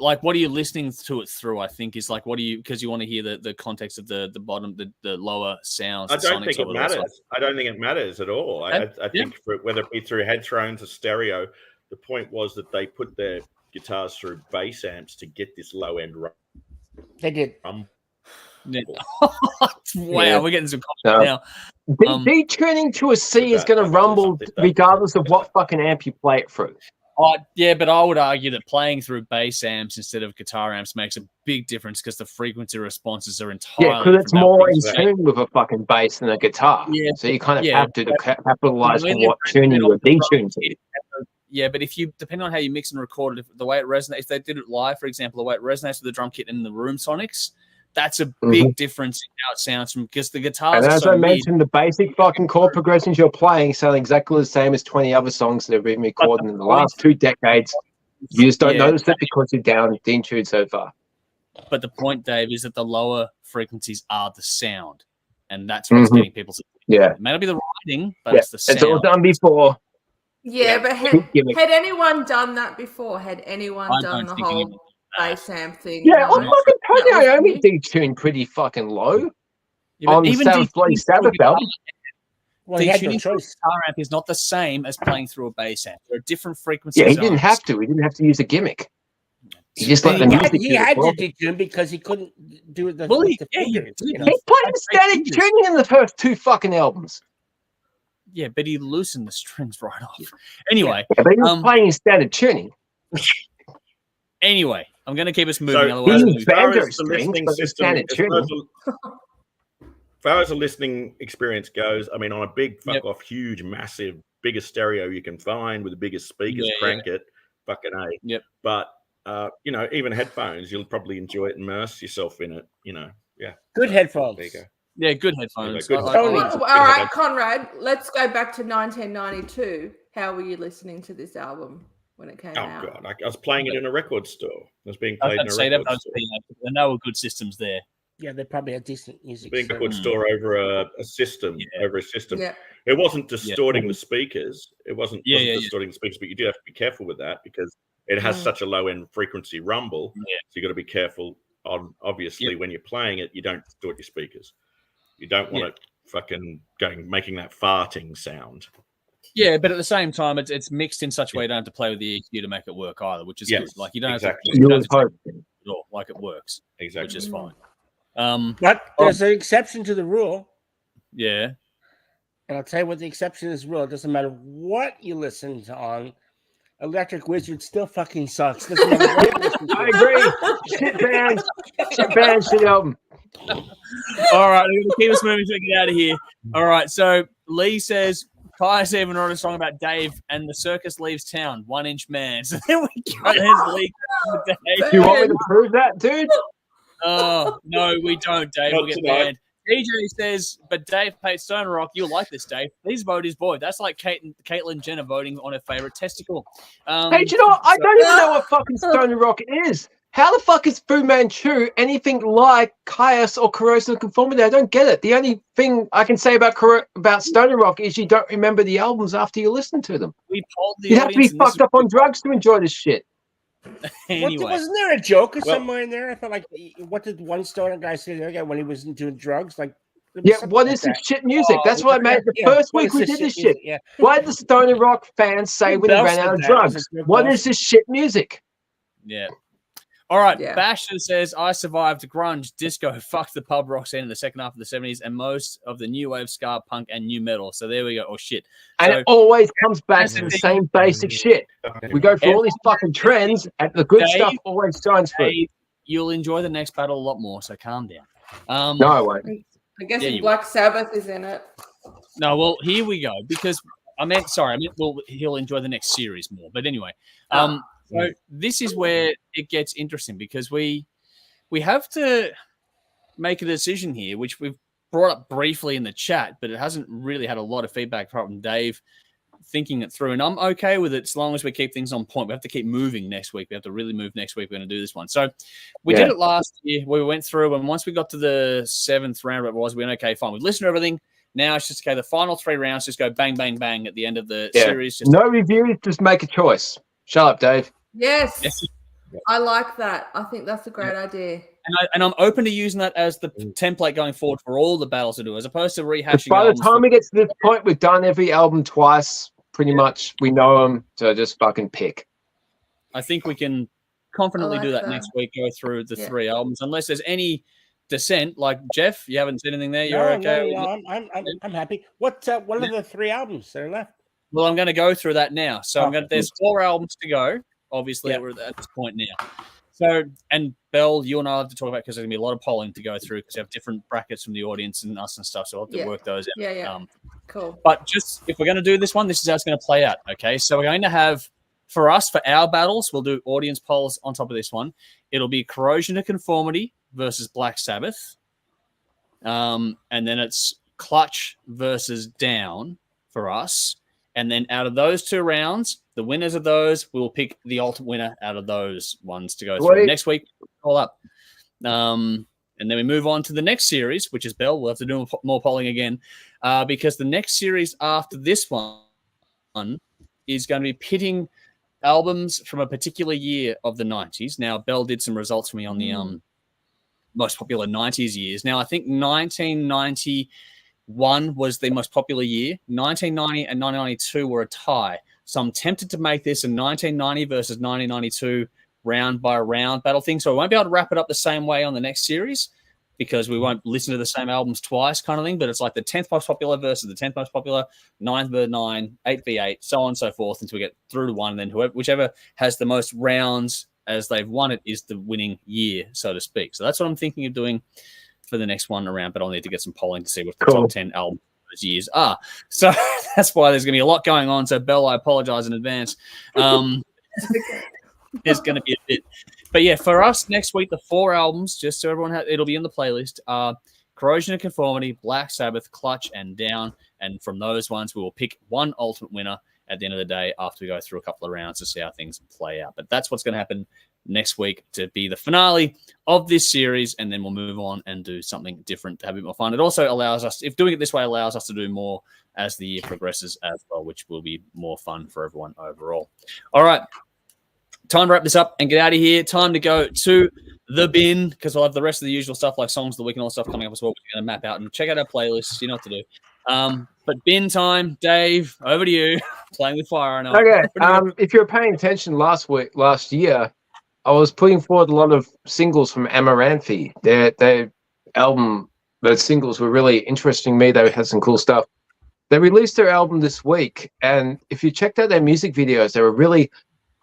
like, what are you listening to it through? I think is like, what do you, because you want to hear the context of the bottom, the lower sounds. I don't think it matters. I don't think it matters at all. I think whether it be through headphones or stereo, the point was that they put their guitars through bass amps to get this low end. They did. Wow, we're getting some comments now. Detuning to a C is going to rumble regardless of what fucking amp you play it through. Yeah, but I would argue that playing through bass amps instead of guitar amps makes a big difference because the frequency responses are entirely. Yeah, because it's more in tune with a fucking bass than a guitar. Yeah, so you kind of have to capitalize on what tuning you're detuned to. Yeah, but if you, depending on how you mix and record it, the way it resonates, if they did it live, for example, the way it resonates with the drum kit and the room sonics, that's a big difference in how it sounds from, because the guitars. And as I mentioned, the basic fucking chord progressions you're playing sound exactly the same as 20 other songs that have been recorded in the last 2 decades. You just don't notice it because you're down detuned so far. But the point, Dave, is that the lower frequencies are the sound, and that's what's getting people to. Yeah, it may not be the writing, but it's the sound. It's all done before. Yeah, but had anyone done that before? Had anyone done the whole bass amp thing? Yeah, I'm fucking Tony Iommi detuned pretty fucking low on the Sabbath album. Well, detuning through a guitar amp is not the same as playing through a bass amp. There are different frequencies. Yeah, he didn't have to. He didn't have to use a gimmick. He just let the music. He had to detune because he couldn't do it. He played static tuning in the first 2 fucking albums. Yeah, but he loosened the strings right off. Anyway, but he was playing static tuning. Anyway, I'm going to keep us moving. So, otherwise, as far as the listening system, as far as the listening experience goes, I mean, on a big off, huge, massive, biggest stereo you can find with the biggest speakers, crank it, fucking A. Yep. But even headphones, you'll probably enjoy it, immerse yourself in it. Good headphones. There you go. Yeah, good headphones. Good all right, Conrad, let's go back to 1992. How were you listening to this album when it came out? Oh, God. I was playing it in a record store. It was being played in a record store. There were good systems there. Yeah, they probably had decent music. Being a record store over a system. Yeah. It wasn't distorting the speakers. It wasn't distorting the speakers, but you do have to be careful with that because it has such a low-end frequency rumble. Yeah. So you've got to be careful on, obviously, when you're playing it, you don't distort your speakers. You don't want it fucking making that farting sound. Yeah, but at the same time, it's mixed in such a way you don't have to play with the EQ to make it work either, which is good. Like you don't have to at all. Like it works, which is fine. But there's an exception to the rule. Yeah, and I'll tell you what the exception is. Rule. It doesn't matter what you listen to on. Electric Wizard still fucking sucks. Doesn't matter what you listen to. I agree. Shit band, shit album. All right, we're going to keep us moving to get out of here. All right, so Lee says, Kyuss even wrote a song about Dave and the circus leaves town, 1 Inch Man. So there we go. There's Lee. Do you want me to prove that, dude? Oh, no, we don't, Dave. We'll get banned. DJ says, but Dave paid Stoner Rock. You'll like this, Dave. Please vote his boy. That's like Caitlyn Jenner voting on her favorite testicle. Hey, do you know what? I don't even know what fucking Stoner Rock is. How the fuck is Fu Manchu anything like Kyuss or Corrosion of Conformity? I don't get it. The only thing I can say about Stoner Rock is you don't remember the albums after you listen to them. You have to be fucked up on drugs to enjoy this shit. Anyway. Wasn't there a joke somewhere in there? I felt like, what did one Stoner guy say the other guy when he was doing drugs? Like, what is this shit music? That's what I made the first week we did this shit. Yeah. Why did the Stoner Rock fans say when they ran out of drugs? What is this shit music? Yeah. All right, Basher says, I survived grunge, disco, fucked the pub rock scene in the second half of the 70s and most of the new wave, ska, punk, and new metal. So there we go. Oh, shit. And it always comes back to the same basic shit. We go through all these fucking trends, and the good stuff always shines through. You'll enjoy the next battle a lot more, so calm down. No, I won't. I guess Black Sabbath is in it. No, well, here we go. Because, he'll enjoy the next series more. But anyway, so this is where it gets interesting because we have to make a decision here, which we've brought up briefly in the chat, but it hasn't really had a lot of feedback from Dave thinking it through. And I'm okay with it as long as we keep things on point. We have to keep moving next week. We have to really move next week. We're going to do this one. So we did it last year where we went through, and once we got to the 7th round, we went, okay, fine. We've listened to everything. Now it's just, okay, the final 3 rounds just go bang, bang, bang at the end of the series. No reviews, just make a choice. Shut up, Dave. Yes. I like that. I think that's a great idea. And I'm open to using that as the template going forward for all the battles to do, as opposed to rehashing. By the time we get to this point, we've done every album twice. Pretty much, we know them, so just fucking pick. I think we can confidently do that next week. Go through the 3 albums, unless there's any dissent. Like Jeff, you haven't said anything there. You're okay. No, I'm happy. What are the 3 albums that are left? Well, I'm going to go through that now. So there's 4 albums to go. Obviously, we're at this point now. So, and Belle, you and I have to talk about, because there's going to be a lot of polling to go through, because we have different brackets from the audience and us and stuff. So I'll have to work those out. Yeah. Cool. But just if we're going to do this one, this is how it's going to play out. Okay. So we're going to have, for us, for our battles, we'll do audience polls on top of this one. It'll be Corrosion of Conformity versus Black Sabbath. And then it's Clutch versus Down for us. And then out of those 2 rounds, the winners of those, we'll pick the ultimate winner out of those ones to go through. Next week, all up. And then we move on to the next series, which is Belle. We'll have to do more polling again, because the next series after this one is going to be pitting albums from a particular year of the 90s. Now, Belle did some results for me on the most popular 90s years. Now, I think 1991 was the most popular year. 1990 and 1992 were a tie. So I'm tempted to make this a 1990 versus 1992 round by round battle thing. So I won't be able to wrap it up the same way on the next series, because we won't listen to the same albums twice kind of thing. But it's like the 10th most popular versus the 10th most popular, 9th versus 9, 8 v 8, so on and so forth until we get through to 1. And then whichever has the most rounds as they've won it is the winning year, so to speak. So that's what I'm thinking of doing for the next one around, but I'll need to get some polling to see what the top 10 albums of those years are. So that's why there's going to be a lot going on. So, Belle, I apologize in advance. There's going to be a bit. But, yeah, for us next week, the 4 albums, just so everyone it'll be in the playlist, Corrosion of Conformity, Black Sabbath, Clutch, and Down. And from those ones, we will pick one ultimate winner at the end of the day after we go through a couple of rounds to see how things play out. But that's what's going to happen next week to be the finale of this series, and then we'll move on and do something different to have a bit more fun. It also allows us, if doing it this way allows us to do more as the year progresses as well, which will be more fun for everyone overall. All right, time to wrap this up and get out of here. Time to go to the bin, because we'll have the rest of the usual stuff like songs of the week and all that stuff coming up as well. We're going to map out and check out our playlists. You know what to do. But bin time, Dave, over to you. Playing with fire. I know. Okay. If you're paying attention last year, I was putting forward a lot of singles from Amaranthi. Their album, those singles were really interesting me. They had some cool stuff. They released their album this week, and if you checked out their music videos, they were really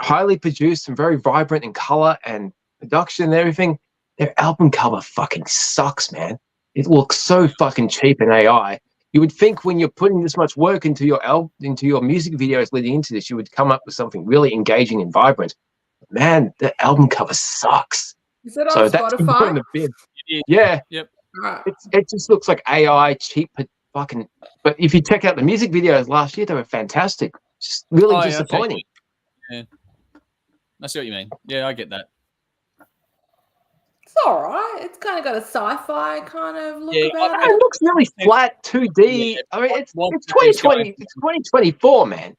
highly produced and very vibrant in color and production and everything. Their album cover fucking sucks, man. It looks so fucking cheap in AI. You would think when you're putting this much work into your music videos leading into this, you would come up with something really engaging and vibrant. Man, the album cover sucks. Is it on Spotify? Yeah. Yep. It just looks like AI, cheap fucking. But if you check out the music videos last year, they were fantastic. Just really disappointing. Yeah. I see what you mean. Yeah, I get that. It's all right. It's kind of got a sci-fi kind of look about it. It looks really flat, 2D. Yeah, I mean, it's 2020. It's 2024, man.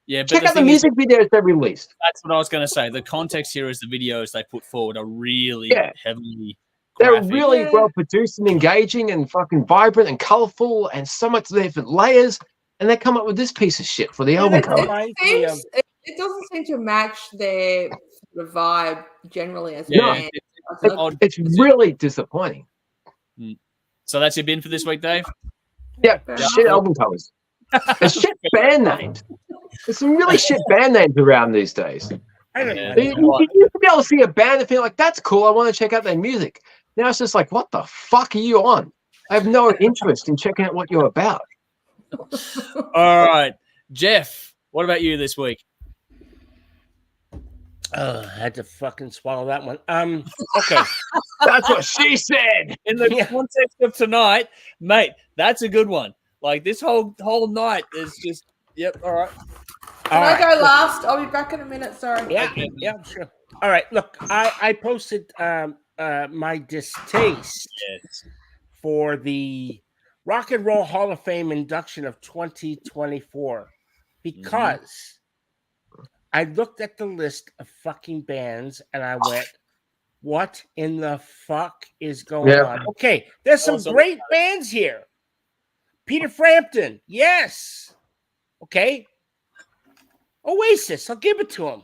Yeah, but check out the music videos they released. That's what I was going to say. The context here is the videos they put forward are really heavily graphic. They're really well produced and engaging and fucking vibrant and colorful and so much different layers. And they come up with this piece of shit for the album cover. It doesn't seem to match their sort of vibe generally as band. It's really disappointing. So that's your bin for this week, Dave? Yeah, shit album covers. There's shit band names. There's some really shit band names around these days. You used to be able to see a band and feel like, that's cool, I want to check out their music. Now it's just like, what the fuck are you on? I have no interest in checking out what you're about. All right. Jeff, what about you this week? I had to fucking swallow that one. Okay. That's what she said. In the context of tonight, mate, that's a good one. Like this whole night is just, yep, all right. Can I go last? I'll be back in a minute, sorry. Yeah, sure. All right, look, I posted my distaste for the Rock and Roll Hall of Fame induction of 2024 because I looked at the list of fucking bands and I went, what in the fuck is going on? Okay, there's some great bands here. Peter Frampton, yes. Okay. Oasis, I'll give it to him.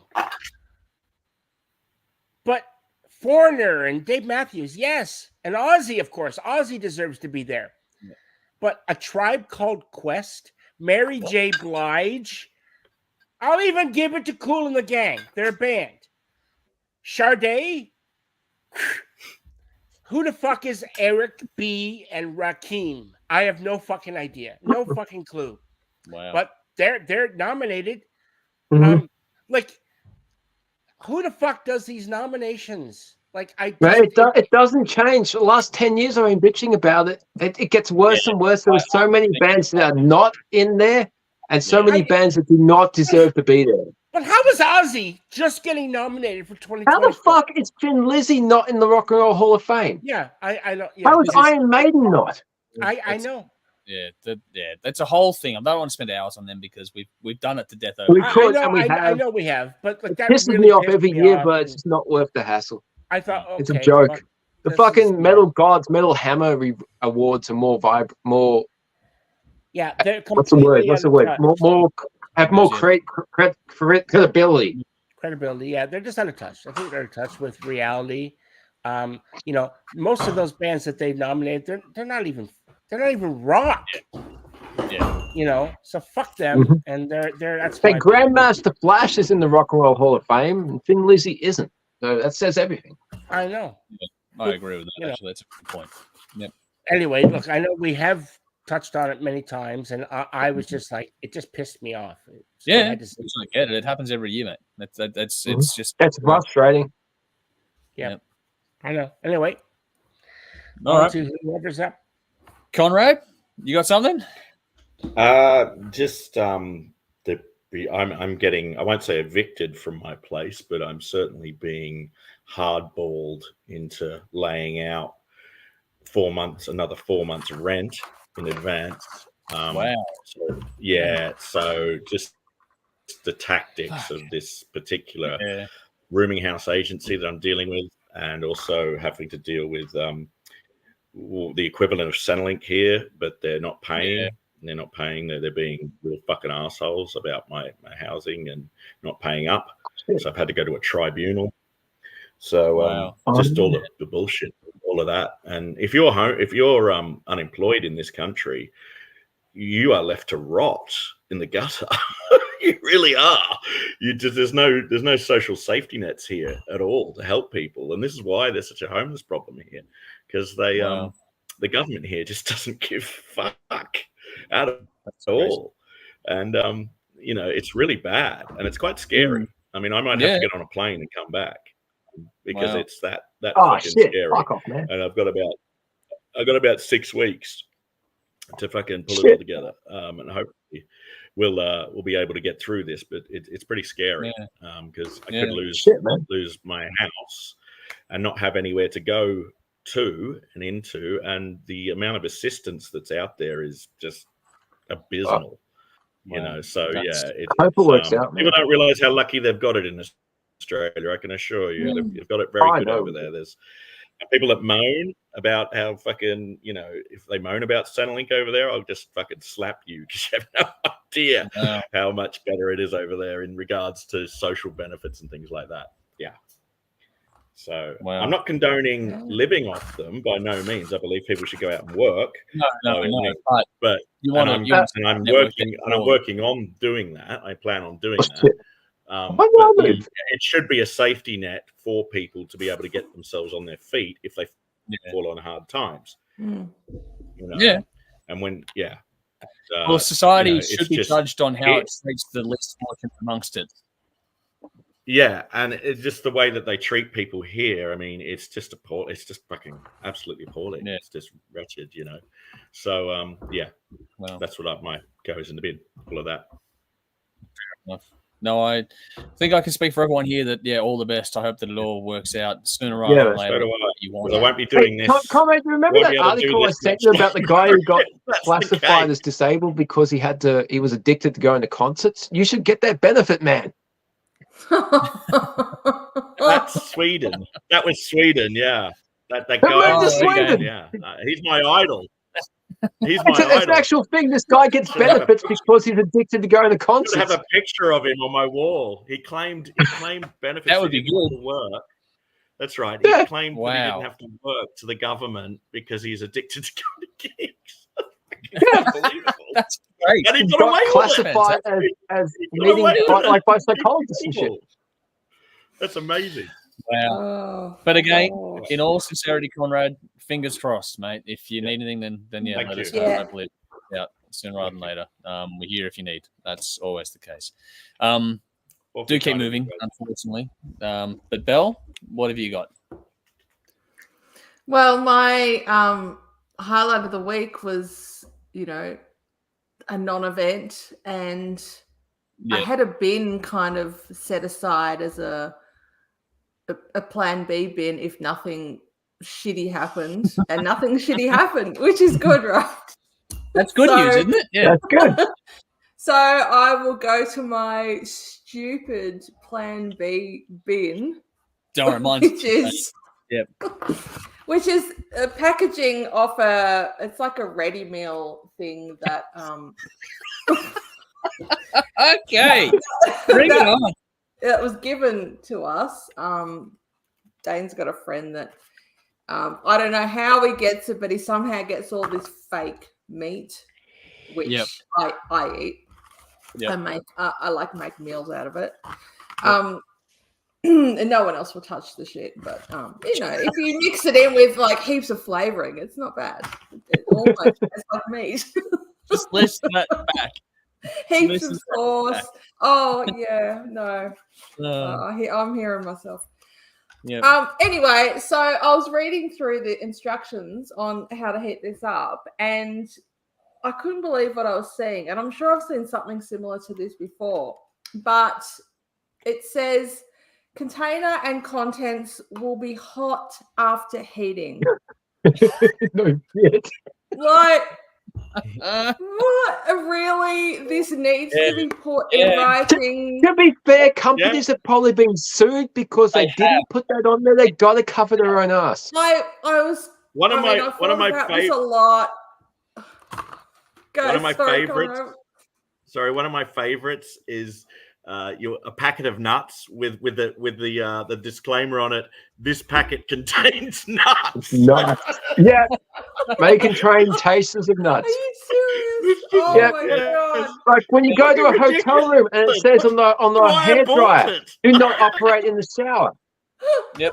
But Foreigner and Dave Matthews, yes. And Ozzy, of course. Ozzy deserves to be there. Yeah. But A Tribe Called Quest, Mary J. Blige, I'll even give it to Kool and the Gang. They're a band. Sade, who the fuck is Eric B. and Rakim? I have no fucking idea. No fucking clue. Wow. But they're nominated. Like, who the fuck does these nominations? Like, it doesn't change. The last 10 years I've been bitching about it. It gets worse and worse. There are so many bands that are not in there, and so many bands that do not deserve to be there. But how is Ozzy just getting nominated for 2020? How the fuck is Thin Lizzy not in the Rock and Roll Hall of Fame? Yeah, I know. Yeah, how is Iron Maiden not? I know. Yeah, that's a whole thing. I don't want to spend hours on them because we've done it to death. I know we have, but like, that pisses really me off every year, but it's just not worth the hassle. I thought it's a joke. The fucking Metal Gods, Metal Hammer awards are more more. Yeah, they're what's the word? Have more credibility. Credibility, yeah, they're just untouched. I think they're in touch with reality. You know, most of those bands that they've nominated, they're not even rock. Yeah. You know, so fuck them. And they're that's fine. Grandmaster Flash is in the Rock and Roll Hall of Fame, and Thin Lizzy isn't. So that says everything. I know. Yeah, I agree with that. Actually, that's a good point. Yep. Anyway, look, I know we have touched on it many times, and I was just like, it just pissed me off. So I get it. It happens every year, mate. It's just frustrating. Yeah, I know. Anyway, all right. Whoever's up. Conrad, you got something? Just I'm getting, I won't say evicted from my place, but I'm certainly being hardballed into laying out another 4 months rent in advance. Wow. So just the tactics of this particular rooming house agency that I'm dealing with, and also having to deal with the equivalent of Centrelink here, but they're not paying. They're not paying. They're being real fucking assholes about my housing and not paying up. So I've had to go to a tribunal. So just all the bullshit, all of that. And if you're unemployed in this country, you are left to rot in the gutter. You really are. There's no social safety nets here at all to help people, and this is why there's such a homeless problem here, because the government here just doesn't give a fuck at all. And you know, it's really bad, and it's quite scary. I mean, I might have to get on a plane and come back because it's that fucking scary. Fuck off, man. And I've got about 6 weeks to fucking pull it all together, and hopefully we'll be able to get through this. But it's pretty scary because I could lose my house and not have anywhere to go to and into, and the amount of assistance that's out there is just abysmal. You know, so it's I hope it works out. People don't realize how lucky they've got it in Australia. I can assure you, they've got it very good over there. There's people that moan about how fucking, you know, if they moan about Centrelink over there, I'll just fucking slap you because you have no idea how much better it is over there in regards to social benefits and things like that. Yeah. So I'm not condoning living off them by no means. I believe people should go out and work. No. But I'm working on doing that. I plan on doing that. But it should be a safety net for people to be able to get themselves on their feet if they fall on hard times. You know? And when well, society should be judged on how it treats the least fortunate amongst it. Yeah, and it's just the way that they treat people here. I mean, it's just appalling. It's just fucking absolutely appalling. It's just wretched, you know. So, that's what my goes in the bin. All of that. Fair enough. No, I think I can speak for everyone here that, all the best. I hope that it all works out sooner rather than later. So do I. You want I won't be doing this. Conrad, remember that article I sent you about the guy who got classified as disabled because he was addicted to going to concerts? You should get that benefit, man. That's Sweden. That was Sweden, yeah. That guy. Move to Sweden. Yeah, he's my idol. He's It's an actual thing. This guy gets benefits because he's addicted to going to concerts. I have a picture of him on my wall. He claimed benefits. That would be good. To work. That's right. He claimed that he didn't have to work to the government because he's addicted to going to gigs. Unbelievable. That's great. And he got away classified as needing by psychologists and shit. That's amazing. Wow. But again, in all sincerity, Conrad, fingers crossed, mate. If you need anything, then yeah, let us know. I believe. Yeah, sooner rather than later. We're here if you need. That's always the case. Do keep moving, unfortunately. But Belle, what have you got? Well, my highlight of the week was, a non-event, and I had a bin kind of set aside as a plan B bin if nothing shitty happened, and nothing shitty happened, which is good, right? That's good news, isn't it? Yeah, that's good. So I will go to my stupid plan B bin. Don't remind which is a packaging of it's like a ready meal thing that okay, bring it on. It was given to us. Dane's got a friend that I don't know how he gets it, but he somehow gets all this fake meat, which I eat. I like to make meals out of it. And no one else will touch the shit, but if you mix it in with like heaps of flavoring, it's not bad. It almost tastes like meat. Just listen that back. Heaps of sauce. Oh yeah, no. I'm hearing myself. Yeah. Anyway, so I was reading through the instructions on how to heat this up, and I couldn't believe what I was seeing. And I'm sure I've seen something similar to this before, but it says container and contents will be hot after heating. No shit. Like, what? Really? This needs to be put in writing. To be fair, companies have probably been sued because they didn't put that on there. They got to cover their own ass. I was one of my favorites. A lot. One of my favorites. Sorry, one of my favorites is a packet of nuts with the disclaimer on it. This packet contains nuts. Nuts. Yeah. Making train tasters of nuts. Are you serious? Oh my god. Like when you go to a hotel room and it says on the hairdryer, do not operate in the shower. Yep.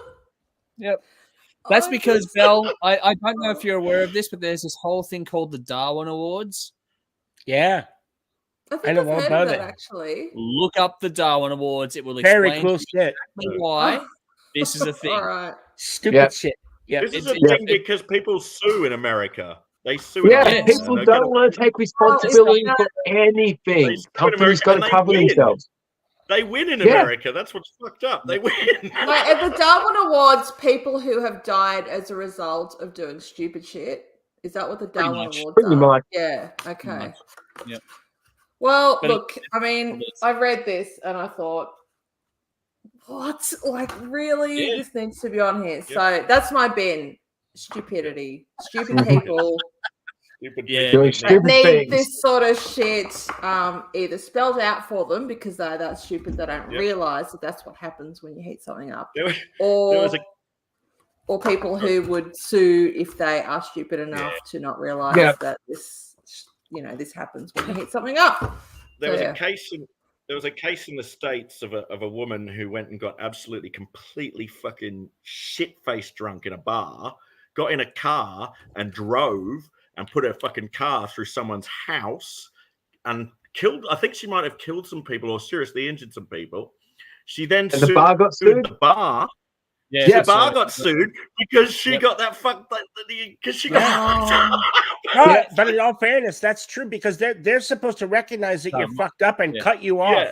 That's because, Belle, I don't know if you're aware of this, but there's this whole thing called the Darwin Awards. Yeah. I think I've heard of that, actually. Look up the Darwin Awards. It will very explain cool shit. Why this is a thing. All right. Stupid shit. Yeah. This is a thing because people sue in America. They sue. People don't want to take responsibility for anything. Companies got to cover themselves. They win in America. That's what's fucked up. They win. Like at the Darwin Awards, people who have died as a result of doing stupid shit. Is that what the Darwin Awards Pretty are? much. Yeah. Okay. Yep. Well, look, I mean, I read this and I thought, what? Like, really? This needs to be on here. Yep. So that's my bin. Stupidity. Stupid people. Doing stupid need things. This sort of shit either spelled out for them because they're that stupid they don't realize that that's what happens when you heat something up, or people who would sue if they are stupid enough to not realize that this happens when you heat something up. There was a case in the States of a woman who went and got absolutely completely fucking shit-faced drunk in a bar, got in a car and drove and put her fucking car through someone's house and killed. I think she might have killed some people or seriously injured some people. She then sued the bar got sued. The bar. Yeah, the bar got sued because she got that fucked. Because she got. But in all fairness, that's true because they're supposed to recognize that you're fucked up and cut you off.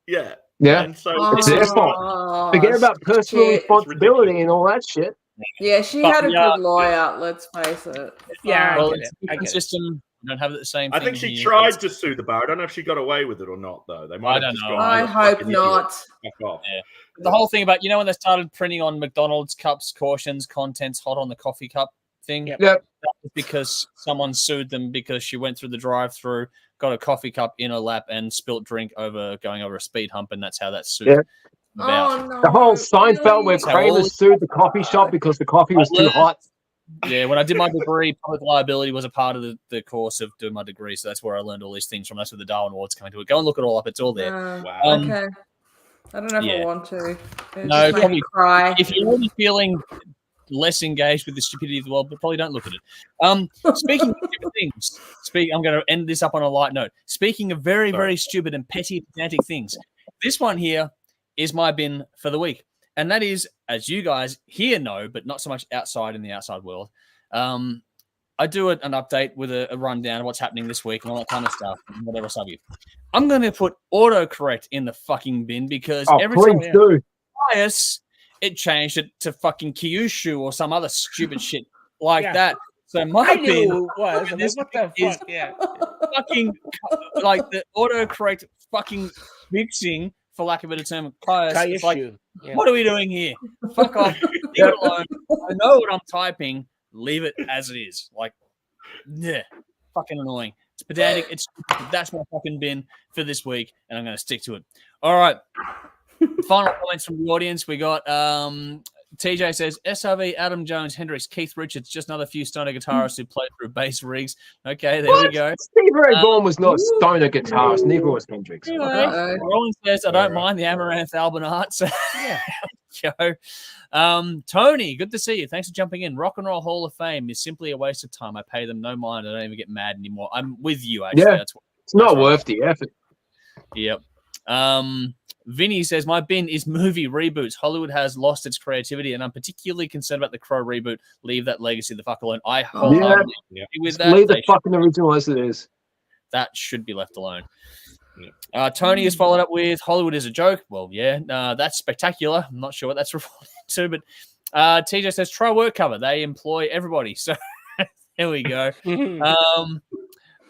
Yeah. Yeah. And so it's their fault. Forget about personal responsibility and all that shit. Yeah, she had a good lawyer. Let's face it. Yeah, well, I get it. it's system. We don't have the same. I think she tried to sue the bar. I don't know if she got away with it or not, though. They might have just gone. I hope not. Yeah. The whole thing about when they started printing on McDonald's cups, cautions, contents hot on the coffee cup thing. Yep. That was because someone sued them because she went through the drive-through, got a coffee cup in her lap, and spilt drink going over a speed hump, and that's how that sued. Yep. About. Oh, no. The whole Seinfeld where Kramer sued the coffee shop because the coffee was too hot. Yeah, when I did my degree, public liability was a part of the course of doing my degree, so that's where I learned all these things from. That's where the Darwin Awards coming to it. Go and look it all up; it's all there. Wow. Okay, I don't know if I want to. No, probably cry. If you're already feeling less engaged with the stupidity of the world, but probably don't look at it. Speaking of stupid things, I'm going to end this up on a light note. Speaking of very, very stupid and petty, pedantic things, this one here is my bin for the week. And that is, as you guys here know, but not so much outside in the outside world, I do an update with a rundown of what's happening this week and all that kind of stuff, and whatever subject. I'm going to put autocorrect in the fucking bin because every time I bias, it changed it to fucking Kyushu or some other stupid shit like that. So my bin was. I mean, what the fuck? Yeah. Fucking like the autocorrect fucking fixing, for lack of a better term, Kyuss. Like, what are we doing here? Fuck off. Leave it alone. I know what I'm typing. Leave it as it is. Like, yeah, fucking annoying. It's pedantic. That's my fucking bin for this week, and I'm going to stick to it. All right. Final comments from the audience. We got TJ says, SRV, Adam Jones, Hendrix, Keith Richards, just another few stoner guitarists who play through bass rigs. Okay, there we go. Steve Ray Vaughan was not a stoner guitarist, neither was Hendrix. Roland says, I don't mind the Amaranth Alban art. So, Tony, good to see you. Thanks for jumping in. Rock and Roll Hall of Fame is simply a waste of time. I pay them no mind. I don't even get mad anymore. I'm with you, actually. Yeah, it's not worth the effort. Yep. Vinny says, my bin is movie reboots. Hollywood has lost its creativity, and I'm particularly concerned about the Crow reboot. Leave that legacy the fuck alone. I wholeheartedly agree with that. Leave the fucking original as it is. That should be left alone. Tony has followed up with, Hollywood is a joke. Well, yeah, that's spectacular. I'm not sure what that's referring to, but TJ says, try work cover. They employ everybody. So there we go.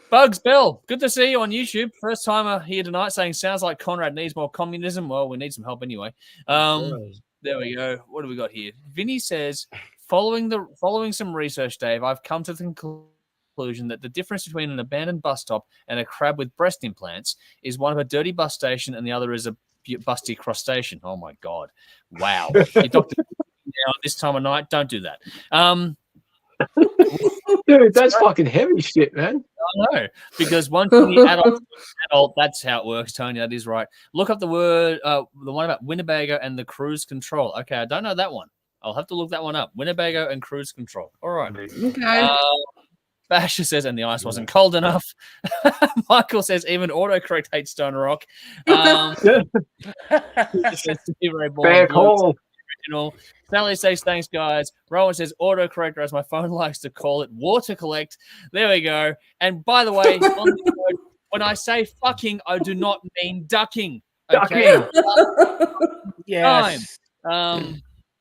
Bugs Bell, good to see you on YouTube. First timer here tonight saying sounds like Conrad needs more communism. Well, we need some help anyway. There we go. What do we got here? Vinny says, following some research, Dave, I've come to the conclusion that the difference between an abandoned bus stop and a crab with breast implants is one of a dirty bus station and the other is a busty crustacean. Oh my God. Wow. Your doctor now at this time of night, don't do that. Dude, that's fucking heavy shit, man. I know, because once the adult, that's how it works, Tony. That is right. Look up the word, the one about Winnebago and the cruise control. Okay, I don't know that one. I'll have to look that one up. Winnebago and cruise control. All right. Okay. Basher says, and the ice wasn't cold enough. Michael says, even autocorrect hates Stone Rock. Fair call. Sally says, thanks, guys. Rowan says, autocorrect, or as my phone likes to call it, water collect. There we go. And by the way, on the road, when I say fucking, I do not mean ducking. Okay? Yes.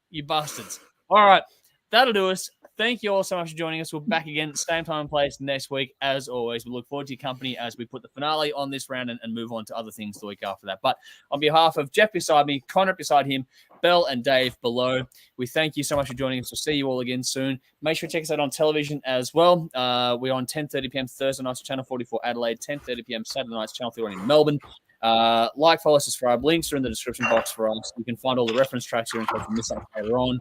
You bastards. All right. That'll do us. Thank you all so much for joining us. We're back again, same time and place next week. As always, we look forward to your company as we put the finale on this round and move on to other things the week after that. But on behalf of Jeff beside me, Conrad beside him, Bell and Dave below, we thank you so much for joining us. We'll see you all again soon. Make sure to check us out on television as well. We're on 10:30 p.m. Thursday nights, Channel 44 Adelaide, 10:30 p.m. Saturday nights, Channel 31 in Melbourne. Like, follow, subscribe. Links are in the description box for us. You can find all the reference tracks here in case you miss something later on.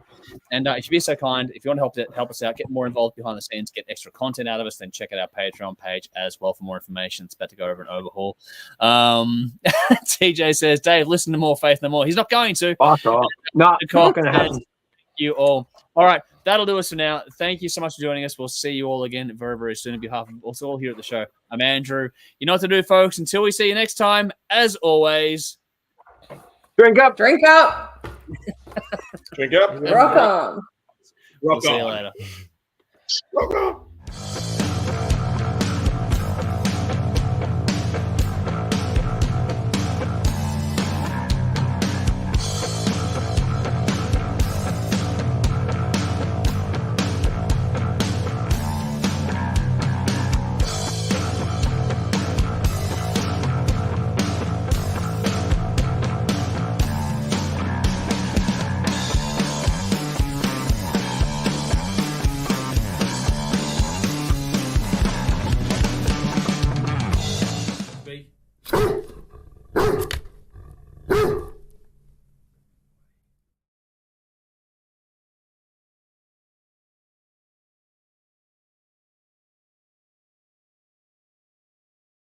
And if you'd be so kind, if you want to help us out, get more involved behind the scenes, get extra content out of us, then check out our Patreon page as well for more information. It's about to go over an overhaul. TJ says, Dave, listen to more Faith No More. He's not going to. Fuck off. No, it's not going to happen. Thank you all. All right, that'll do us for now. Thank you so much for joining us. We'll see you all again very, very soon. On behalf of us all here at the show, I'm Andrew. You know what to do, folks. Until we see you next time, as always, drink up. Drink up. Drink up. Rock on. Rock we'll on. See you later. Rock on.